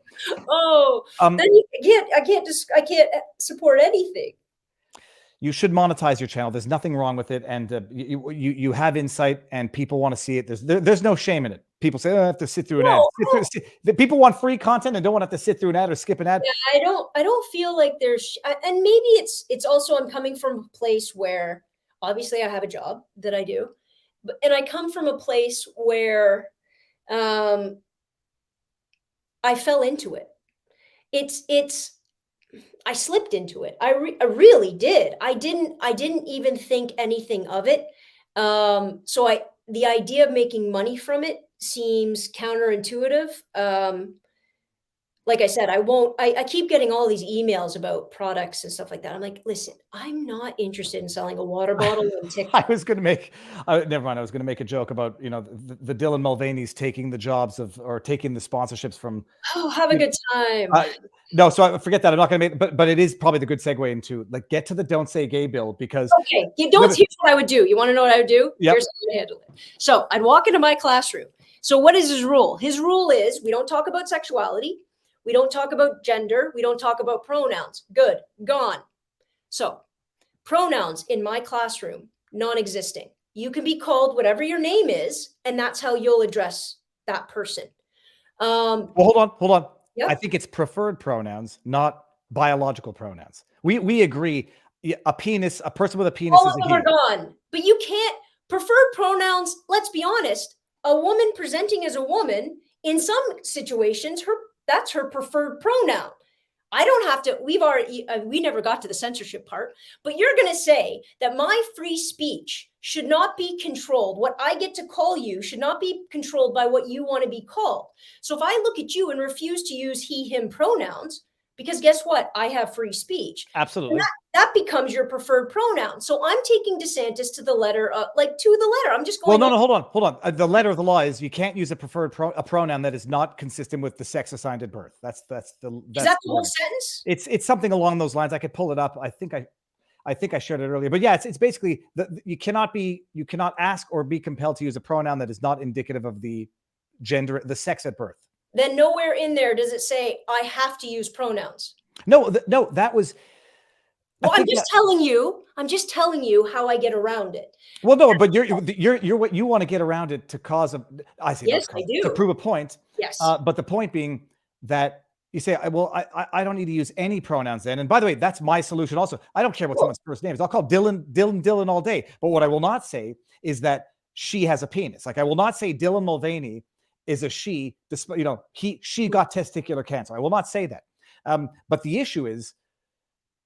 Speaker 6: then I can't support anything.
Speaker 3: You should monetize your channel. There's nothing wrong with it, and you have insight, and people want to see it. There's no shame in it. People say, I have to sit through an ad. People want free content and don't want to have to sit through an ad or skip an ad.
Speaker 6: Yeah, I don't feel like there's, and maybe it's also I'm coming from a place where obviously I have a job that I do, and I come from a place where I fell into it. I slipped into it. I really did. I didn't even think anything of it. So the idea of making money from it seems counterintuitive. Like I said, I keep getting all these emails about products and stuff like that. I'm like, listen, I'm not interested in selling a water bottle on TikTok.
Speaker 3: I was going to make, never mind. I was going to make a joke about, the Dylan Mulvaney's taking the jobs or taking the sponsorships from.
Speaker 6: Oh, have a good time.
Speaker 3: No, so I forget that. I'm not going to make, but it is probably the good segue into get to the Don't Say Gay bill, because.
Speaker 6: Okay, here's what I would do. You want to know what I would do?
Speaker 3: Yep.
Speaker 6: Here's how I would handle it. So I'd walk into my classroom. So what is his rule? His rule is we don't talk about sexuality. We don't talk about gender. We don't talk about pronouns. Good, gone. So pronouns in my classroom, non-existing. You can be called whatever your name is, and that's how you'll address that person.
Speaker 3: Well, hold on.
Speaker 6: Yep.
Speaker 3: I think it's preferred pronouns, not biological pronouns. We agree. A person with a penis
Speaker 6: All
Speaker 3: is
Speaker 6: of
Speaker 3: a
Speaker 6: them are
Speaker 3: he.
Speaker 6: gone. But you can't, preferred pronouns, let's be honest, a woman presenting as a woman, in some situations, that's her preferred pronoun. I don't have to, we never got to the censorship part, but you're going to say that my free speech should not be controlled. What I get to call you should not be controlled by what you want to be called. So if I look at you and refuse to use he, him pronouns, because guess what? I have free speech.
Speaker 3: Absolutely.
Speaker 6: That becomes your preferred pronoun. So I'm taking DeSantis to the letter, to the letter. I'm just going.
Speaker 3: Well, no, hold on. The letter of the law is you can't use a pronoun that is not consistent with the sex assigned at birth. That's
Speaker 6: is that the whole sentence?
Speaker 3: It's something along those lines. I could pull it up. I think I shared it earlier, but yeah, it's basically you cannot ask or be compelled to use a pronoun that is not indicative of the gender, the sex at birth.
Speaker 6: Then nowhere in there does it say I have to use pronouns.
Speaker 3: No, that was.
Speaker 6: Well, I'm just telling you how I get around it.
Speaker 3: Well, no, but you're what you want to get around it to cause a. I see.
Speaker 6: Yes, I do.
Speaker 3: To prove a point.
Speaker 6: Yes.
Speaker 3: But the point being that you say, well, I don't need to use any pronouns then. And by the way, that's my solution. Also, I don't care what someone's first name is. I'll call Dylan all day. But what I will not say is that she has a penis. Like I will not say Dylan Mulvaney is a she. She got testicular cancer. I will not say that. But the issue is.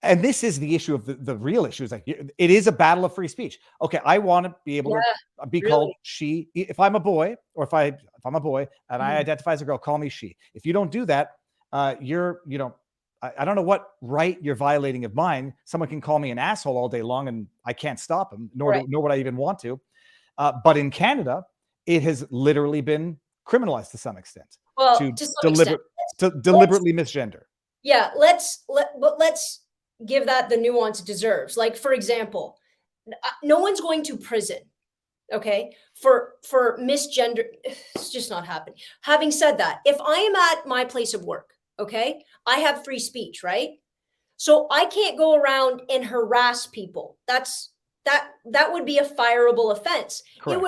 Speaker 3: And this is the issue of the real issue is it is a battle of free speech. Okay, I want to be able to be called she. If I'm a boy, or if I'm a boy and I identify as a girl, call me she. If you don't do that, I don't know what right you're violating of mine. Someone can call me an asshole all day long, and I can't stop them, nor would I even want to. But in Canada, it has literally been criminalized to some extent.
Speaker 6: Well,
Speaker 3: to deliberately misgender.
Speaker 6: Yeah, let's give that the nuance it deserves. Like, for example, no one's going to prison, okay, for misgender. It's just not happening. Having said that, if I am at my place of work, okay, I have free speech, right? So I can't go around and harass people. That would be a fireable offense. Correct.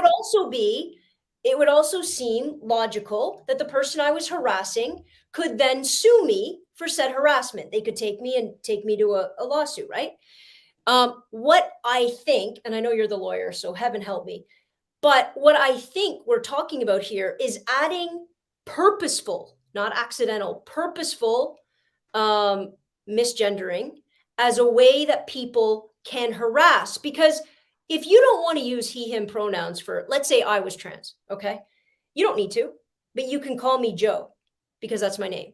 Speaker 6: It would also seem logical that the person I was harassing could then sue me for said harassment. They could take me to a lawsuit, right? What I think, and I know you're the lawyer, so heaven help me, but what I think we're talking about here is adding purposeful, not accidental, purposeful misgendering as a way that people can harass. Because if you don't want to use he, him pronouns for, let's say I was trans, okay? You don't need to, but you can call me Joe because that's my name,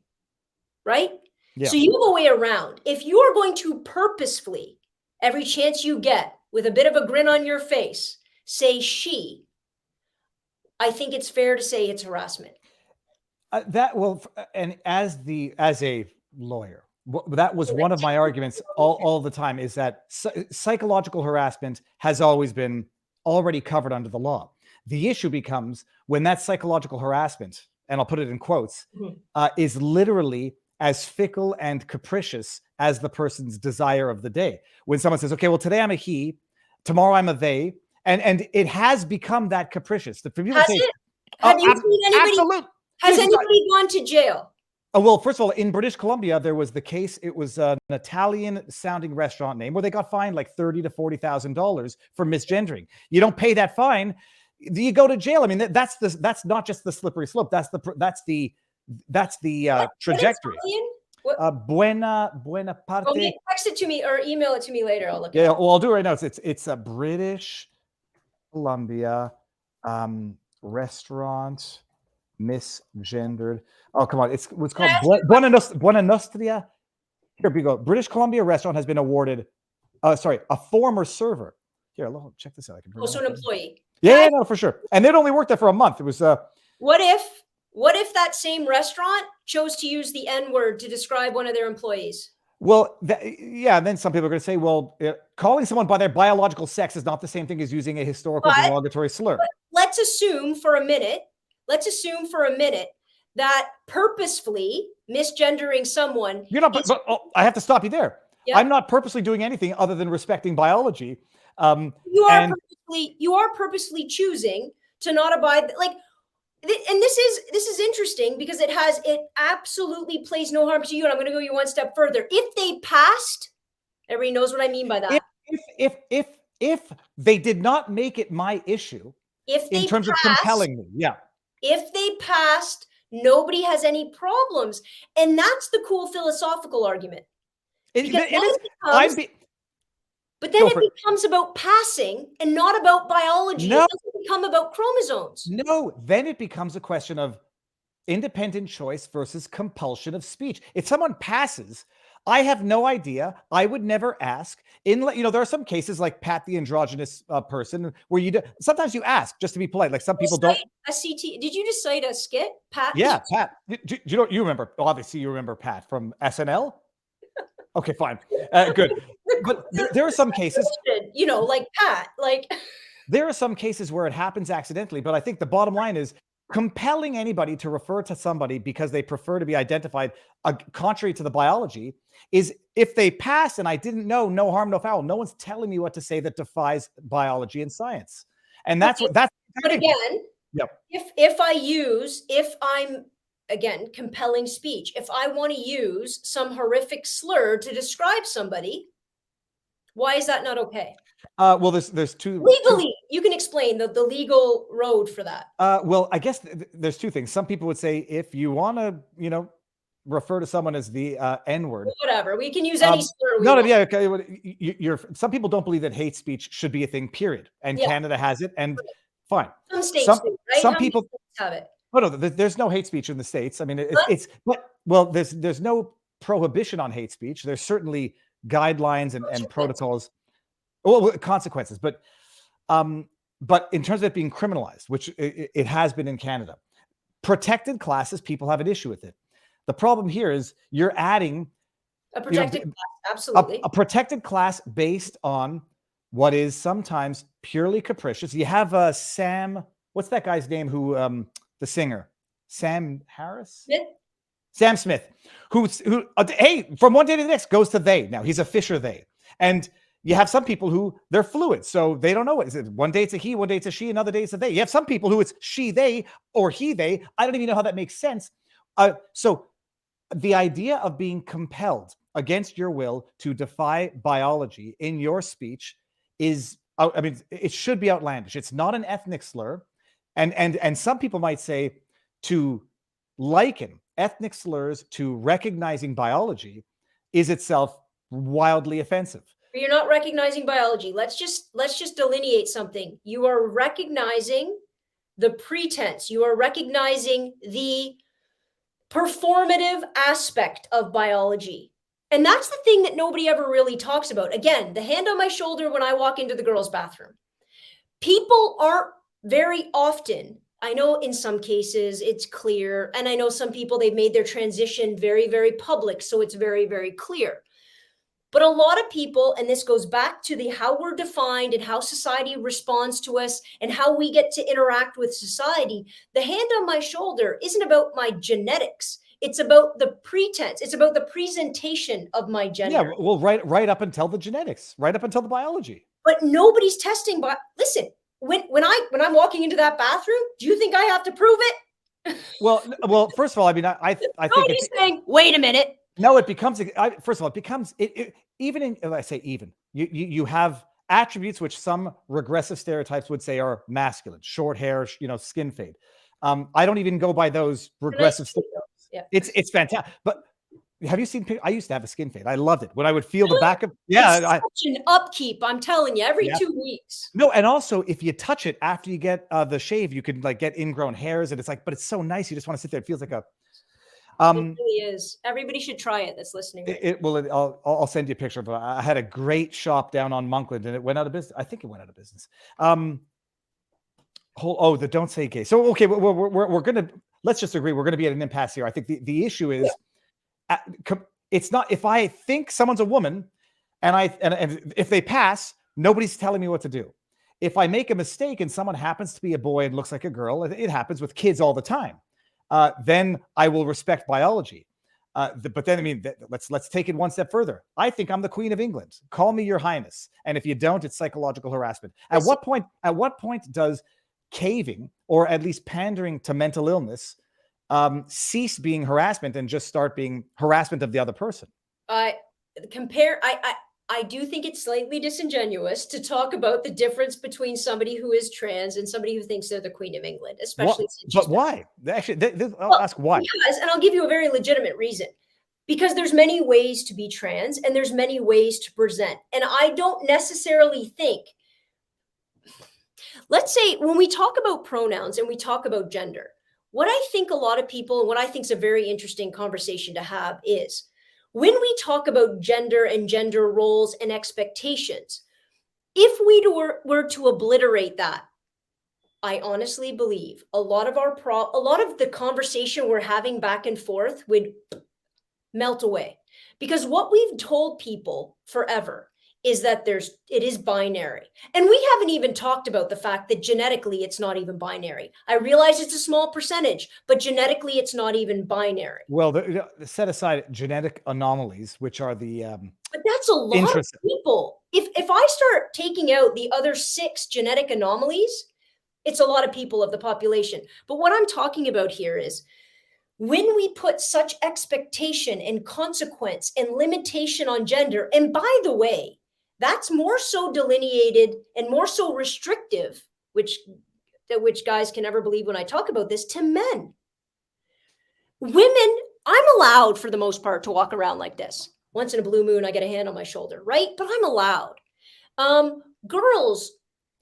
Speaker 6: right? Yeah. So you have a way around. If you are going to purposefully, every chance you get, with a bit of a grin on your face, say she, I think it's fair to say it's harassment.
Speaker 3: And as a lawyer, that was one of my arguments all the time, is that psychological harassment has always been already covered under the law. The issue becomes when that psychological harassment, and I'll put it in quotes, is literally as fickle and capricious as the person's desire of the day. When someone says, okay, well, today I'm a he, tomorrow I'm a they, and it has become that capricious. The people
Speaker 6: Has
Speaker 3: say,
Speaker 6: it? Have you seen anybody?
Speaker 3: Absolutely.
Speaker 6: Has anybody gone to jail?
Speaker 3: Oh, well, first of all, in British Columbia, there was the case. It was an Italian-sounding restaurant name where they got fined like $30,000 to $40,000 for misgendering. You don't pay that fine, you go to jail. I mean, that's not just the slippery slope. That's the trajectory. Buena parte.
Speaker 6: Oh, text it to me or email it to me later. I'll look.
Speaker 3: Yeah, well, I'll do it right now. It's a British Columbia restaurant misgendered. Oh, come on. It's what's called Buena Nostria. Here we go. British Columbia restaurant has been awarded, a former server. Here, check this out. I can bring
Speaker 6: also an employee.
Speaker 3: Yeah, no, for sure. And they'd only worked there for a month. It was
Speaker 6: What if that same restaurant chose to use the N-word to describe one of their employees?
Speaker 3: Well, and then some people are going to say, well, calling someone by their biological sex is not the same thing as using a historical derogatory slur.
Speaker 6: Let's assume for a minute that purposefully misgendering someone.
Speaker 3: You're not. But I have to stop you there. Yeah. I'm not purposely doing anything other than respecting biology.
Speaker 6: You are purposely choosing to not abide. And this is interesting because it absolutely plays no harm to you. And I'm going to go you one step further. If they passed, everybody knows what I mean by that.
Speaker 3: If they did not make it my issue, in terms of compelling me, yeah.
Speaker 6: If they passed, nobody has any problems. And that's the cool philosophical argument. But then it becomes about passing and not about biology.
Speaker 3: No.
Speaker 6: It doesn't become about chromosomes.
Speaker 3: No, then it becomes a question of independent choice versus compulsion of speech. If someone passes, I have no idea. I would never ask. There are some cases like Pat, the androgynous person, where sometimes you ask just to be polite. Like some people don't.
Speaker 6: A CT. Did you just cite a skit, Pat?
Speaker 3: Yeah, Pat. You remember? Obviously, you remember Pat from SNL. Okay, fine, good. But there are some cases,
Speaker 6: like Pat,
Speaker 3: there are some cases where it happens accidentally. But I think the bottom line is compelling anybody to refer to somebody because they prefer to be identified contrary to the biology is, if they pass and I didn't know, no harm, no foul. No one's telling me what to say that defies biology and science. And that's what that's.
Speaker 6: But again, yep. If I'm again compelling speech, if I want to use some horrific slur to describe somebody, why is that not okay?
Speaker 3: Well, there's two.
Speaker 6: Legally, you can explain the legal road for that.
Speaker 3: Well, I guess there's two things. Some people would say if you want to, refer to someone as the N-word.
Speaker 6: Whatever, we can use any slur.
Speaker 3: Okay. Some people don't believe that hate speech should be a thing, period. And Canada has it, and fine.
Speaker 6: Some states do, right?
Speaker 3: Some people
Speaker 6: have it.
Speaker 3: Oh no, there's no hate speech in the States. I mean, there's no prohibition on hate speech. There's certainly guidelines and protocols, consequences. But in terms of it being criminalized, which it has been in Canada, protected classes, people have an issue with it. The problem here is you're adding
Speaker 6: a protected class, absolutely.
Speaker 3: A protected class based on what is sometimes purely capricious. You have Sam, what's that guy's name who the singer, Sam Harris?
Speaker 6: Smith?
Speaker 3: Sam Smith, who hey, from one day to the next goes to they. Now he's a Fisher they. And you have some people who they're fluid. So they don't know what is it. One day it's a he, one day it's a she, another day it's a they. You have some people who it's she, they, or he, they. I don't even know how that makes sense. So the idea of being compelled against your will to defy biology in your speech is, it should be outlandish. It's not an ethnic slur. And some people might say to liken ethnic slurs to recognizing biology is itself wildly offensive.
Speaker 6: You're not recognizing biology. Let's just delineate something. You are recognizing the pretense. You are recognizing the performative aspect of biology. And that's the thing that nobody ever really talks about. Again, the hand on my shoulder when I walk into the girls' bathroom. People aren't very often I know in some cases it's clear, and I know some people, they've made their transition very, very public, so it's very, very clear. But a lot of people, and this goes back to the how we're defined and how society responds to us and how we get to interact with society. The hand on my shoulder isn't about my genetics. It's about the pretense. It's about the presentation of my gender.
Speaker 3: Yeah, well, right up until the genetics, right up until the biology.
Speaker 6: But nobody's testing. But listen, when I'm walking into that bathroom, do you think I have to prove it?
Speaker 3: Well, first of all, I mean, I think
Speaker 6: nobody's saying, wait a minute.
Speaker 3: No, it becomes, first of all, it becomes, even in, I say even, you have attributes which some regressive stereotypes would say are masculine, short hair, skin fade. I don't even go by those regressive stereotypes.
Speaker 6: Yeah.
Speaker 3: It's fantastic. But have you seen, I used to have a skin fade. I loved it. When I would feel the back of, yeah.
Speaker 6: It's such an upkeep, I'm telling you, every 2 weeks.
Speaker 3: No, and also if you touch it after you get the shave, you can like get ingrown hairs, and it's like, but it's so nice. You just want to sit there. It feels like a,
Speaker 6: it really is. Everybody should try it that's listening.
Speaker 3: I'll send you a picture of it. I had a great shop down on Monkland, and it went out of business. I think it went out of business. The don't say gay. So okay, we're gonna, let's just agree we're gonna be at an impasse here. I think the issue is, it's not, if I think someone's a woman, and if they pass, nobody's telling me what to do. If I make a mistake and someone happens to be a boy and looks like a girl, it happens with kids all the time. Then I will respect biology. But then, I mean, let's take it one step further. I think I'm the Queen of England. Call me Your Highness. And if you don't, it's psychological harassment. At what point does caving, or at least pandering to mental illness, cease being harassment and just start being harassment of the other person?
Speaker 6: I do think it's slightly disingenuous to talk about the difference between somebody who is trans and somebody who thinks they're the Queen of England, especially.
Speaker 3: But why? Actually, I'll ask why.
Speaker 6: Because, and I'll give you a very legitimate reason. Because there's many ways to be trans and there's many ways to present. And I don't necessarily think, let's say when we talk about pronouns and we talk about gender, what I think a lot of people, and what I think is a very interesting conversation to have is, when we talk about gender and gender roles and expectations, if we were to obliterate that, I honestly believe a lot of the conversation we're having back and forth would melt away. Because what we've told people forever is that it is binary. And we haven't even talked about the fact that genetically it's not even binary. I realize it's a small percentage, but genetically it's not even binary.
Speaker 3: Well, set aside genetic anomalies, which are the
Speaker 6: but that's a lot of people. If I start taking out the other 6 genetic anomalies, it's a lot of people of the population. But what I'm talking about here is, when we put such expectation and consequence and limitation on gender, and by the way, that's more so delineated and more so restrictive, which guys can never believe when I talk about this, to men. Women, I'm allowed for the most part to walk around like this. Once in a blue moon, I get a hand on my shoulder, right? But I'm allowed. Girls,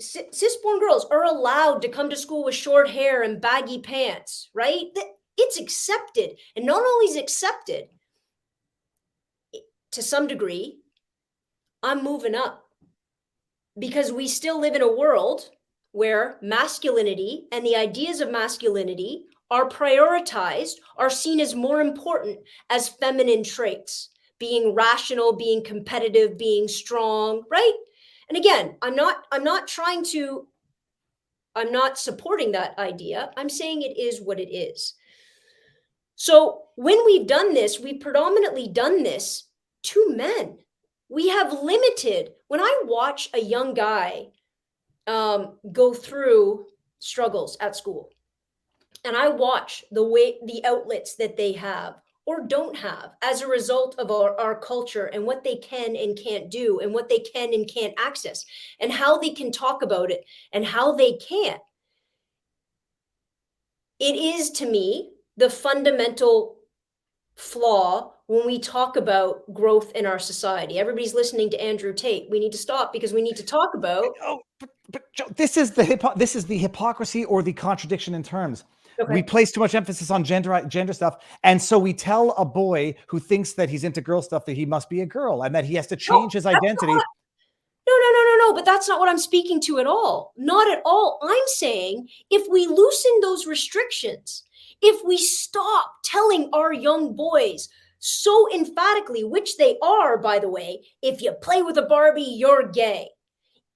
Speaker 6: cisborn girls are allowed to come to school with short hair and baggy pants, right? It's accepted. And not only is it accepted, to some degree, I'm moving up, because we still live in a world where masculinity and the ideas of masculinity are prioritized, are seen as more important as feminine traits, being rational, being competitive, being strong, right? And again, I'm not supporting that idea. I'm saying it is what it is. So when we've done this, we've predominantly done this to men. We have limited, when I watch a young guy go through struggles at school, and I watch the outlets that they have or don't have as a result of our culture, and what they can and can't do, and what they can and can't access, and how they can talk about it and how they can't. It is, to me, the fundamental flaw when we talk about growth in our society. Everybody's listening to Andrew Tate. We need to stop, because we need to talk about.
Speaker 3: But Joe, this is the hypocrisy or the contradiction in terms.
Speaker 6: Okay.
Speaker 3: We place too much emphasis on gender stuff, and so we tell a boy who thinks that he's into girl stuff that he must be a girl and that he has to change his identity.
Speaker 6: No, but that's not what I'm speaking to at all. Not at all. I'm saying if we loosen those restrictions, if we stop telling our young boys so emphatically, which they are, by the way, if you play with a Barbie, you're gay.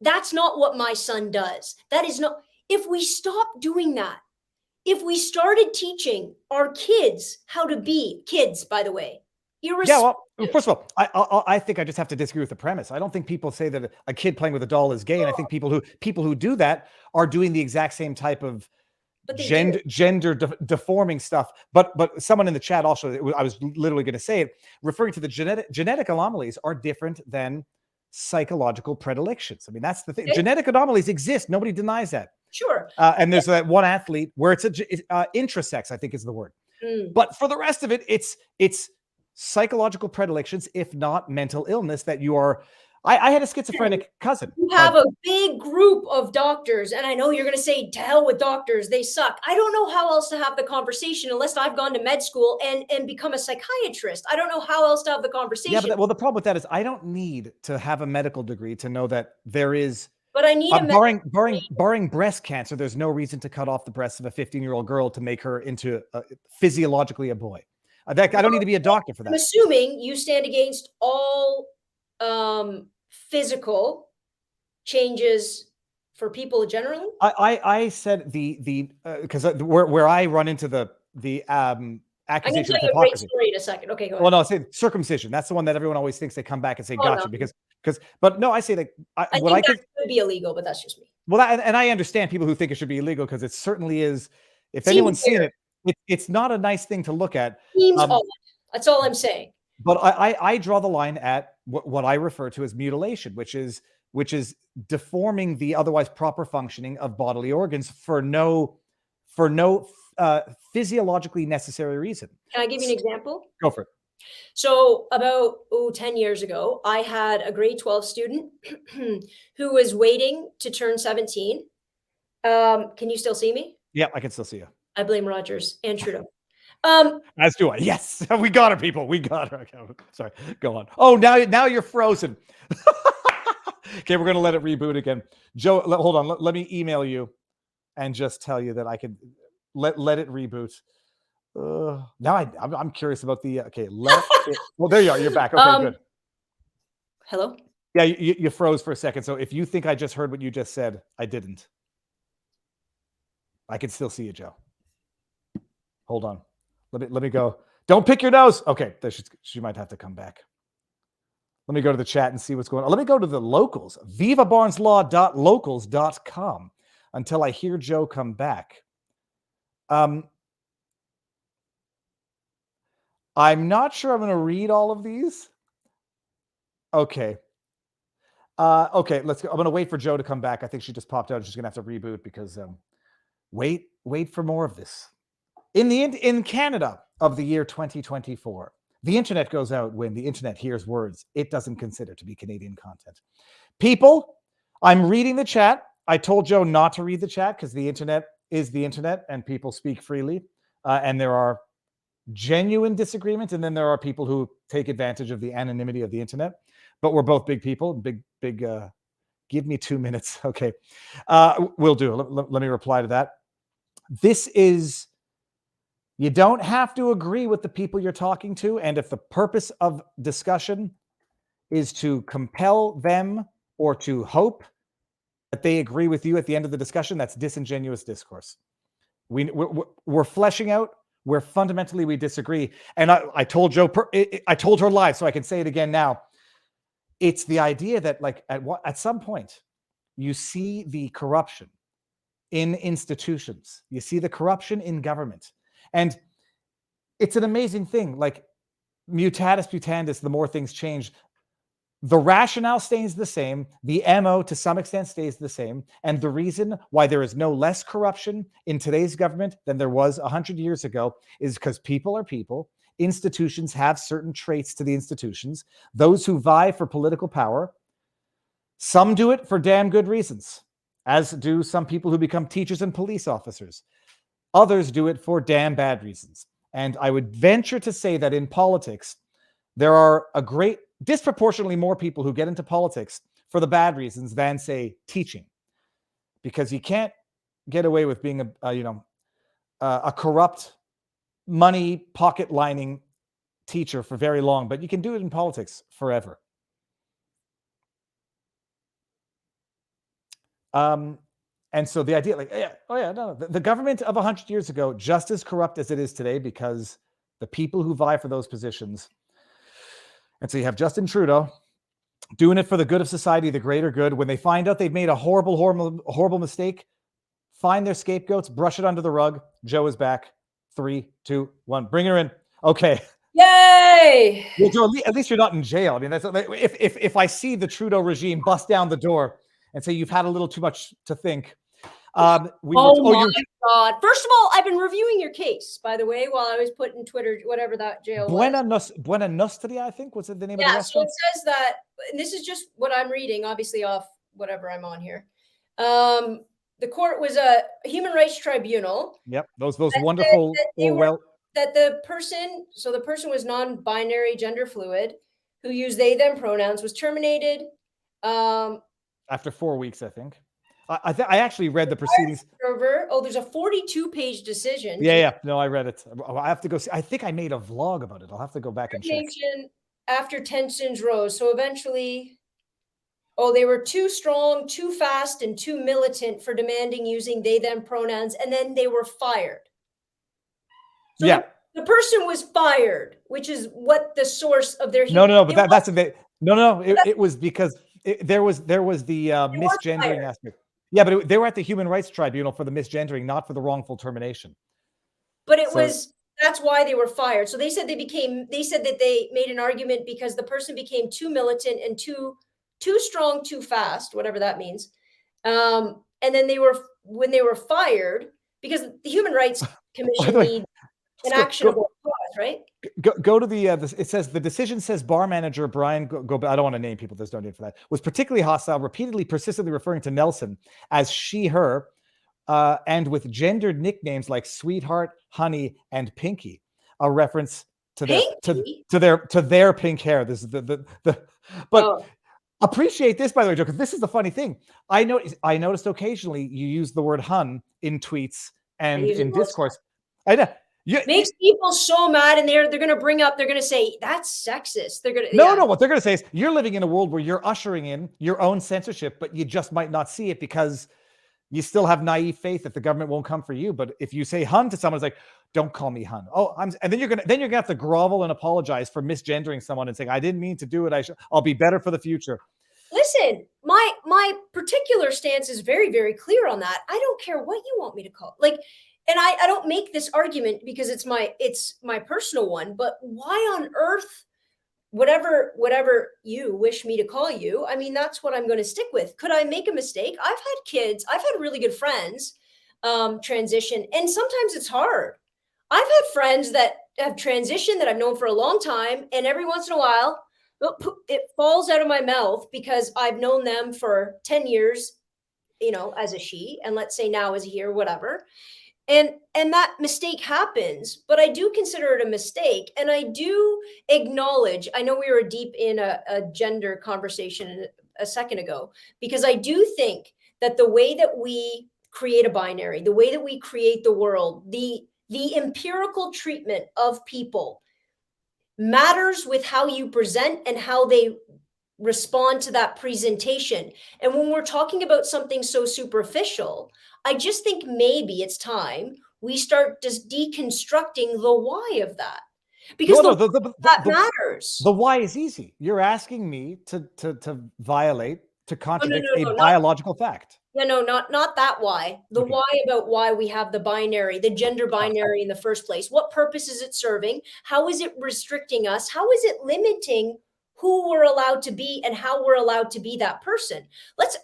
Speaker 6: That's not what my son does. That is not, if we stop doing that, if we started teaching our kids how to be kids, by the way,
Speaker 3: yeah, well, first of all, I think I just have to disagree with the premise. I don't think people say that a kid playing with a doll is gay, and I think people who do that are doing the exact same type of gender deforming stuff. But someone in the chat also, I was literally going to say it, referring to the genetic anomalies are different than psychological predilections. I mean, that's the thing. Okay. Genetic anomalies exist. Nobody denies that.
Speaker 6: Sure.
Speaker 3: And there's that one athlete where it's intrasex, I think is the word. But for the rest of it, it's psychological predilections, if not mental illness, that you are. I had a schizophrenic cousin.
Speaker 6: You have a big group of doctors, and I know you're going to say, to hell with doctors, they suck. I don't know how else to have the conversation unless I've gone to med school and become a psychiatrist. I don't know how else to have the conversation.
Speaker 3: Yeah, but the problem with that is I don't need to have a medical degree to know that there is.
Speaker 6: But I need
Speaker 3: barring breast cancer, there's no reason to cut off the breasts of a 15-year-old girl to make her into physiologically a boy. I don't need to be a doctor for that.
Speaker 6: I'm assuming you stand against all physical changes for people generally.
Speaker 3: I said the because where I run into the accusation of hypocrisy.
Speaker 6: Story in a second. Okay, go ahead.
Speaker 3: Well, no, I say circumcision. That's the one that everyone always thinks they come back and say gotcha because but no, I say like
Speaker 6: I think that could be illegal, but that's just me.
Speaker 3: Well, and I understand people who think it should be illegal because it certainly is. If anyone's seen it, it's not a nice thing to look at.
Speaker 6: That's all I'm saying.
Speaker 3: But I draw the line at what I refer to as mutilation, which is deforming the otherwise proper functioning of bodily organs for no physiologically necessary reason.
Speaker 6: Can I give you an example?
Speaker 3: Go for it.
Speaker 6: So about 10 years ago, I had a grade 12 student who was waiting to turn 17. Can you still see me?
Speaker 3: Yeah, I can still see you.
Speaker 6: I blame Rogers and Trudeau.
Speaker 3: As do I. Yes, we got her, people. We got her. Okay, sorry, go on. Oh, now you're frozen. Okay, we're gonna let it reboot again. Joe, hold on. Let me email you and just tell you that I can let it reboot. Now I'm curious about the. Okay, well, there you are. You're back. Okay, good.
Speaker 6: Hello.
Speaker 3: Yeah, you froze for a second. So if you think I just heard what you just said, I didn't. I can still see you, Joe. Hold on. Let me go. Don't pick your nose. Okay, she might have to come back. Let me go to the chat and see what's going on. Let me go to the locals, vivabarneslaw.locals.com until I hear Joe come back. I'm not sure I'm going to read all of these. Okay. Okay, let's go. I'm going to wait for Joe to come back. I think she just popped out. She's going to have to reboot because wait for more of this. In Canada of the year 2024, the internet goes out when the internet hears words it doesn't consider to be Canadian content. People, I'm reading the chat. I told Joe not to read the chat because the internet is the internet and people speak freely. And there are genuine disagreements. And then there are people who take advantage of the anonymity of the internet. But we're both big people, big, give me 2 minutes. Okay. We'll do. Let me reply to that. This is, you don't have to agree with the people you're talking to. And if the purpose of discussion is to compel them or to hope that they agree with you at the end of the discussion, that's disingenuous discourse. We're fleshing out where fundamentally we disagree. And I told Joe, I told her live, so I can say it again now. It's the idea that like at some point you see the corruption in institutions. You see the corruption in government. And it's an amazing thing. Like mutatis mutandis, the more things change, the rationale stays the same. The MO to some extent stays the same. And the reason why there is no less corruption in today's government than there was 100 years ago is because people are people. Institutions have certain traits to the institutions. Those who vie for political power, some do it for damn good reasons, as do some people who become teachers and police officers. Others do it for damn bad reasons. And I would venture to say that in politics, there are disproportionately more people who get into politics for the bad reasons than, say, teaching, because you can't get away with being a corrupt, money pocket lining teacher for very long, but you can do it in politics forever. And so the idea, like, the government of 100 years ago, just as corrupt as it is today, because the people who vie for those positions. And so you have Justin Trudeau doing it for the good of society, the greater good. When they find out they've made a horrible mistake, find their scapegoats, brush it under the rug. Joe is back. 3, 2, 1. Bring her in. Okay.
Speaker 6: Yay!
Speaker 3: Well, Joe, at least you're not in jail. I mean, that's if I see the Trudeau regime bust down the door and say you've had a little too much to think.
Speaker 6: My God. First of all, I've been reviewing your case, by the way, while I was putting Twitter, whatever that jail was.
Speaker 3: Buena Nostria, I think, was it the name of the
Speaker 6: Yeah, so
Speaker 3: restaurant?
Speaker 6: it says that, and this is just what I'm reading, obviously off whatever I'm on here. The court was a human rights tribunal.
Speaker 3: Yep, those wonderful,
Speaker 6: that the person was non-binary, gender fluid, who used they, them pronouns, was terminated.
Speaker 3: After 4 weeks, I think. I actually read the proceedings.
Speaker 6: There's a 42-page decision.
Speaker 3: Yeah. No, I read it. I have to go see. I think I made a vlog about it. I'll have to go back and check.
Speaker 6: After tensions rose. So eventually, they were too strong, too fast, and too militant for demanding using they, them pronouns, and then they were fired. So
Speaker 3: yeah.
Speaker 6: The person was fired, which is what the source of their...
Speaker 3: No, but that's the... No, it was because there was the misgendering aspect. Yeah, but they were at the Human Rights Tribunal for the misgendering, not for the wrongful termination.
Speaker 6: But that's why they were fired. So they said that they made an argument because the person became too militant and too strong, too fast, whatever that means. And then when they were fired, because the Human Rights Commission needs an actionable cause, right?
Speaker 3: Go to the it says the decision says bar manager Brian go I don't want to name people, there's no need for that, was particularly hostile, repeatedly persistently referring to Nelson as she, her, and with gendered nicknames like sweetheart, honey, and pinky, a reference to their pink hair. This is appreciate this, by the way, Joe, because this is the funny thing. I noticed occasionally you use the word hun in tweets and in discourse. I know.
Speaker 6: Makes people so mad, and they're going to say that's sexist. They're going to
Speaker 3: no, what they're going to say is you're living in a world where you're ushering in your own censorship, but you just might not see it because you still have naive faith that the government won't come for you. But if you say hun to someone, it's like, don't call me hun. And then you're gonna have to grovel and apologize for misgendering someone and saying, I didn't mean to do it. I'll be better for the future.
Speaker 6: Listen, my particular stance is very, very clear on that. I don't care what you want me to call. And I don't make this argument because it's my personal one, but why on earth, whatever you wish me to call you, I mean, that's what I'm going to stick with. Could I make a mistake? I've had kids, I've had really good friends transition, and sometimes it's hard. I've had friends that have transitioned that I've known for a long time, and every once in a while, it falls out of my mouth because I've known them for 10 years, as a she, and let's say now as a he or whatever. And that mistake happens, but I do consider it a mistake. And I do acknowledge, I know we were deep in a gender conversation a second ago, because I do think that the way that we create a binary, the way that we create the world, the empirical treatment of people matters with how you present and how they respond to that presentation. And when we're talking about something so superficial, I just think maybe it's time we start just deconstructing the why of that, because that matters.
Speaker 3: The why is easy. You're asking me to violate, to contradict a biological fact.
Speaker 6: Yeah, no, not that why. The why about why we have the binary, the gender binary in the first place. What purpose is it serving? How is it restricting us? How is it limiting who we're allowed to be and how we're allowed to be that person?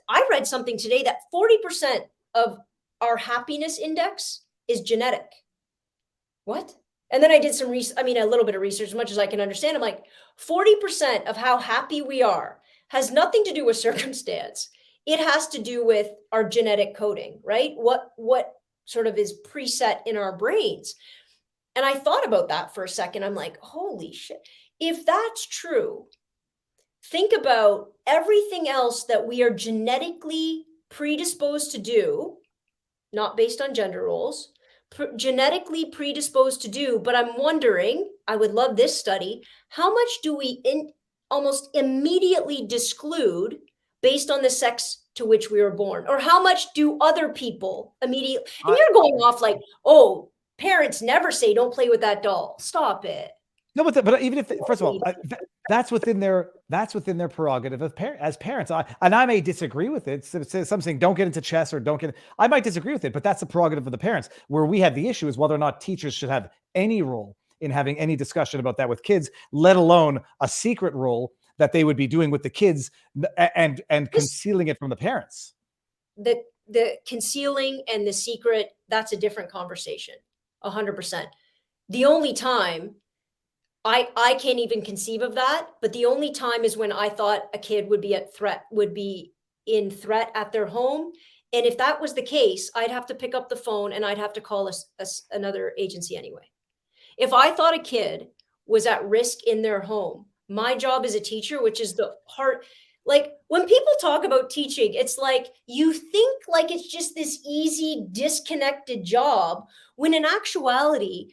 Speaker 6: I read something today that 40% of our happiness index is genetic. What? And then I did a little bit of research, as much as I can understand. I'm like, 40% of how happy we are has nothing to do with circumstance. It has to do with our genetic coding, right? What sort of is preset in our brains. And I thought about that for a second. I'm like, holy shit. If that's true, think about everything else that we are genetically predisposed to do, not based on gender roles, genetically predisposed to do. But I'm wondering, I would love this study, how much do we almost immediately disclude based on the sex to which we were born? Or how much do other people immediately, and you're going off like, oh, parents never say don't play with that doll. Stop it.
Speaker 3: No, but even if, first of all, that's within their prerogative of as parents. And I may disagree with it. So some saying don't get into chess or don't get. I might disagree with it, but that's the prerogative of the parents. Where we have the issue is whether or not teachers should have any role in having any discussion about that with kids, let alone a secret role that they would be doing with the kids and concealing it from the parents.
Speaker 6: The concealing and the secret, that's a different conversation. 100%. The only time I can't even conceive of that, but the only time is when I thought a kid would be in threat at their home. And if that was the case, I'd have to pick up the phone and I'd have to call another agency anyway. If I thought a kid was at risk in their home, my job as a teacher, which is the heart, like when people talk about teaching, it's like you think like it's just this easy, disconnected job, when in actuality,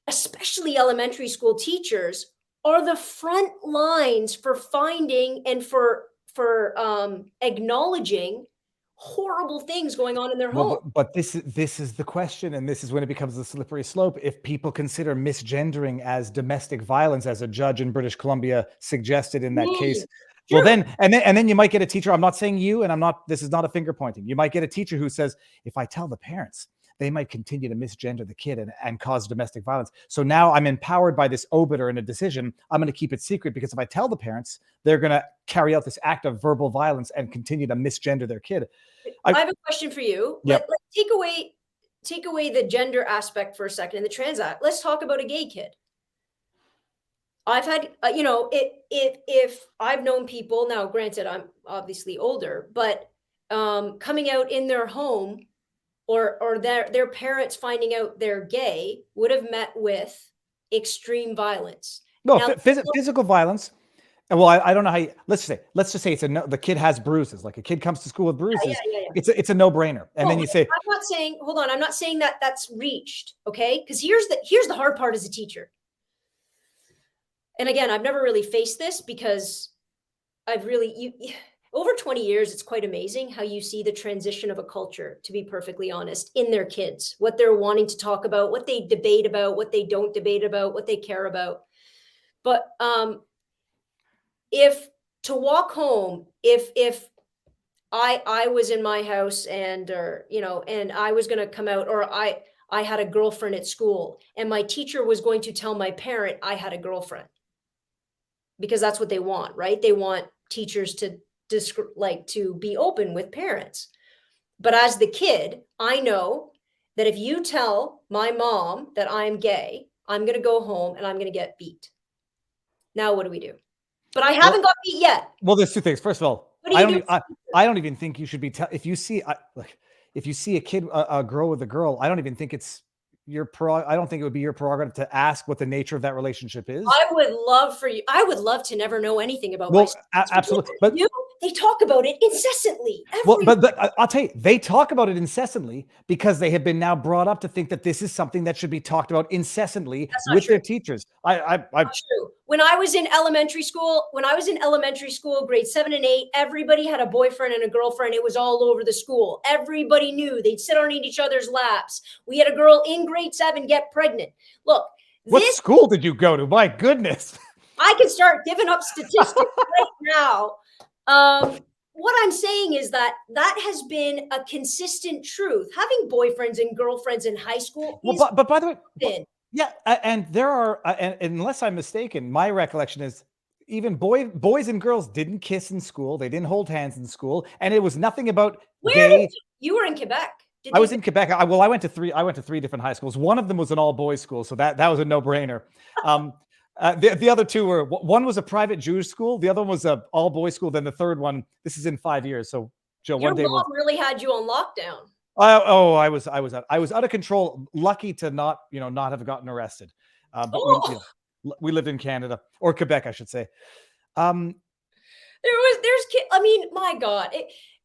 Speaker 6: especially elementary school teachers, are the front lines for finding and for acknowledging horrible things going on in their home.
Speaker 3: But this is the question, and this is when it becomes a slippery slope. If people consider misgendering as domestic violence, as a judge in British Columbia suggested in that case,
Speaker 6: sure.
Speaker 3: Well, then you might get a teacher. I'm not saying you, and this is not a finger pointing. You might get a teacher who says, if I tell the parents, they might continue to misgender the kid and cause domestic violence. So now I'm empowered by this obiter in a decision. I'm going to keep it secret because if I tell the parents, they're going to carry out this act of verbal violence and continue to misgender their kid.
Speaker 6: I have a question for you.
Speaker 3: Yep.
Speaker 6: Let's take away the gender aspect for a second and the trans act. Let's talk about a gay kid. I've had, if I've known people, now granted, I'm obviously older, but coming out in their home or their parents finding out they're gay would have met with extreme violence.
Speaker 3: No, now, physical violence. And well, I don't know how let's just say the kid has bruises, like a kid comes to school with bruises. Yeah. It's a no-brainer. And then you say,
Speaker 6: I'm not saying that that's reached. Okay. Cause here's the hard part as a teacher. And again, I've never really faced this because over 20 years, it's quite amazing how you see the transition of a culture, to be perfectly honest, in their kids, what they're wanting to talk about, what they debate about, what they don't debate about, what they care about. But if to walk home, if I was in my house and I was going to come out, or I had a girlfriend at school and my teacher was going to tell my parent I had a girlfriend, because that's what they want, right? They want teachers to be open with parents. But as the kid, I know that if you tell my mom that I'm gay, I'm going to go home and I'm going to get beat. Now, what do we do? But I haven't got beat yet.
Speaker 3: Well, there's two things. First of all, I don't even think you should be if you see a kid, a girl with a girl, I don't even think it's I don't think it would be your prerogative to ask what the nature of that relationship is.
Speaker 6: I would love to never know anything about
Speaker 3: absolutely. But
Speaker 6: they talk about it incessantly.
Speaker 3: But I'll tell you, they talk about it incessantly because they have been now brought up to think that this is something that should be talked about incessantly with their teachers. Not
Speaker 6: true. When I was in elementary school, grade 7 and 8, everybody had a boyfriend and a girlfriend. It was all over the school. Everybody knew. They'd sit on each other's laps. We had a girl in grade 7 get pregnant. Look,
Speaker 3: what school did you go to? My goodness.
Speaker 6: I can start giving up statistics right now. What I'm saying is that has been a consistent truth. Having boyfriends and girlfriends in high school.
Speaker 3: But by the way, yeah, and there are, and unless I'm mistaken, my recollection is even boys and girls didn't kiss in school. They didn't hold hands in school, and it was nothing about gay.
Speaker 6: You were in Quebec.
Speaker 3: I was in Quebec. I went to three different high schools. One of them was an all boys school, so that was a no brainer. The other two were, one was a private Jewish school. The other one was a all boys school. Then the third one, this is in 5 years. So Joe,
Speaker 6: your mom really had you on lockdown.
Speaker 3: I was out of control. Lucky to not have gotten arrested. But we lived in Canada, or Quebec, I should say.
Speaker 6: I mean, my God,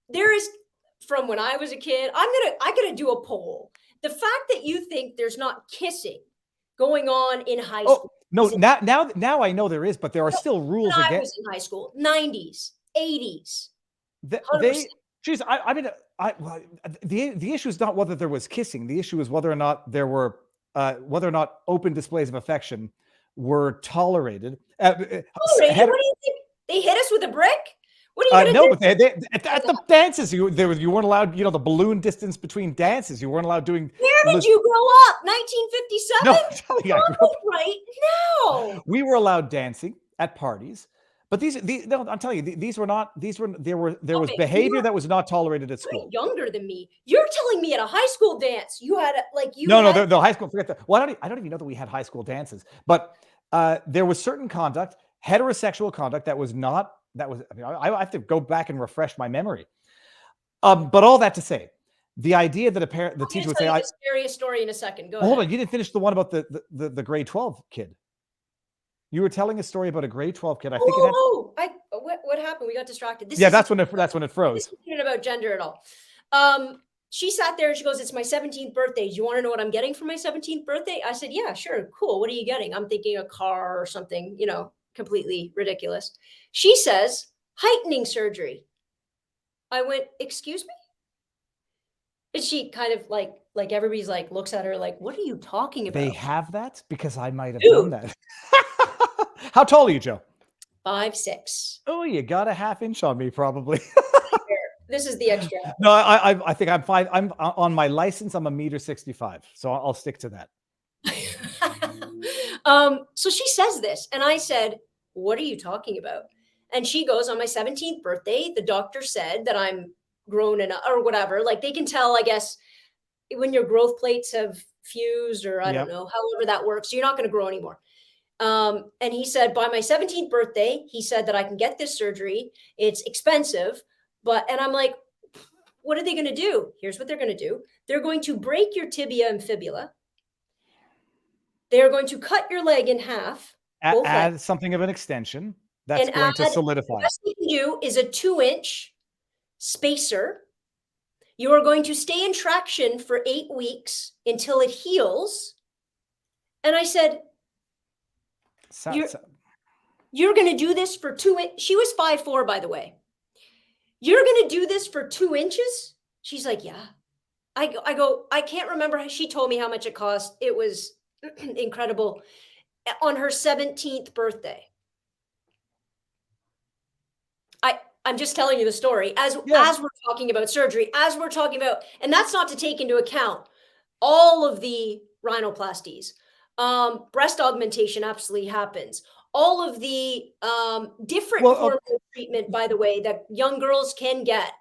Speaker 6: there is, from when I was a kid, I gotta do a poll. The fact that you think there's not kissing going on in high school.
Speaker 3: No, now I know there is, but there are still rules
Speaker 6: when I
Speaker 3: against.
Speaker 6: was in high school, 90s, 80s.
Speaker 3: Geez, I mean, the issue is not whether there was kissing. The issue is whether or not there were, whether or not open displays of affection were tolerated.
Speaker 6: What do you think? They hit us with a brick? What are you
Speaker 3: no,
Speaker 6: do?
Speaker 3: but at the dances, you weren't allowed. The balloon distance between dances, you weren't allowed doing.
Speaker 6: Where did you grow up? 1957?
Speaker 3: No, I'm telling you, I grew up
Speaker 6: right now.
Speaker 3: We were allowed dancing at parties, but no, I'm telling you, these were not. There was behavior that was not tolerated at school.
Speaker 6: Younger than me. You're telling me at a high school dance you had
Speaker 3: No, the high school. Forget that. Well, I don't even know that we had high school dances, but there was certain conduct, heterosexual conduct that was not. That was. I mean, I have to go back and refresh my memory. But all that to say, the idea that the teacher would say,
Speaker 6: "I scariest story in a second." Go
Speaker 3: hold
Speaker 6: ahead.
Speaker 3: on, you didn't finish the one about the grade 12 kid. You were telling a story about a grade 12 kid. I think
Speaker 6: what happened? We got distracted.
Speaker 3: That's when it froze.
Speaker 6: This isn't about gender at all. She sat there and she goes, "It's my 17th birthday. Do you want to know what I'm getting for my 17th birthday?" I said, "Yeah, sure, cool. What are you getting?" I'm thinking a car or something, completely ridiculous. She says, "Heightening surgery." I went, "Excuse me?" And she kind of like everybody's like looks at her like, "What are you talking about?"
Speaker 3: They have that? Because I might have done that. How tall are you, Joe?
Speaker 6: 5'6".
Speaker 3: Oh, you got a half inch on me, probably.
Speaker 6: This is the extra.
Speaker 3: No, I think I'm fine. I'm on my license. I'm 1.65 meters, so I'll stick to that.
Speaker 6: So she says this, and I said, "What are you talking about?" And she goes, "On my 17th birthday, the doctor said that I'm grown enough," or whatever. Like they can tell, I guess, when your growth plates have fused, or I don't know, however that works. So you're not going to grow anymore. And he said, by my 17th birthday, he said that I can get this surgery. It's expensive, and I'm like, what are they going to do? Here's what they're going to do. They're going to break your tibia and fibula. They're going to cut your leg in half.
Speaker 3: Add something of an extension that's going to solidify.
Speaker 6: The best you can do is a 2-inch spacer. You are going to stay in traction for 8 weeks until it heals. And I said, you're going to do this for 2 inches. She was 5'4", by the way. You're going to do this for 2 inches? She's like, yeah. I go, I can't remember. She told me how much it cost. It was incredible. On her 17th birthday. I'm just telling you the story as we're talking about surgery, as we're talking about, and that's not to take into account all of the rhinoplasties. Breast augmentation absolutely happens. All of the different forms of treatment, by the way, that young girls can get.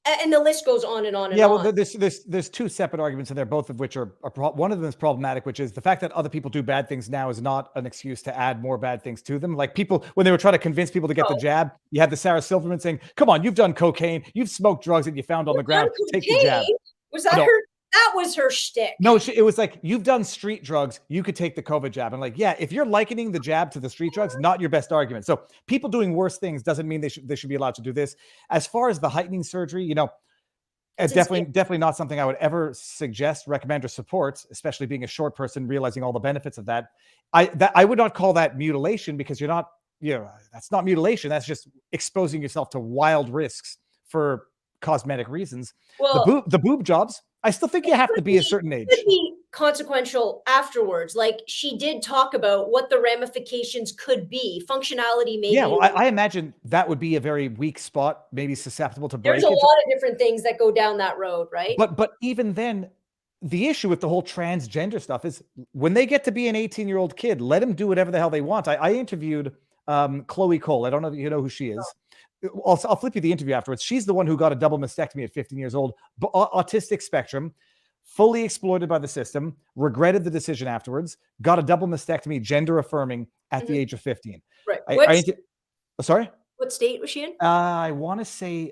Speaker 6: And the list goes on and on and on.
Speaker 3: Well, there's two separate arguments in there, both of which are one of them is problematic, which is the fact that other people do bad things now is not an excuse to add more bad things to them. Like people, when they were trying to convince people to get the jab, you had the Sarah Silverman saying, "Come on, you've done cocaine, you've smoked drugs that you found on the ground, take the jab."
Speaker 6: Was that her? That was her shtick.
Speaker 3: No, it was like, "You've done street drugs, you could take the COVID jab." And like, yeah, if you're likening the jab to the street drugs, not your best argument. So people doing worse things doesn't mean they should be allowed to do this. As far as the heightening surgery, it's definitely not something I would ever suggest, recommend, or support, especially being a short person, realizing all the benefits of that. I would not call that mutilation, because you're not, that's not mutilation. That's just exposing yourself to wild risks for cosmetic reasons. Well, the boob jobs, I still think you have to be a certain age.
Speaker 6: Could be consequential afterwards. Like she did talk about what the ramifications could be, functionality maybe.
Speaker 3: Yeah, well, I imagine that would be a very weak spot, maybe susceptible to breakage.
Speaker 6: There's a lot of different things that go down that road, right?
Speaker 3: But even then, the issue with the whole transgender stuff is when they get to be an 18-year-old kid, let them do whatever the hell they want. I interviewed Chloe Cole. I don't know if you know who she is. I'll flip you the interview afterwards. She's the one who got a double mastectomy at 15 years old, autistic spectrum, fully exploited by the system, regretted the decision afterwards, got a double mastectomy, gender affirming at the age of 15.
Speaker 6: Right.
Speaker 3: Sorry?
Speaker 6: What state was she in?
Speaker 3: I want to say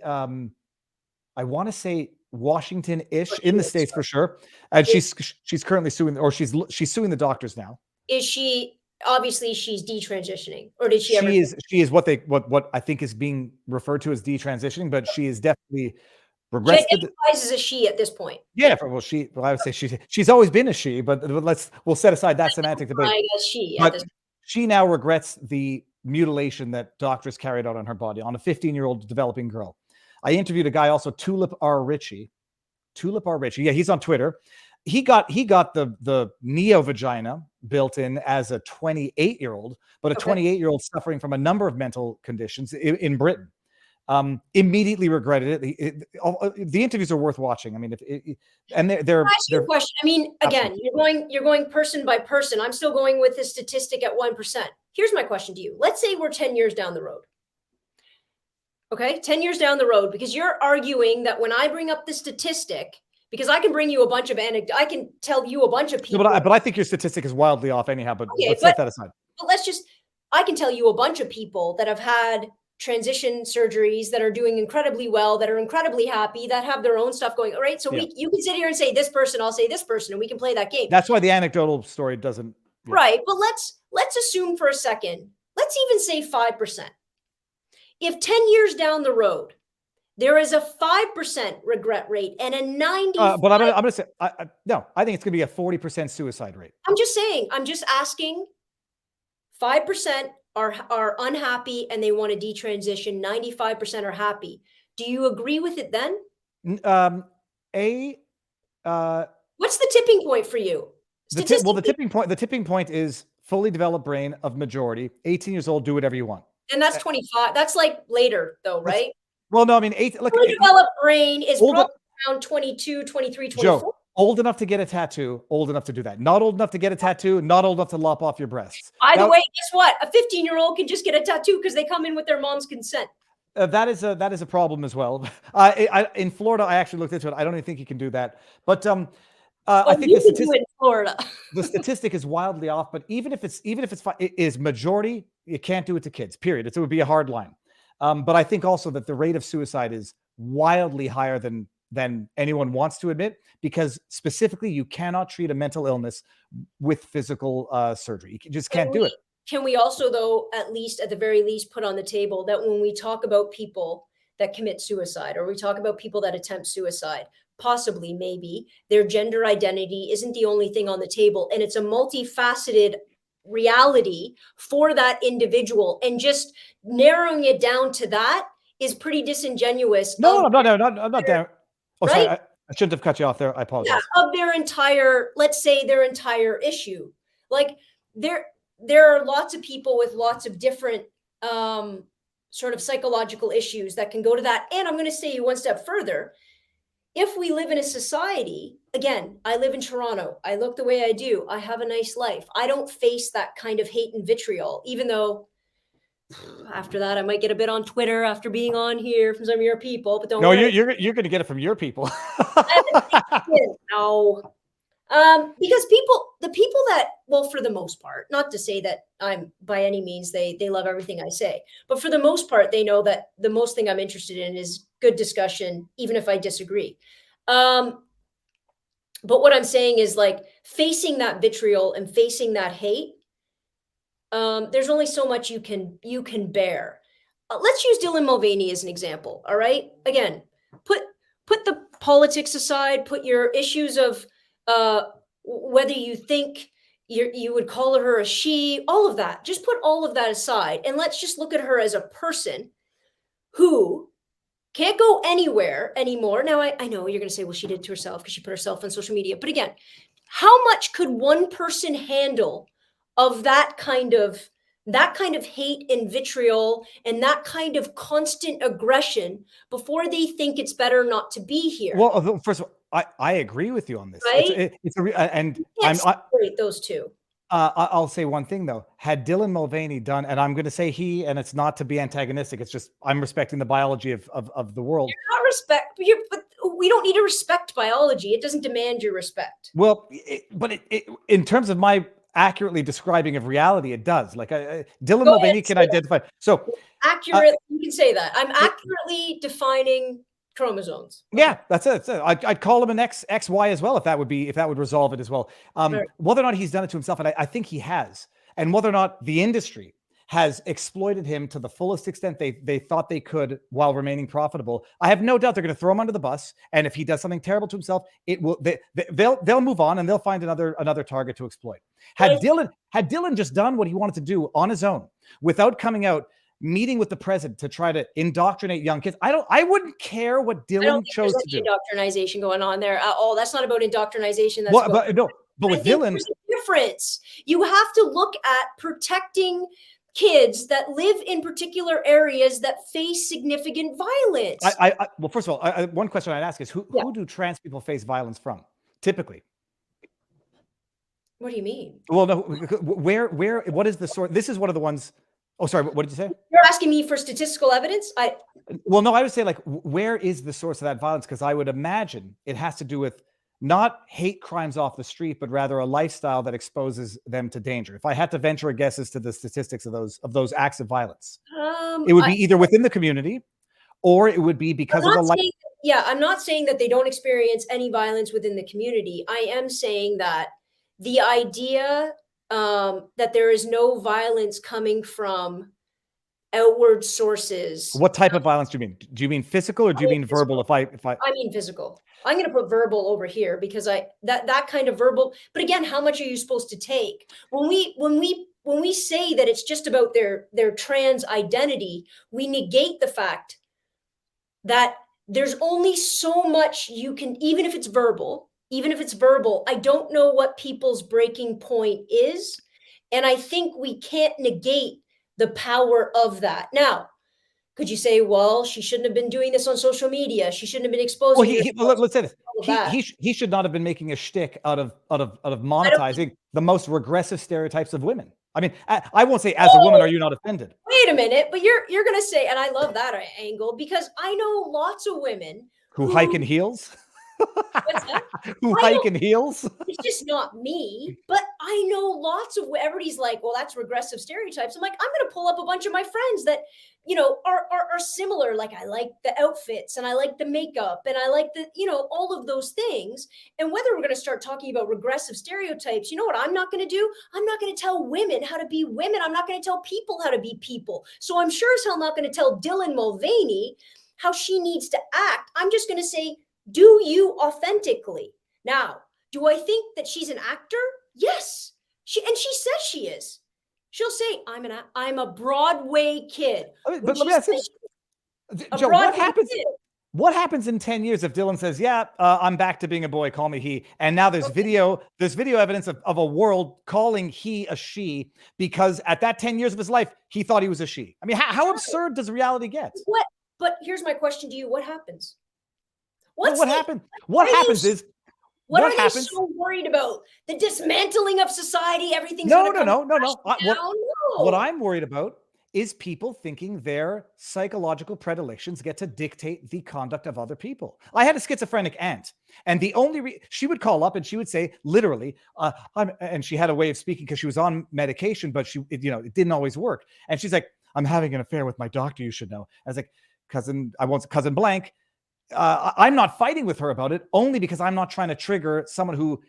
Speaker 3: Washington-ish, in the States for sure. And she's currently suing, or she's suing the doctors now.
Speaker 6: Is she obviously she's detransitioning, or did she ever?
Speaker 3: She is what I think is being referred to as detransitioning, but she is definitely regrets
Speaker 6: She identifies as a she at this point.
Speaker 3: Yeah, well, I would say she's always been a she, but we'll set aside that semantic debate.
Speaker 6: As she at
Speaker 3: But
Speaker 6: this
Speaker 3: she now regrets the mutilation that doctors carried out on her body, on a 15-year-old developing girl. I interviewed a guy also, Tulip R. Ritchie. Yeah, he's on Twitter. He got the neo vagina built in as a 28-year-old, but a 28-year-old suffering from a number of mental conditions in Britain. Immediately regretted it. The interviews are worth watching. I mean, they're
Speaker 6: a question. I mean, again, you're going person by person. I'm still going with the statistic at 1%. Here's my question to you. Let's say we're 10 years down the road. Okay, 10 years down the road, because you're arguing that when I bring up the statistic, because I can bring you a bunch of anecdotes, I can tell you a bunch of people.
Speaker 3: No, but I think your statistic is wildly off anyhow, but let's set that aside.
Speaker 6: But I can tell you a bunch of people that have had transition surgeries that are doing incredibly well, that are incredibly happy, that have their own stuff going. All right. So you can sit here and say this person, I'll say this person, and we can play that game.
Speaker 3: That's why the anecdotal story doesn't.
Speaker 6: Yeah. Right. But let's assume for a second, let's even say 5%. If 10 years down the road, there is a 5% regret rate and a 90%.
Speaker 3: But I'm going to say, no, I think it's going to be a 40% suicide rate.
Speaker 6: I'm just saying, I'm just asking, 5% are unhappy and they want to detransition. 95% are happy. Do you agree with it then? What's the tipping point for you?
Speaker 3: The tipping point is fully developed brain of majority, 18 years old, do whatever you want.
Speaker 6: And that's 25. That's like later though, right?
Speaker 3: Well, no, I mean,
Speaker 6: fully developed brain is probably around 22, 23, 24.
Speaker 3: Joe, old enough to get a tattoo, old enough to do that. Not old enough to get a tattoo, not old enough to lop off your breasts.
Speaker 6: By the way, guess what? A 15-year-old can just get a tattoo because they come in with their mom's consent.
Speaker 3: That is a problem as well. In Florida, I actually looked into it. I don't even think you can do that. But I think the statistic
Speaker 6: in Florida.
Speaker 3: The statistic is wildly off. But even if it is majority, you can't do it to kids. Period. It would be a hard line. But I think also that the rate of suicide is wildly higher than anyone wants to admit, because specifically you cannot treat a mental illness with physical surgery. You just can't do it.
Speaker 6: Can we also, though, at the very least, put on the table that when we talk about people that commit suicide, or we talk about people that attempt suicide, possibly, maybe, their gender identity isn't the only thing on the table, and it's a multifaceted reality for that individual, and just narrowing it down to that is pretty disingenuous.
Speaker 3: No, I'm not down. Oh, right? Sorry, I shouldn't have cut you off there. I apologize.
Speaker 6: Yeah, of their entire, let's say their entire issue. Like there are lots of people with lots of different sort of psychological issues that can go to that. And I'm going to say you one step further. If we live in a society, again, I live in Toronto. I look the way I do. I have a nice life. I don't face that kind of hate and vitriol, even though after that I might get a bit on Twitter after being on here from some of your people. But don't worry.
Speaker 3: You're going to get it from your people.
Speaker 6: No. Because the people that, well, for the most part, not to say that I'm by any means, they love everything I say, but for the most part, they know that the most thing I'm interested in is good discussion, even if I disagree. But what I'm saying is, like, facing that vitriol and facing that hate, there's only so much you can bear. Let's use Dylan Mulvaney as an example. All right. Again, put the politics aside, put your issues of, whether you think you would call her a she, all of that, just put all of that aside. And let's just look at her as a person who can't go anywhere anymore. Now, I know you're going to say, well, she did it to herself because she put herself on social media. But again, how much could one person handle of that kind of hate and vitriol and that kind of constant aggression before they think it's better not to be here?
Speaker 3: Well, first of all, I agree with you on this.
Speaker 6: Right?
Speaker 3: And
Speaker 6: I'm separate those two.
Speaker 3: I'll say one thing though. Had Dylan Mulvaney done, and I'm going to say he, and it's not to be antagonistic. It's just I'm respecting the biology of the world.
Speaker 6: You're not but we don't need to respect biology. It doesn't demand your respect.
Speaker 3: Well, but in terms of my accurately describing of reality, it does. Like Dylan Mulvaney can identify. So
Speaker 6: accurate, you can say that. I'm accurately defining chromosomes.
Speaker 3: Yeah, that's it. I'd call him an XY as well if that would resolve it as well. Sure. Whether or not he's done it to himself, and I think he has. and whether or not the industry has exploited him to the fullest extent they thought they could while remaining profitable, I have no doubt they're going to throw him under the bus. And if he does something terrible to himself, they'll move on and they'll find another target to exploit. Had Dylan just done what he wanted to do on his own without coming out, meeting with the president to try to indoctrinate young kids, I wouldn't care what Dylan chose to do.
Speaker 6: Indoctrination going on there at all. That's not about indoctrination. That's
Speaker 3: but with Dylan,
Speaker 6: there's a difference. You have to look at protecting kids that live in particular areas that face significant violence.
Speaker 3: Well, first of all, one question I'd ask is who do trans people face violence from typically?
Speaker 6: What do you mean?
Speaker 3: Well, no, what is the source? This is one of the ones. Oh, sorry. What did you say?
Speaker 6: You're asking me for statistical evidence?
Speaker 3: Well, no, I would say like, where is the source of that violence? Because I would imagine it has to do with not hate crimes off the street, but rather a lifestyle that exposes them to danger. If I had to venture a guess as to the statistics of those acts of violence, it would be either within the community, or it would be because of the
Speaker 6: I'm not saying that they don't experience any violence within the community. I am saying that the idea that there is no violence coming from outward sources.
Speaker 3: What type of violence do you mean? Do you mean physical or do you mean verbal? If I
Speaker 6: mean physical. I'm going to put verbal over here because that kind of verbal. But again, how much are you supposed to take? When we say that it's just about their trans identity, we negate the fact that there's only so much you can, even if it's verbal, I don't know what people's breaking point is. And I think we can't negate the power of that. Now, could you say, well, she shouldn't have been doing this on social media. She shouldn't have been exposing.
Speaker 3: Well, let's say this. He should not have been making a shtick out of monetizing the most regressive stereotypes of women. I mean, I won't say as a woman, are you not offended?
Speaker 6: Wait a minute, but you're going to say, and I love that angle because I know lots of women
Speaker 3: who hike in heels.
Speaker 6: What's that?
Speaker 3: Who hike in heels?
Speaker 6: It's just not me, but I know lots of, everybody's like, well, that's regressive stereotypes. I'm like, I'm going to pull up a bunch of my friends that, are similar. Like I like the outfits and I like the makeup and I like the, all of those things. And whether we're going to start talking about regressive stereotypes, you know what I'm not going to do? I'm not going to tell women how to be women. I'm not going to tell people how to be people. So I'm sure as hell not going to tell Dylan Mulvaney how she needs to act. I'm just going to say, do you authentically? Now, do I think that she's an actor? Yes. She says she is. She'll say, I'm a Broadway kid.
Speaker 3: But let me ask you, Joe, what happens in 10 years if Dylan says, I'm back to being a boy, call me he, and now there's video evidence of a world calling he a she because at that 10 years of his life, he thought he was a she. I mean, how absurd does reality get?
Speaker 6: But here's my question to you. What happens?
Speaker 3: What happens is
Speaker 6: what are they so worried about? The dismantling of society, everything's
Speaker 3: no.
Speaker 6: No.
Speaker 3: What I'm worried about is people thinking their psychological predilections get to dictate the conduct of other people. I had a schizophrenic aunt, and the only she would call up and she would say, literally, and she had a way of speaking because she was on medication, but it didn't always work. And she's like, I'm having an affair with my doctor, you should know. I was like, cousin blank. I'm not fighting with her about it only because I'm not trying to trigger someone who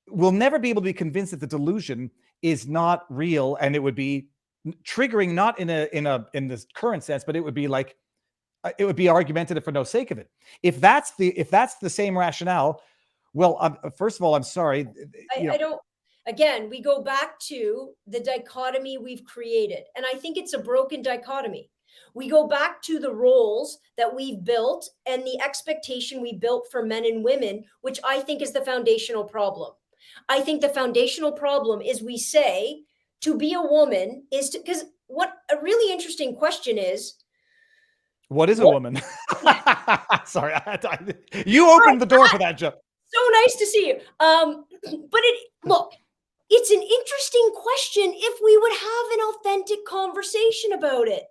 Speaker 3: will never be able to be convinced that the delusion is not real, and it would be triggering not in this current sense, but it would be like it would be argumentative for no sake of it. If that's the same rationale, well, first of all, I'm sorry.
Speaker 6: I don't. Again, we go back to the dichotomy we've created, and I think it's a broken dichotomy. We go back to the roles that we've built and the expectation we built for men and women, which I think is the foundational problem. I think the foundational problem is we say to be a woman is to, because what a really interesting question is.
Speaker 3: What is a woman? Sorry, you opened the door for that, Joe.
Speaker 6: So nice to see you. But it's an interesting question if we would have an authentic conversation about it.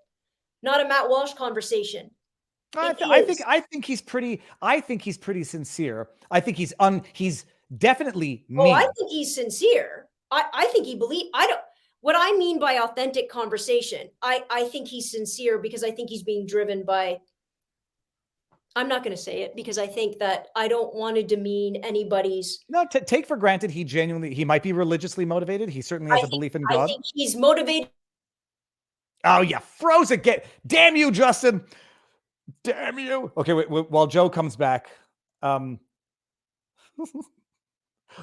Speaker 6: Not a Matt Walsh conversation.
Speaker 3: I think he's pretty sincere. I think he's definitely mean.
Speaker 6: Oh, I think he's sincere. I think he what I mean by authentic conversation, I think he's sincere because I think he's being driven by I'm not going to say it because I think that I don't want to demean anybody's.
Speaker 3: No, take for granted he might be religiously motivated. He certainly has a belief in God.
Speaker 6: I think he's motivated.
Speaker 3: Oh, yeah, froze again. Damn you, Justin. Damn you. Okay, wait, while Joe comes back, let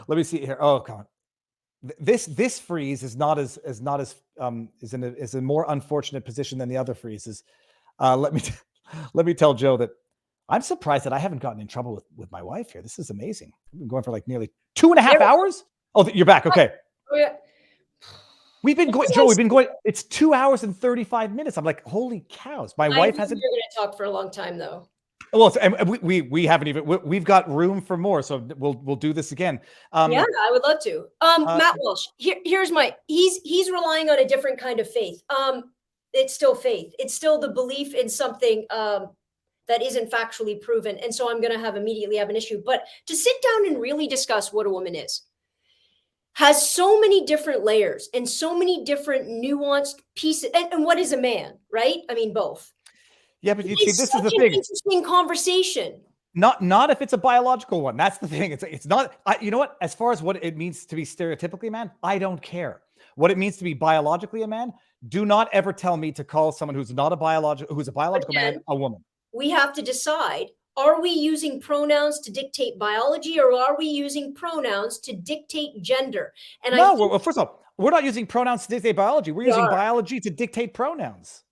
Speaker 3: me see here. Oh, come on. This freeze is not as is in a more unfortunate position than the other freezes. Let me tell Joe that I'm surprised that I haven't gotten in trouble with my wife here. This is amazing. We've been going for like nearly 2.5 hours. Oh, you're back. Okay.
Speaker 6: Oh, yeah.
Speaker 3: We've been going, Joe. We've been going. It's 2 hours and 35 minutes. I'm like, holy cows! My wife hasn't.
Speaker 6: You're going to talk for a long time, though.
Speaker 3: Well, and we haven't even. We've got room for more, so we'll do this again.
Speaker 6: Yeah, I would love to. Matt Walsh. Here's my. He's relying on a different kind of faith. It's still faith. It's still the belief in something that isn't factually proven, and so I'm going to immediately have an issue. But to sit down and really discuss what a woman is has so many different layers and so many different nuanced pieces. And what is a man, right? I mean, both.
Speaker 3: Yeah, but you see, this is the
Speaker 6: thing. Interesting conversation.
Speaker 3: Not if it's a biological one. That's the thing. It's not. You know what? As far as what it means to be stereotypically a man, I don't care. What it means to be biologically a man, do not ever tell me to call someone who's a biological man a woman.
Speaker 6: We have to decide. Are we using pronouns to dictate biology, or are we using pronouns to dictate gender? And
Speaker 3: well, first of all, we're not using pronouns to dictate biology. We're using biology to dictate pronouns.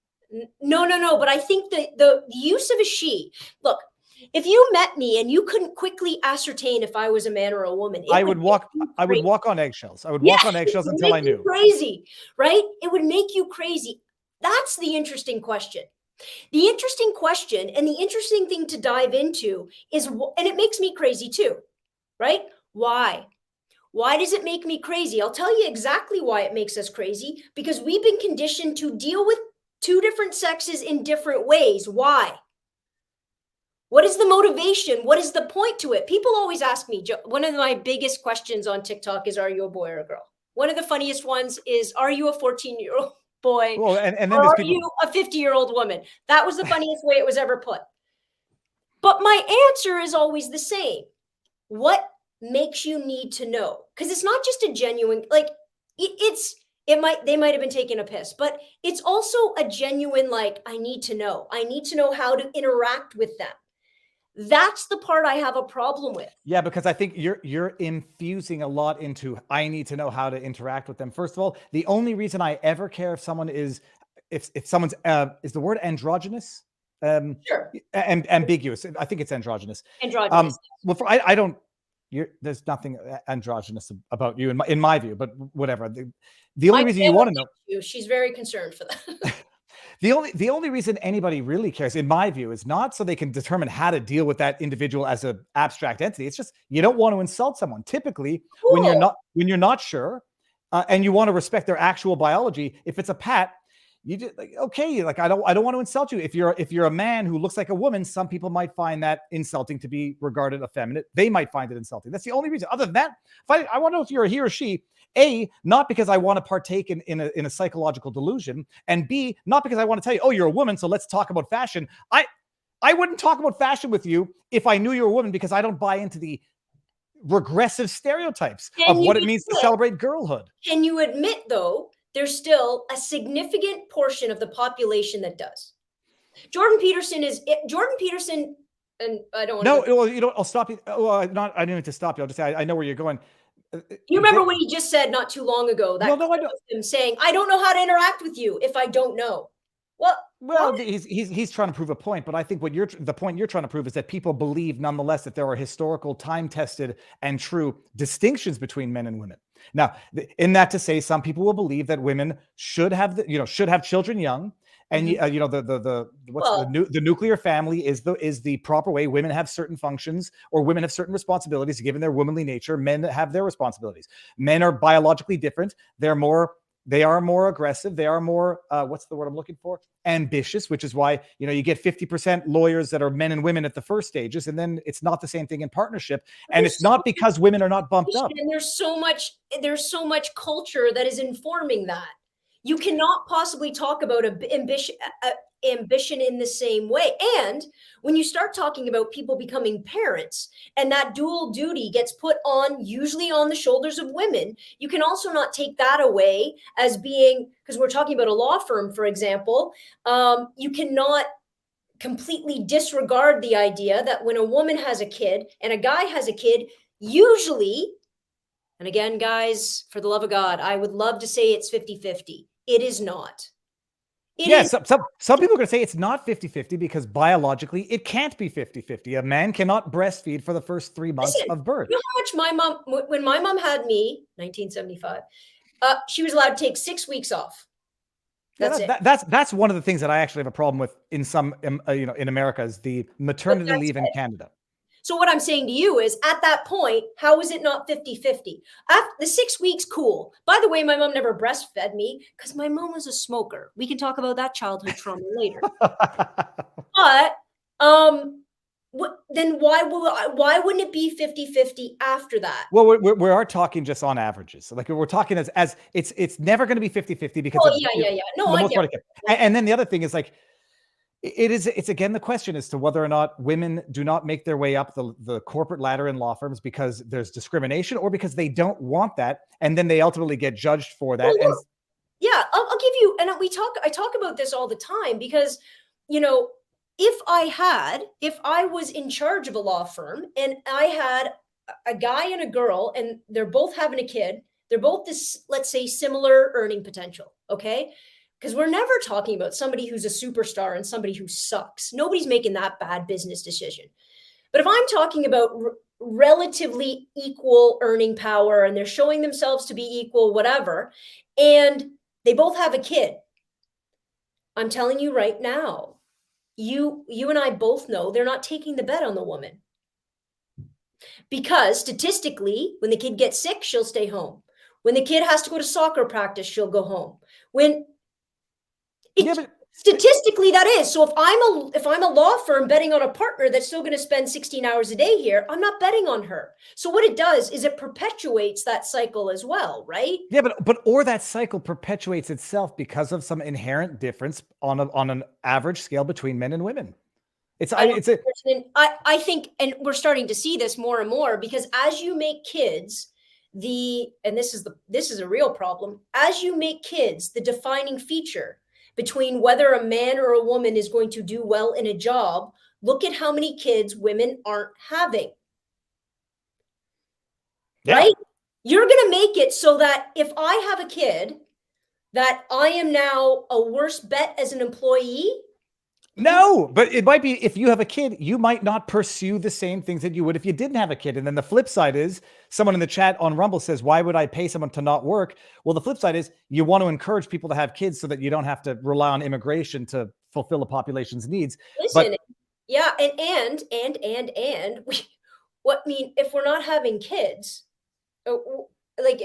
Speaker 6: No. But I think that the use of a she. Look, if you met me and you couldn't quickly ascertain if I was a man or a woman,
Speaker 3: I would walk on eggshells. I would walk on eggshells until I knew.
Speaker 6: Crazy, right? It would make you crazy. That's the interesting question. The interesting question and the interesting thing to dive into is, and it makes me crazy too, right? Why? Why does it make me crazy? I'll tell you exactly why it makes us crazy, because we've been conditioned to deal with two different sexes in different ways. Why? What is the motivation? What is the point to it? People always ask me, one of my biggest questions on TikTok is, are you a boy or a girl? One of the funniest ones is, are you a 14-year-old boy?
Speaker 3: Well, and then
Speaker 6: or are you a 50-year-old woman? That was the funniest way it was ever put. But my answer is always the same. What makes you need to know? Because it's not just a genuine, like they might have been taking a piss, but it's also a genuine, like, I need to know. I need to know how to interact with them. That's the part I have a problem with.
Speaker 3: Yeah, because I think you're infusing a lot into, I need to know how to interact with them. First of all, the only reason I ever care if someone is, if someone's, is the word androgynous?
Speaker 6: Sure.
Speaker 3: And ambiguous. I think it's androgynous.
Speaker 6: Androgynous.
Speaker 3: Well, I don't, there's nothing androgynous about you in my view, but whatever. The only reason you want to know.
Speaker 6: She's very concerned for that.
Speaker 3: The only reason anybody really cares, in my view, is not so they can determine how to deal with that individual as an abstract entity. It's just, you don't want to insult someone. Typically, when you're not sure, and you want to respect their actual biology, if it's a pat, you just like, okay, like I don't want to insult you. If you're a man who looks like a woman, some people might find that insulting to be regarded effeminate. They might find it insulting. That's the only reason. Other than that, if I want to know if you're a he or she. A, not because I want to partake in a psychological delusion, and B, not because I want to tell you, oh, you're a woman, so let's talk about fashion. I wouldn't talk about fashion with you if I knew you're a woman, because I don't buy into the regressive stereotypes of what it means to celebrate girlhood.
Speaker 6: Can you admit, though, there's still a significant portion of the population that does? Jordan Peterson, and I don't want to.
Speaker 3: No, well, you know, I'll stop you. Well, I didn't mean to stop you. I'll just say I know where you're going.
Speaker 6: You remember what he just said not too long ago? That
Speaker 3: no, I don't.
Speaker 6: Him saying, "I don't know how to interact with you if I don't know."
Speaker 3: Well, he's trying to prove a point, but I think the point you're trying to prove is that people believe, nonetheless, that there are historical, time-tested, and true distinctions between men and women. Now, in that to say, some people will believe that women should have children young. And the nuclear family is the proper way. Women have certain functions, or women have certain responsibilities given their womanly nature. Men have their responsibilities. Men are biologically different. They are more aggressive. They are more what's the word I'm looking for? Ambitious, which is why you get 50% lawyers that are men and women at the first stages, and then it's not the same thing in partnership. And it's not because women are not bumped up.
Speaker 6: And there's so much culture that is informing that. You cannot possibly talk about ambition in the same way. And when you start talking about people becoming parents and that dual duty gets put on usually on the shoulders of women, you can also not take that away as being, because we're talking about a law firm, for example, you cannot completely disregard the idea that when a woman has a kid and a guy has a kid, usually, and again, guys, for the love of God, I would love to say it's 50-50. It is not.
Speaker 3: Yes, some people are going to say it's not 50-50 because biologically it can't be 50-50. A man cannot breastfeed for the first 3 months of birth.
Speaker 6: You know how much my mom, when my mom had me, 1975, she was allowed to take 6 weeks off.
Speaker 3: That's one of the things that I actually have a problem with in some, in America, is the maternity leave in Canada.
Speaker 6: So what I'm saying to you is, at that point, how is it not 50-50? After the 6 weeks, cool. By the way, my mom never breastfed me because my mom was a smoker. We can talk about that childhood trauma later. But then why wouldn't it be 50-50 after that?
Speaker 3: Well, we are talking just on averages. Like we're talking as it's never going to be 50-50 because
Speaker 6: No, I get it.
Speaker 3: And then the other thing is like, it's again, the question as to whether or not women do not make their way up the corporate ladder in law firms because there's discrimination or because they don't want that. And then they ultimately get judged for that.
Speaker 6: Well, I'll give you, and I talk about this all the time because, if I was in charge of a law firm and I had a guy and a girl and they're both having a kid, they're both this, let's say, similar earning potential. Okay. Because we're never talking about somebody who's a superstar and somebody who sucks. Nobody's making that bad business decision. But if I'm talking about relatively equal earning power and they're showing themselves to be equal, whatever, and they both have a kid, I'm telling you right now, you and I both know they're not taking the bet on the woman. Because statistically, when the kid gets sick, she'll stay home. When the kid has to go to soccer practice, she'll go home. Statistically, that is. So if I'm a law firm betting on a partner that's still going to spend 16 hours a day here, I'm not betting on her. So what it does is it perpetuates that cycle as well, right?
Speaker 3: Yeah, or that cycle perpetuates itself because of some inherent difference on an average scale between men and women.
Speaker 6: I think, and we're starting to see this more and more because as you make kids, and this is a real problem, as you make kids the defining feature between whether a man or a woman is going to do well in a job, look at how many kids women aren't having. Yeah. Right? You're going to make it so that if I have a kid, that I am now a worse bet as an employee.
Speaker 3: No, but it might be if you have a kid, you might not pursue the same things that you would if you didn't have a kid. And then the flip side is someone in the chat on Rumble says, why would I pay someone to not work? Well, the flip side is you want to encourage people to have kids so that you don't have to rely on immigration to fulfill a population's needs.
Speaker 6: Listen, yeah. And if we're not having kids, like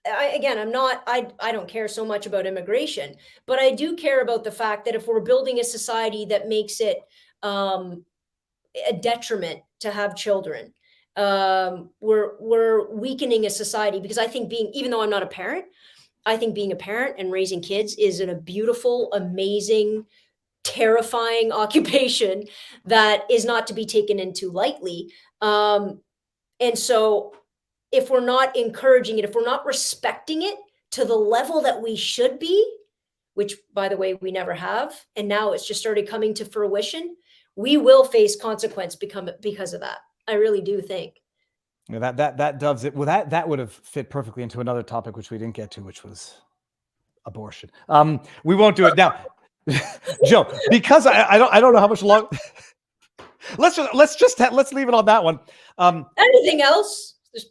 Speaker 6: I don't care so much about immigration, but I do care about the fact that if we're building a society that makes it a detriment to have children, we're weakening a society. Because I think even though I'm not a parent, I think being a parent and raising kids is a beautiful, amazing, terrifying occupation that is not to be taken into lightly. And so if we're not encouraging it, if we're not respecting it to the level that we should be, which, by the way, we never have, and now it's just started coming to fruition, we will face consequence because of that. I really do think.
Speaker 3: Yeah, that does it. Well, that would have fit perfectly into another topic which we didn't get to, which was abortion. We won't do it now, Joe, because I don't know how much long. let's leave it on that one.
Speaker 6: Anything else?
Speaker 3: We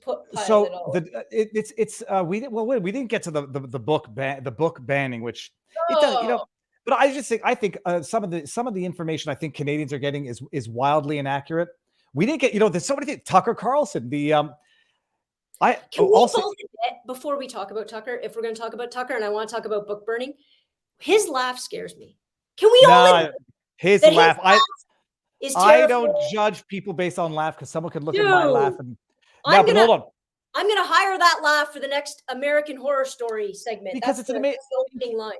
Speaker 3: didn't get to the book banning, which it does, but I think some of the information I think Canadians are getting is wildly inaccurate. We didn't get, there's so many things. Tucker Carlson,
Speaker 6: before we talk about Tucker, if we're going to talk about Tucker, and I want to talk about book burning, his laugh scares me. Can we all
Speaker 3: his laugh is terrible. I don't judge people based on laugh because someone could look at my laugh and hold on.
Speaker 6: I'm going to hire that laugh for the next American Horror Story segment.
Speaker 3: Because
Speaker 6: that's
Speaker 3: it's an amazing
Speaker 6: opening line.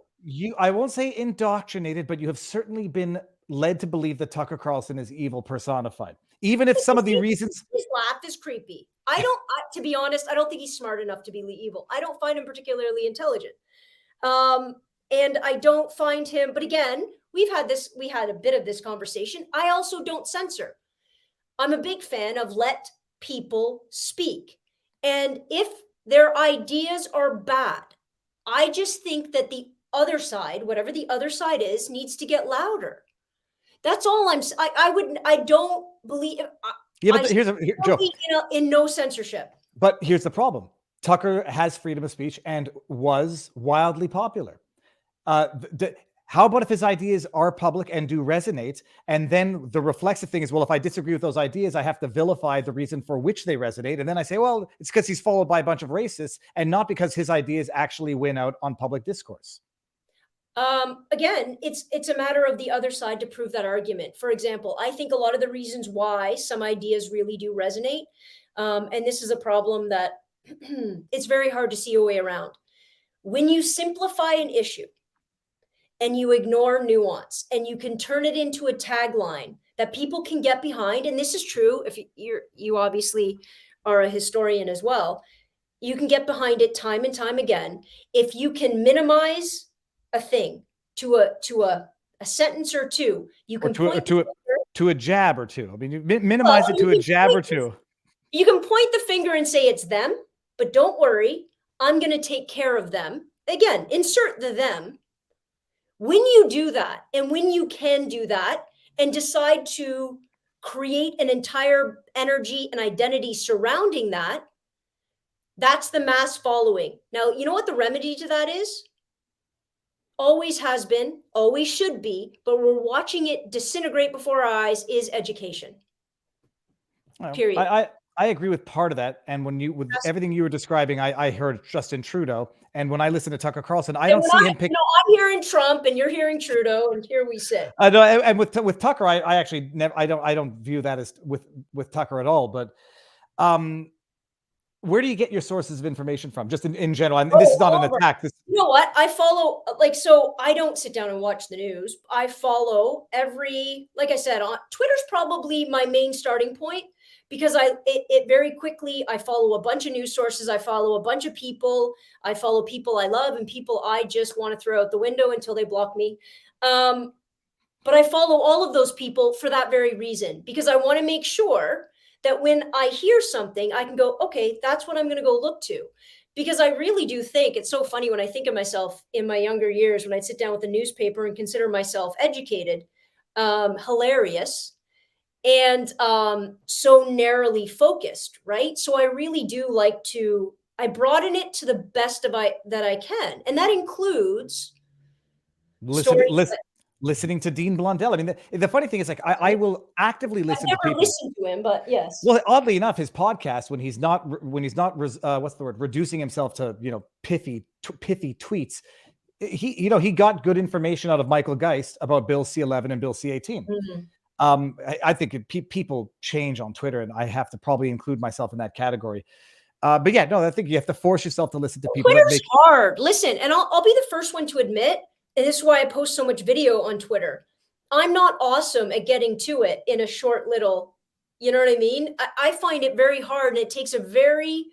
Speaker 3: I won't say indoctrinated, but you have certainly been led to believe that Tucker Carlson is evil personified. Even if some of the reasons
Speaker 6: his laugh is creepy. To be honest, I don't think he's smart enough to be evil. I don't find him particularly intelligent. And I don't find him, but again, we had a bit of this conversation. I also don't censor. I'm a big fan of let people speak. And if their ideas are bad, I just think that the other side, whatever the other side is, needs to get louder. That's all I don't believe.
Speaker 3: Yeah, but Joe,
Speaker 6: in no censorship.
Speaker 3: But here's the problem. Tucker has freedom of speech and was wildly popular. How about if his ideas are public and do resonate? And then the reflexive thing is, well, if I disagree with those ideas, I have to vilify the reason for which they resonate. And then I say, well, it's because he's followed by a bunch of racists and not because his ideas actually win out on public discourse.
Speaker 6: Again, it's a matter of the other side to prove that argument. For example, I think a lot of the reasons why some ideas really do resonate, and this is a problem that it's very hard to see a way around. When you simplify an issue and you ignore nuance and you can turn it into a tagline that people can get behind, and this is true if you obviously are a historian as well, you can get behind it time and time again. If you can minimize a thing to a sentence or two, you can point
Speaker 3: to a jab or two. I mean, you minimize it to a jab or two.
Speaker 6: You can point the finger and say it's them, but don't worry, I'm going to take care of them. Again, insert the them. When you do that, and when you can do that and decide to create an entire energy and identity surrounding that, that's the mass following. Now, you know what the remedy to that is? Always has been, always should be, but we're watching it disintegrate before our eyes, is education. Period.
Speaker 3: I agree with part of that. And with everything you were describing, I heard Justin Trudeau. And when I listen to Tucker Carlson, I don't see him pick.
Speaker 6: No, I'm hearing Trump and you're hearing Trudeau, and here we sit.
Speaker 3: I know, and with Tucker, I actually never, I don't view that as with Tucker at all. But where do you get your sources of information from? Just in general, and this is not an attack. You
Speaker 6: know what? I follow, so I don't sit down and watch the news. I follow like I said, Twitter's probably my main starting point, because it very quickly, I follow a bunch of news sources. I follow a bunch of people. I follow people I love and people I just want to throw out the window until they block me. But I follow all of those people for that very reason, because I want to make sure that when I hear something, I can go, okay, that's what I'm going to go look to. Because I really do think it's so funny when I think of myself in my younger years, when I'd sit down with a newspaper and consider myself educated, hilarious, and so narrowly focused, right? So I really do like I broaden it to the best that I can. And that includes
Speaker 3: listening to Dean Blundell. I mean, the funny thing is, like, I will actively listen to people.
Speaker 6: I've never listened to him, but yes.
Speaker 3: Well, oddly enough, his podcast, when he's not what's the word, reducing himself to pithy tweets, he got good information out of Michael Geist about Bill C-11 and Bill C-18.
Speaker 6: Mm-hmm.
Speaker 3: I think people change on Twitter, and I have to probably include myself in that category. But yeah, no, I think you have to force yourself to listen to people.
Speaker 6: Twitter's hard. Listen, and I'll be the first one to admit, and this is why I post so much video on Twitter, I'm not awesome at getting to it in a short little, you know what I mean? I find it very hard, and it takes a very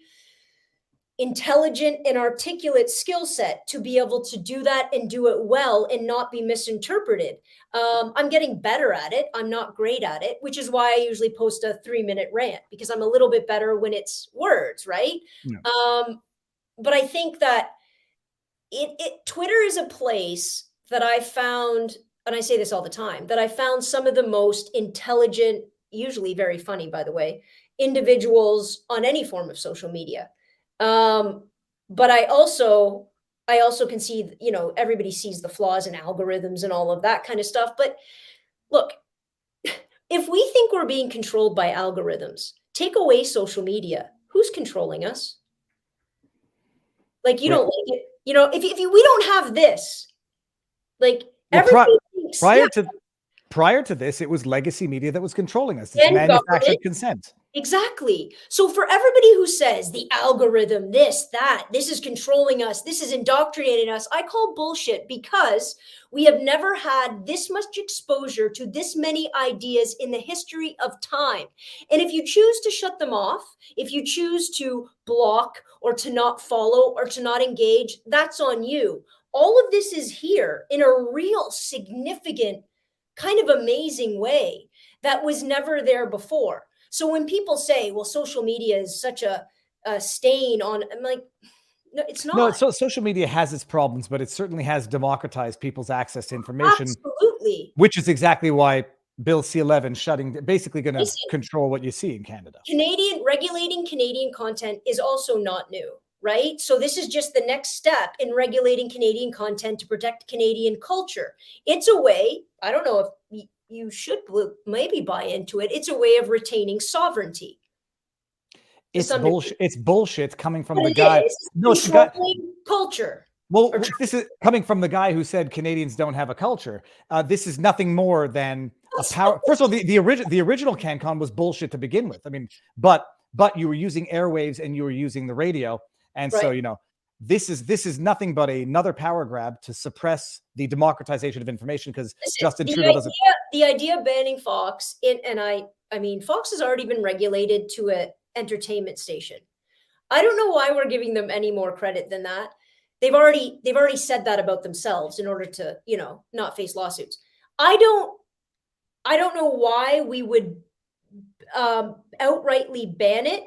Speaker 6: intelligent and articulate skill set to be able to do that and do it well and not be misinterpreted. I'm getting better at it. I'm not great at it, which is why I usually post a 3-minute rant, because I'm a little bit better when it's words, right? Yeah. But I think that Twitter is a place that I found, and I say this all the time, that I found some of the most intelligent, usually very funny, by the way, individuals on any form of social media. But I also can see, everybody sees the flaws in algorithms and all of that kind of stuff. But look, if we think we're being controlled by algorithms, take away social media, who's controlling us? Like, you don't like it. If we don't have this, like,
Speaker 3: prior to this, it was legacy media that was controlling us. It's manufactured consent.
Speaker 6: Exactly. So for everybody who says the algorithm, this is controlling us, this is indoctrinating us, I call bullshit, because we have never had this much exposure to this many ideas in the history of time. And if you choose to shut them off, if you choose to block or to not follow or to not engage, that's on you. All of this is here in a real significant, kind of amazing way that was never there before. So when people say, well, social media is such a stain on, I'm like, no, it's not.
Speaker 3: No, so social media has its problems, but it certainly has democratized people's access to information.
Speaker 6: Absolutely.
Speaker 3: Which is exactly why Bill C-11 basically going to control what you see in Canada.
Speaker 6: Regulating Canadian content is also not new, right? So this is just the next step in regulating Canadian content to protect Canadian culture. It's a way, I don't know if you should maybe buy into it. It's a way of retaining sovereignty.
Speaker 3: It's bullshit. It's bullshit coming from the guy.
Speaker 6: No, it's the guy. Culture.
Speaker 3: Well, this is coming from the guy who said Canadians don't have a culture. This is nothing more than a power. First of all, the original CanCon was bullshit to begin with. I mean, but you were using airwaves and you were using the radio, and right. So this is nothing but another power grab to suppress the democratization of information, because Justin Trudeau doesn't.
Speaker 6: The idea of banning Fox, I mean, Fox has already been regulated to an entertainment station. I don't know why we're giving them any more credit than that. They've already said that about themselves in order to, not face lawsuits. I don't know why we would outrightly ban it.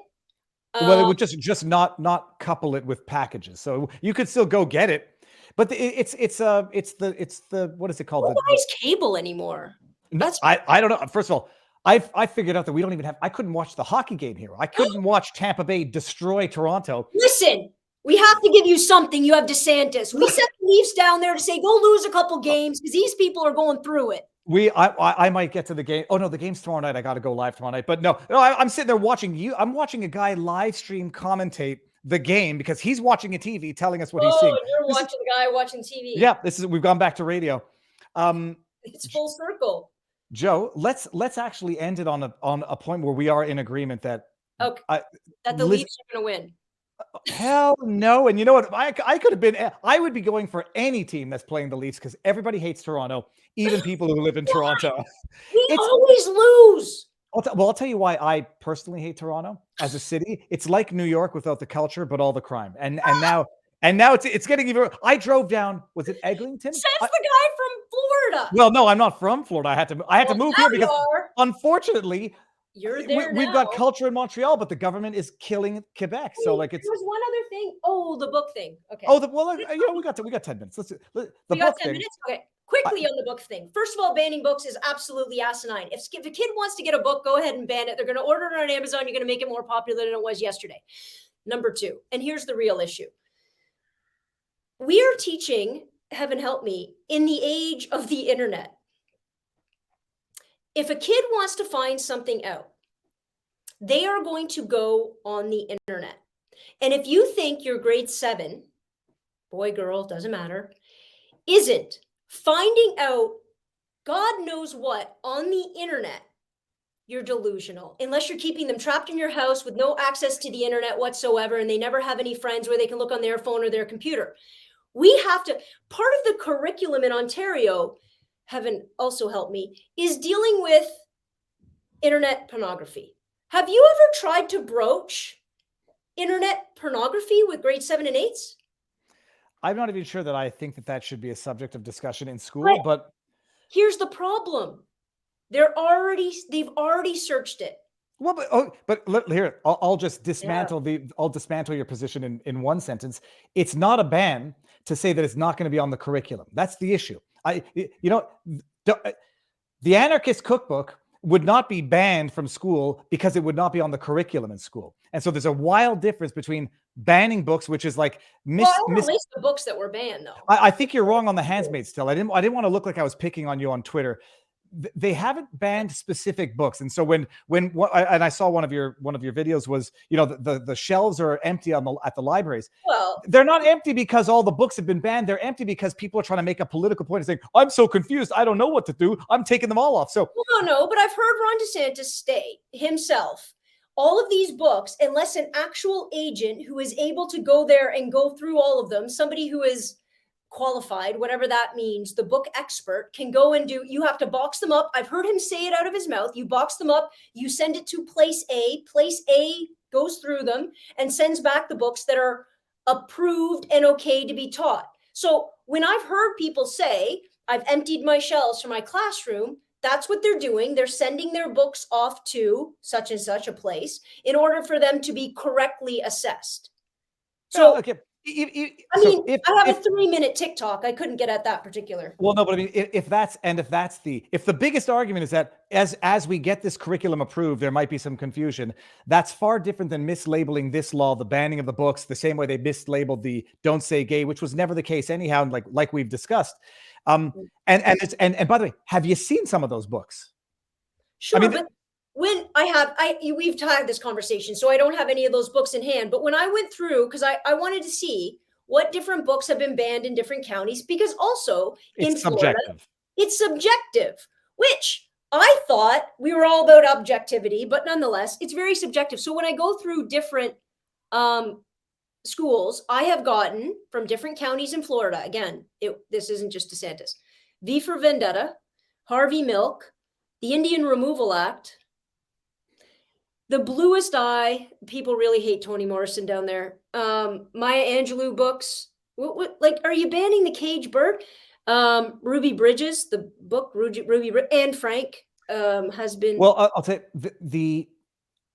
Speaker 3: Well, it would just not couple it with packages, so you could still go get it, but it's the what is it called?
Speaker 6: Why is cable anymore?
Speaker 3: That's I don't know. First of all, I figured out that we don't even have. I couldn't watch the hockey game here. I couldn't watch Tampa Bay destroy Toronto.
Speaker 6: Listen, we have to give you something. You have DeSantis. We sent the Leafs down there to say go lose a couple games because these people are going through it.
Speaker 3: I might get to the game. Oh no, the game's tomorrow night. I got to go live tomorrow night. But no, I'm sitting there watching you. I'm watching a guy live stream commentate the game because he's watching a TV, telling us what he's seeing.
Speaker 6: You're watching the guy watching TV.
Speaker 3: Yeah, we've gone back to radio.
Speaker 6: It's full circle.
Speaker 3: Joe, let's actually end it on a point where we are in agreement that
Speaker 6: that the Leafs are going to win.
Speaker 3: Hell no. And you know what? I would be going for any team that's playing the Leafs because everybody hates Toronto, even people who live in Toronto.
Speaker 6: We always lose.
Speaker 3: I'll tell you why I personally hate Toronto as a city. It's like New York without the culture, but all the crime. And now it's getting even. I drove down. Was it Eglinton?
Speaker 6: Says the guy from Florida.
Speaker 3: Well, no, I'm not from Florida. I had to move here because unfortunately.
Speaker 6: You're there
Speaker 3: We've got culture in Montreal, but the government is killing Quebec. So like
Speaker 6: there's one other thing. Oh, the book thing. Okay.
Speaker 3: Oh, we got 10 minutes. Let's
Speaker 6: we got 10 minutes. Okay. Quickly on the book thing. First of all, banning books is absolutely asinine. If a kid wants to get a book, go ahead and ban it. They're going to order it on Amazon. You're going to make it more popular than it was yesterday. Number 2, and here's the real issue. We are teaching, heaven help me, in the age of the internet. If a kid wants to find something out, they are going to go on the internet. And if you think your grade 7, boy, girl, doesn't matter, isn't finding out God knows what on the internet, you're delusional. Unless you're keeping them trapped in your house with no access to the internet whatsoever, and they never have any friends where they can look on their phone or their computer. We have to, part of the curriculum in Ontario, heaven also help me, is dealing with internet pornography. Have you ever tried to broach internet pornography with grade 7 and 8s?
Speaker 3: I'm not even sure that I think that should be a subject of discussion in school, but
Speaker 6: here's the problem. They've already searched it.
Speaker 3: Well, here, I'll just dismantle I'll dismantle your position in one sentence. It's not a ban to say that it's not going to be on the curriculum. That's the issue. The anarchist cookbook would not be banned from school because it would not be on the curriculum in school. And so there's a wild difference between banning books, which is like
Speaker 6: I don't list the books that were banned though.
Speaker 3: I think you're wrong on the Handmaid's Tale. I didn't want to look like I was picking on you on Twitter. They haven't banned specific books, and so when I saw one of your videos was the shelves are empty at the libraries.
Speaker 6: Well,
Speaker 3: they're not empty because all the books have been banned. They're empty because people are trying to make a political point and saying, "I'm so confused, I don't know what to do. I'm taking them all off." So
Speaker 6: no, but I've heard Ron DeSantis state himself all of these books, unless an actual agent who is able to go there and go through all of them, somebody who is qualified, whatever that means, the book expert can go and do, you have to box them up. I've heard him say it out of his mouth. You box them up, you send it to place A goes through them and sends back the books that are approved and okay to be taught. So when I've heard people say, I've emptied my shelves for my classroom, that's what they're doing. They're sending their books off to such and such a place in order for them to be correctly assessed. So,
Speaker 3: okay.
Speaker 6: I have a 3-minute TikTok. I couldn't get at that particular.
Speaker 3: Well, no, but I mean, if the biggest argument is that as we get this curriculum approved, there might be some confusion. That's far different than mislabeling this law, the banning of the books, the same way they mislabeled the "Don't Say Gay," which was never the case anyhow, like we've discussed. And by the way, have you seen some of those books?
Speaker 6: Sure, I mean, but when we've had this conversation, so I don't have any of those books in hand. But when I went through, because I wanted to see what different books have been banned in different counties, because also in Florida, it's subjective, which I thought we were all about objectivity, but nonetheless, it's very subjective. So when I go through different schools, I have gotten from different counties in Florida, again, this isn't just DeSantis, V for Vendetta, Harvey Milk, the Indian Removal Act, the Bluest Eye. People really hate Toni Morrison down there. Maya Angelou books. What are you banning the Cage Bird? Ruby Bridges, the book Ruby Anne Frank has been.
Speaker 3: Well, I'll say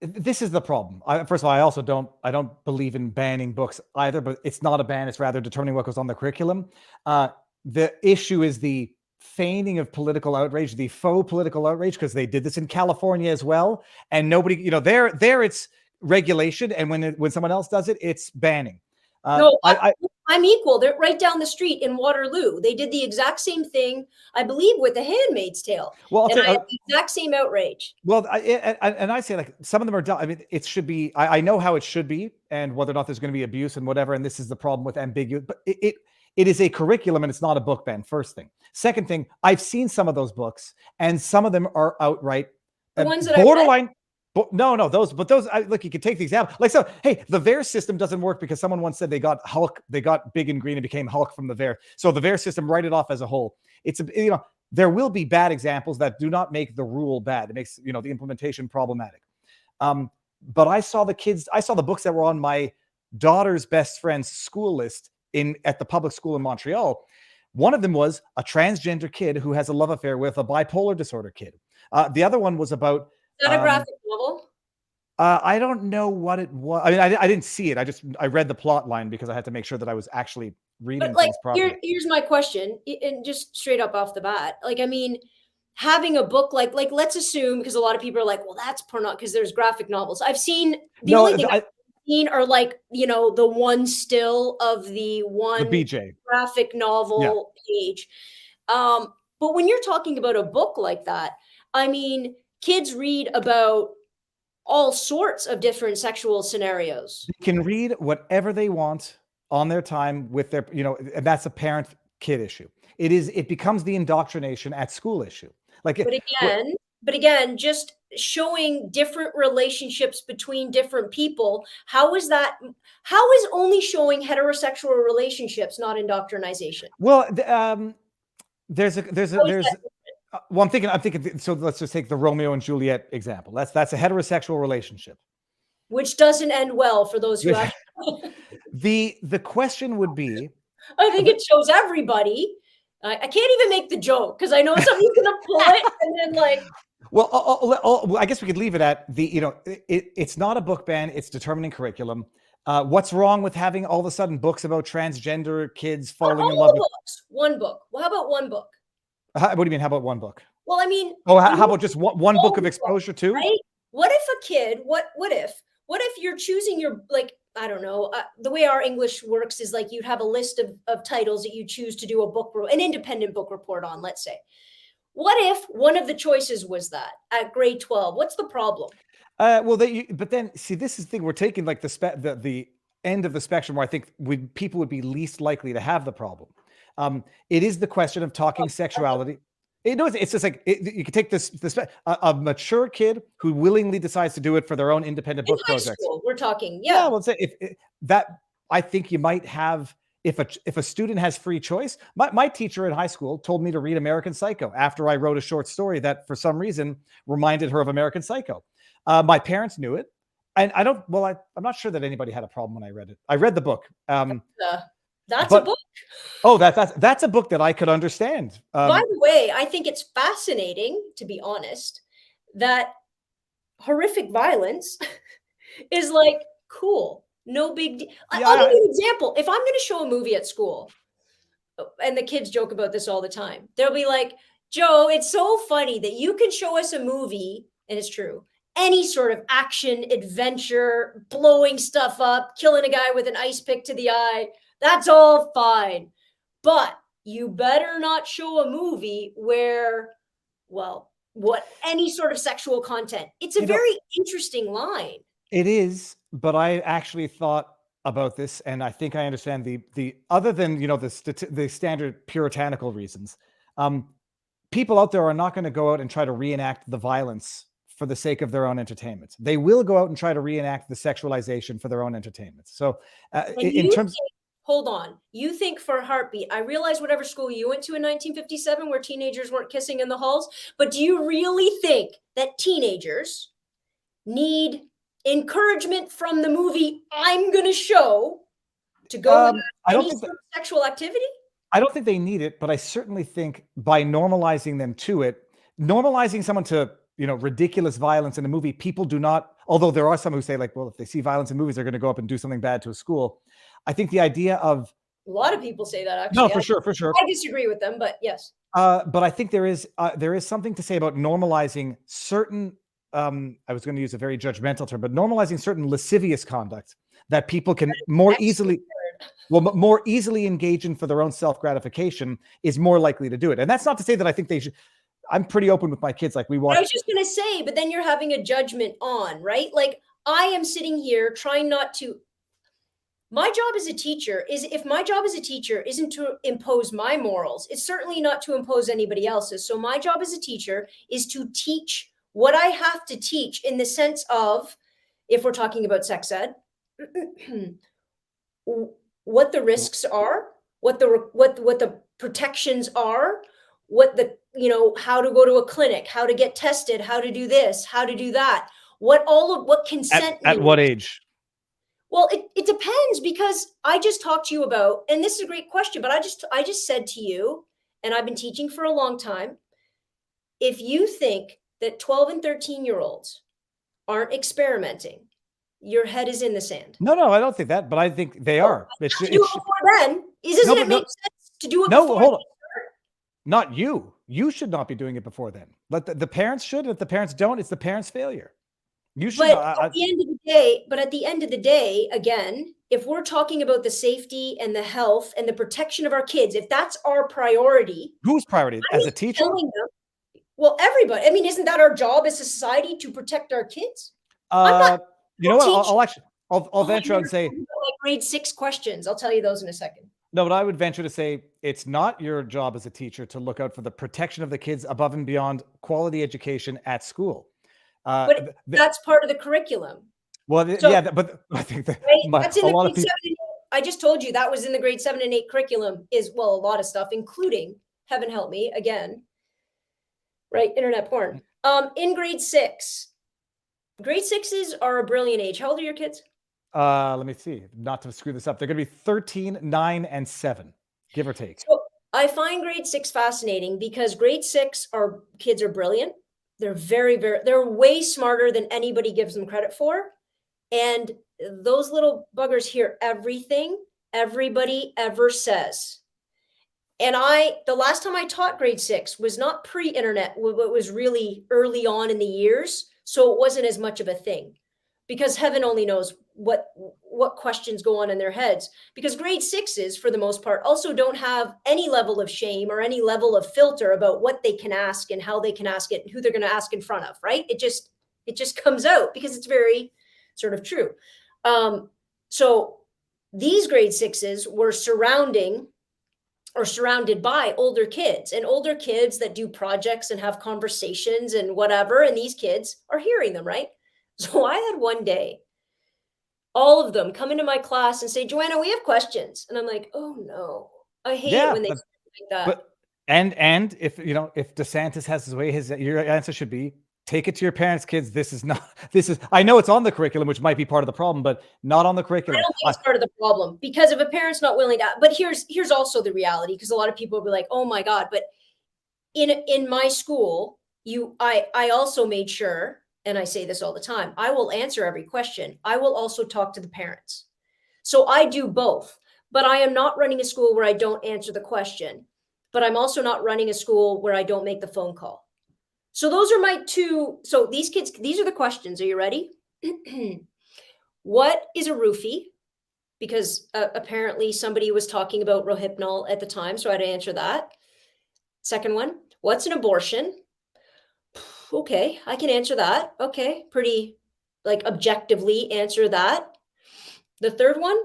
Speaker 3: this is the problem. First of all, I don't believe in banning books either, but it's not a ban. It's rather determining what goes on the curriculum. The issue is the feigning of political outrage, the faux political outrage, because they did this in California as well. And nobody, there it's regulation. And when someone else does it, it's banning.
Speaker 6: No, I'm equal. They're right down the street in Waterloo. They did the exact same thing, I believe, with The Handmaid's Tale. Well, I have the exact same outrage.
Speaker 3: Well, I say, like, some of them are done. I mean, it should be. I know how it should be, and whether or not there's going to be abuse and whatever. And this is the problem with ambiguous. But it is a curriculum, and it's not a book ban. First thing. Second thing, I've seen some of those books, and some of them are outright
Speaker 6: the ones that
Speaker 3: borderline. No, those. Look, you could take the example. Like, so, hey, the VAERS system doesn't work because someone once said they got Hulk, they got big and green and became Hulk from the VAERS. So the VAERS system, write it off as a whole. There will be bad examples that do not make the rule bad. It makes, the implementation problematic. But I saw the books that were on my daughter's best friend's school list at the public school in Montreal. One of them was a transgender kid who has a love affair with a bipolar disorder kid. The other one was about.
Speaker 6: Is that a graphic novel?
Speaker 3: I don't know what it was. I mean, I didn't see it. I read the plot line because I had to make sure that I was actually reading things properly.
Speaker 6: Here's my question, and just straight up off the bat. Like, I mean, having a book like let's assume, because a lot of people are like, well, that's porno because there's graphic novels. I've seen only thing I've seen are like, the one still of the
Speaker 3: BJ
Speaker 6: graphic novel page. But when you're talking about a book like that, I mean, kids read about all sorts of different sexual scenarios.
Speaker 3: They can read whatever they want on their time with their, and that's a parent-kid issue. It becomes the indoctrination at school issue. But
Speaker 6: again, just showing different relationships between different people. How is only showing heterosexual relationships not indoctrination?
Speaker 3: Well, I'm thinking. So let's just take the Romeo and Juliet example. That's a heterosexual relationship,
Speaker 6: which doesn't end well for those who have.
Speaker 3: The question would be.
Speaker 6: I think it shows everybody. I can't even make the joke because I know somebody's going to pull it and then like.
Speaker 3: Well, I guess we could leave it at it's not a book ban. It's determining curriculum. What's wrong with having all of a sudden books about transgender kids falling in love with
Speaker 6: one book? Well, how about one book?
Speaker 3: What do you mean? How about one book?
Speaker 6: Well, I mean,
Speaker 3: how about just one book of exposure too?
Speaker 6: Right? What if a kid? What if you're choosing your, like, I don't know, the way our English works is like you'd have a list of titles that you choose to do an independent book report on, let's say. What if one of the choices was that at grade 12? What's the problem?
Speaker 3: But then see, this is the thing. We're taking like the end of the spectrum where I think people would be least likely to have the problem. It is the question of talking sexuality. It's just like you could take this a mature kid who willingly decides to do it for their own independent
Speaker 6: In
Speaker 3: book
Speaker 6: high
Speaker 3: projects.
Speaker 6: school, we're talking,
Speaker 3: Yeah,
Speaker 6: yeah.
Speaker 3: well, say if that I think you might have if a student has free choice. My teacher in high school told me to read American Psycho after I wrote a short story that for some reason reminded her of American Psycho. My parents knew it, and I don't. Well, I'm not sure that anybody had a problem when I read it. I read the book.
Speaker 6: That's a book.
Speaker 3: Oh, that's a book that I could understand.
Speaker 6: By the way, I think it's fascinating, to be honest, that horrific violence is like cool. No big deal. I'll give you an example. If I'm going to show a movie at school, and the kids joke about this all the time, they'll be like, Joe, it's so funny that you can show us a movie, and it's true, any sort of action, adventure, blowing stuff up, killing a guy with an ice pick to the eye. That's all fine. But you better not show a movie where, well, any sort of sexual content. It's a very interesting line.
Speaker 3: It is, but I actually thought about this, and I think I understand the other than the standard puritanical reasons. People out there are not going to go out and try to reenact the violence for the sake of their own entertainment. They will go out and try to reenact the sexualization for their own entertainment. So,
Speaker 6: hold on, you think for a heartbeat, I realize whatever school you went to in 1957 where teenagers weren't kissing in the halls, but do you really think that teenagers need encouragement from the movie I'm going to show to go with any sort of sexual activity?
Speaker 3: I don't think they need it, but I certainly think by normalizing them to it, normalizing someone to, ridiculous violence in a movie, people do not, although there are some who say like, well, if they see violence in movies, they're going to go up and do something bad to a school. I think the idea of
Speaker 6: a lot of people say that actually.
Speaker 3: No, for sure.
Speaker 6: I disagree with them, but yes.
Speaker 3: But I think there is something to say about normalizing certain, I was going to use a very judgmental term, but normalizing certain lascivious conduct that people can more easily engage in for their own self-gratification is more likely to do it. And that's not to say that I think they should. I'm pretty open with my kids. Like I
Speaker 6: was just going to say, but then you're having a judgment on, right? Like I am sitting here trying not to. My job as a teacher isn't to impose my morals. It's certainly not to impose anybody else's. So my job as a teacher is to teach what I have to teach in the sense of, if we're talking about sex ed, what the risks are, what the protections are, how to go to a clinic, how to get tested, how to do this, how to do that, what consent
Speaker 3: at what age?
Speaker 6: Well, it depends, because I just talked to you about, and this is a great question, but I just said to you, and I've been teaching for a long time, if you think that 12 and 13-year-olds aren't experimenting, your head is in the sand.
Speaker 3: No, I don't think that, but I think they are.
Speaker 6: Do it before then. Doesn't it make sense to do it before?
Speaker 3: Hold on. Not you. You should not be doing it before then. But the parents should. If the parents don't, it's the parents' failure. You should.
Speaker 6: At the end of the day, again, if we're talking about the safety and the health and the protection of our kids, if that's our priority,
Speaker 3: whose priority? As a teacher?
Speaker 6: Well, everybody. I mean, isn't that our job as a society to protect our kids?
Speaker 3: You know what? I'll venture and say,
Speaker 6: like grade 6 questions. I'll tell you those in a second.
Speaker 3: No, but I would venture to say it's not your job as a teacher to look out for the protection of the kids above and beyond quality education at school.
Speaker 6: But that's part of the curriculum.
Speaker 3: Well, but I think that
Speaker 6: that's in the grade 7 and 8. I just told you that was in the grade 7 and 8 curriculum. A lot of stuff, including, heaven help me, again, right? Internet porn. In grade 6, grade 6s are a brilliant age. How old are your kids?
Speaker 3: Let me see. Not to screw this up. They're going to be 13, 9, and 7, give or take.
Speaker 6: So I find grade 6 fascinating because grade 6 kids are brilliant. They're they're way smarter than anybody gives them credit for. And those little buggers hear everything everybody ever says. And the last time I taught grade 6 was not pre-internet, it was really early on in the years. So it wasn't as much of a thing, because heaven only knows what questions go on in their heads, because grade 6s, for the most part, also don't have any level of shame or any level of filter about what they can ask and how they can ask it and who they're going to ask in front of, right? It just comes out because it's very sort of true. So these grade 6s were surrounding or surrounded by older kids that do projects and have conversations and whatever. And these kids are hearing them, right? So I had one day, all of them come into my class and say, Joanna, we have questions. And I'm like, oh no, I hate it when they say like that.
Speaker 3: But and if if DeSantis has his way, your answer should be take it to your parents' kids. This is I know it's on the curriculum, which might be part of the problem, but not on the curriculum.
Speaker 6: I don't think it's part of the problem, because if a parent's not willing to, but here's also the reality, because a lot of people will be like, oh my God, but in my school, I also made sure, and I say this all the time, I will answer every question. I will also talk to the parents. So I do both, but I am not running a school where I don't answer the question, but I'm also not running a school where I don't make the phone call. So those are my two. So these kids, these are the questions. Are you ready? What is a roofie? Because apparently somebody was talking about Rohypnol at the time, so I had to answer that. Second one, what's an abortion? Okay, I can answer that. Okay, pretty like objectively answer that. The third one,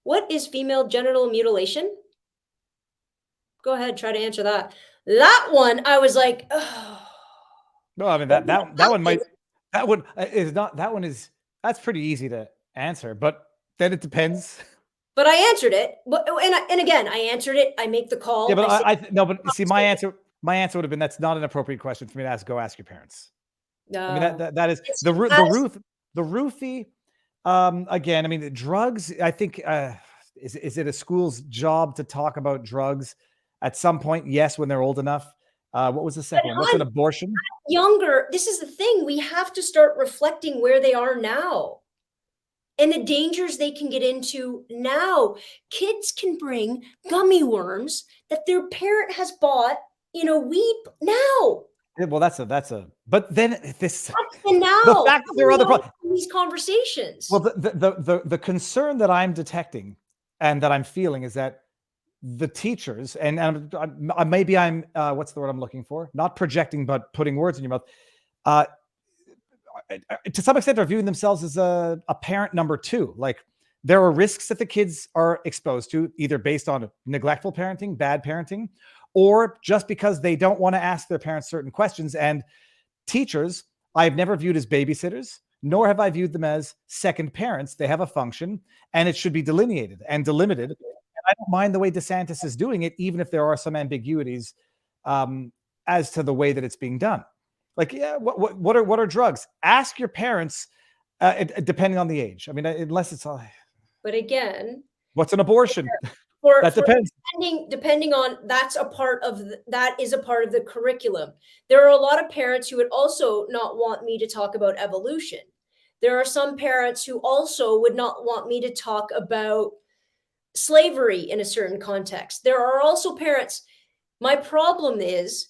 Speaker 6: what is female genital mutilation? Go ahead, try to answer that. That one, I was like, oh.
Speaker 3: No, I mean that one is not, that one is, that's pretty easy to answer, but then it depends.
Speaker 6: But I answered it. And again, I answered it. I make the call.
Speaker 3: Yeah, but no, but see, my answer would have been, that's not an appropriate question for me to ask. Go ask your parents.
Speaker 6: No,
Speaker 3: I mean that is the roofie. Again, I mean, the drugs. I think is it a school's job to talk about drugs at some point? Yes, when they're old enough. What was the second one? What's an abortion?
Speaker 6: Younger. This is the thing. We have to start reflecting where they are now and the dangers they can get into now. Kids can bring gummy worms that their parent has bought in a weep now.
Speaker 3: Well, that's a. But then this.
Speaker 6: And now
Speaker 3: the fact that there are other problems.
Speaker 6: These conversations.
Speaker 3: Well, the concern that I'm detecting and that I'm feeling is that the teachers, and maybe I'm what's the word I'm looking for? Not projecting, but putting words in your mouth. To some extent, are viewing themselves as a parent number two. Like, there are risks that the kids are exposed to, either based on neglectful parenting, bad parenting, or just because they don't want to ask their parents certain questions. And teachers, I've never viewed as babysitters, nor have I viewed them as second parents. They have a function, and it should be delineated and delimited. I don't mind the way DeSantis is doing it, even if there are some ambiguities as to the way that it's being done. Like, yeah, what are drugs? Ask your parents, depending on the age. I mean, unless it's.
Speaker 6: But again,
Speaker 3: what's an abortion?
Speaker 6: That depends. Depending on, that is a part of the curriculum. There are a lot of parents who would also not want me to talk about evolution. There are some parents who also would not want me to talk about slavery in a certain context. There are also parents. My problem is,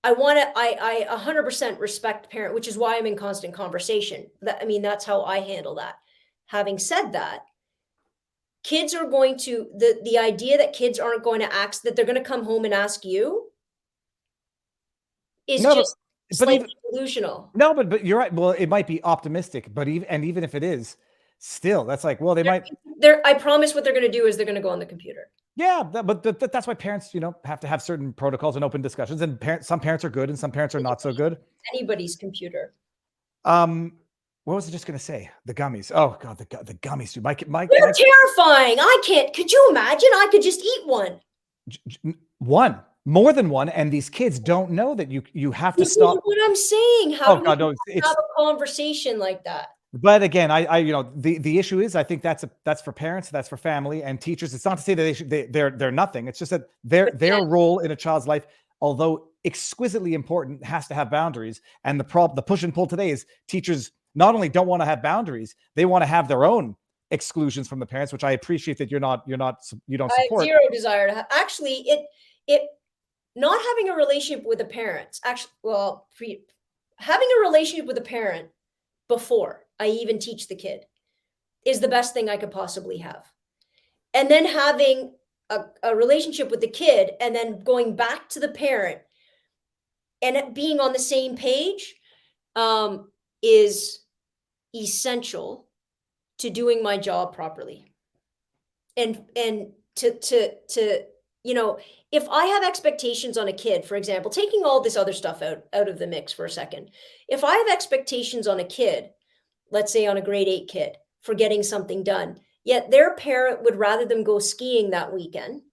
Speaker 6: I 100% respect parent, which is why I'm in constant conversation. That's how I handle that. Having said that, kids are going to, the idea that kids aren't going to ask, that they're going to come home and ask you, is just slightly delusional.
Speaker 3: No, but you're right. Well, it might be optimistic, but even if it is, still, that's like, well,
Speaker 6: I promise what they're going to do is they're going to go on the computer.
Speaker 3: Yeah, but that's why parents, have to have certain protocols and open discussions. And some parents are good, and some parents are not so good.
Speaker 6: Anybody's computer.
Speaker 3: What was I just going to say? The gummies. Oh God, the gummies, dude.
Speaker 6: They're terrifying. I can't. Could you imagine? I could just eat one. More than one, and these kids don't know that you have to stop. What I'm saying. How do we have a conversation like that?
Speaker 3: But again, the issue is, I think that's for parents, that's for family and teachers. It's not to say that they're nothing. It's just that their role in a child's life, although exquisitely important, has to have boundaries. And the push and pull today is teachers not only don't want to have boundaries, they want to have their own exclusions from the parents, which I appreciate that you don't support.
Speaker 6: I have zero desire to have. Actually, it not having a relationship with the parents. Having a relationship with a parent before I even teach the kid is the best thing I could possibly have. And then having a relationship with the kid and then going back to the parent and it being on the same page is essential to doing my job properly. And to you know, if I have expectations on a kid, for example, taking all this other stuff out of the mix for a second, if I have expectations on a kid, let's say on a grade 8 kid, for getting something done, yet their parent would rather them go skiing that weekend,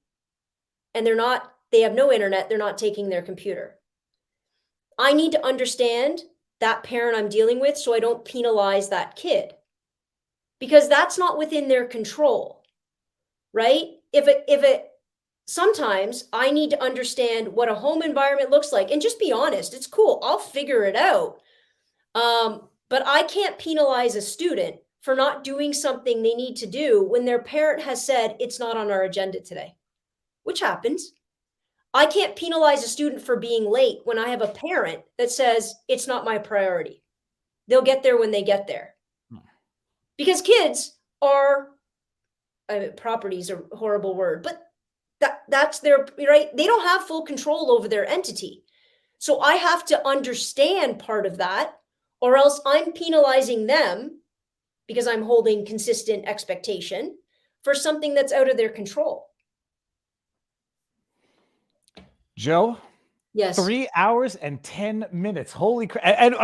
Speaker 6: and they have no internet, they're not taking their computer. I need to understand that parent I'm dealing with so I don't penalize that kid, because that's not within their control, right? Sometimes I need to understand what a home environment looks like and just be honest. It's cool. I'll figure it out. But I can't penalize a student for not doing something they need to do when their parent has said it's not on our agenda today, which happens. I can't penalize a student for being late when I have a parent that says it's not my priority. They'll get there when they get there. Because kids are, property is a horrible word, but that's their right. They don't have full control over their entity. So I have to understand part of that, or else I'm penalizing them because I'm holding consistent expectation for something that's out of their control.
Speaker 3: Joe?
Speaker 6: Yes.
Speaker 3: 3 hours and 10 minutes. Holy crap. And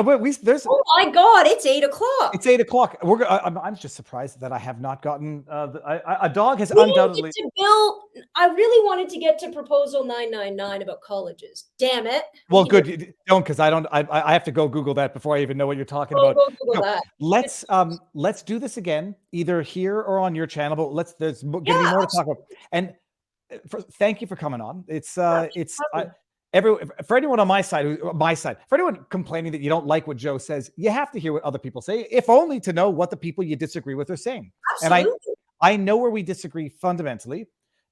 Speaker 3: there's.
Speaker 6: Oh my God, it's 8 o'clock.
Speaker 3: It's 8 o'clock. I'm just surprised that I have not gotten, a dog has undoubtedly.
Speaker 6: I really wanted to get to proposal 999 about colleges. Damn it.
Speaker 3: Well, good. Don't, because I have to go Google that before I even know what you're talking about.
Speaker 6: Go Google that.
Speaker 3: Let's do this again, either here or on your channel, but there's going to be more to talk about. And thank you for coming on. For anyone on my side, for anyone complaining that you don't like what Joe says, you have to hear what other people say, if only to know what the people you disagree with are saying.
Speaker 6: Absolutely.
Speaker 3: And I know where we disagree fundamentally.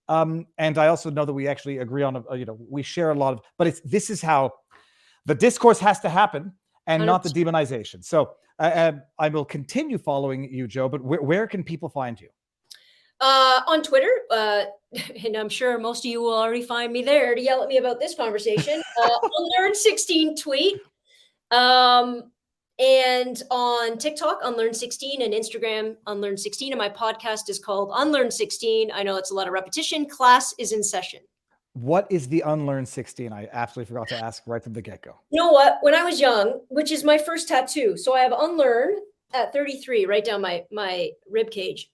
Speaker 3: And I also know that we actually agree on, we share a lot of, but this is how the discourse has to happen and 100%. Not the demonization. So I will continue following you, Joe, but where can people find you?
Speaker 6: On Twitter, and I'm sure most of you will already find me there to yell at me about this conversation. Unlearn16 tweet, and on TikTok, Unlearn16, and Instagram, Unlearn16, and my podcast is called Unlearn16. I know it's a lot of repetition. Class is in session.
Speaker 3: What is the Unlearn16? I absolutely forgot to ask right from the get-go.
Speaker 6: You know what? When I was young, which is my first tattoo, so I have Unlearn at 33, right down my rib cage.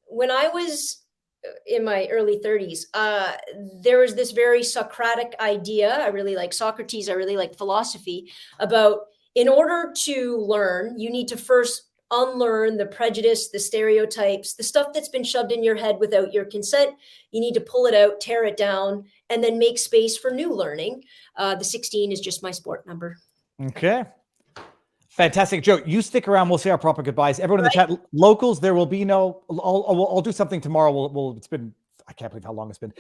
Speaker 6: When I was in my early 30s, there was this very Socratic idea. I really like Socrates. I really like philosophy about, in order to learn, you need to first unlearn the prejudice, the stereotypes, the stuff that's been shoved in your head without your consent. You need to pull it out, tear it down, and then make space for new learning. The 16 is just my sport number.
Speaker 3: Okay. Fantastic. Joe, you stick around. We'll say our proper goodbyes. Everyone in the chat, locals, there will be no, I'll do something tomorrow. It's been, I can't believe how long it's been.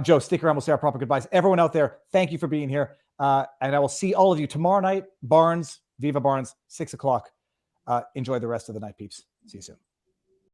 Speaker 3: Joe, stick around. We'll say our proper goodbyes. Everyone out there, thank you for being here. And I will see all of you tomorrow night. Barnes, Viva Barnes, 6 o'clock. Enjoy the rest of the night, peeps. See you soon.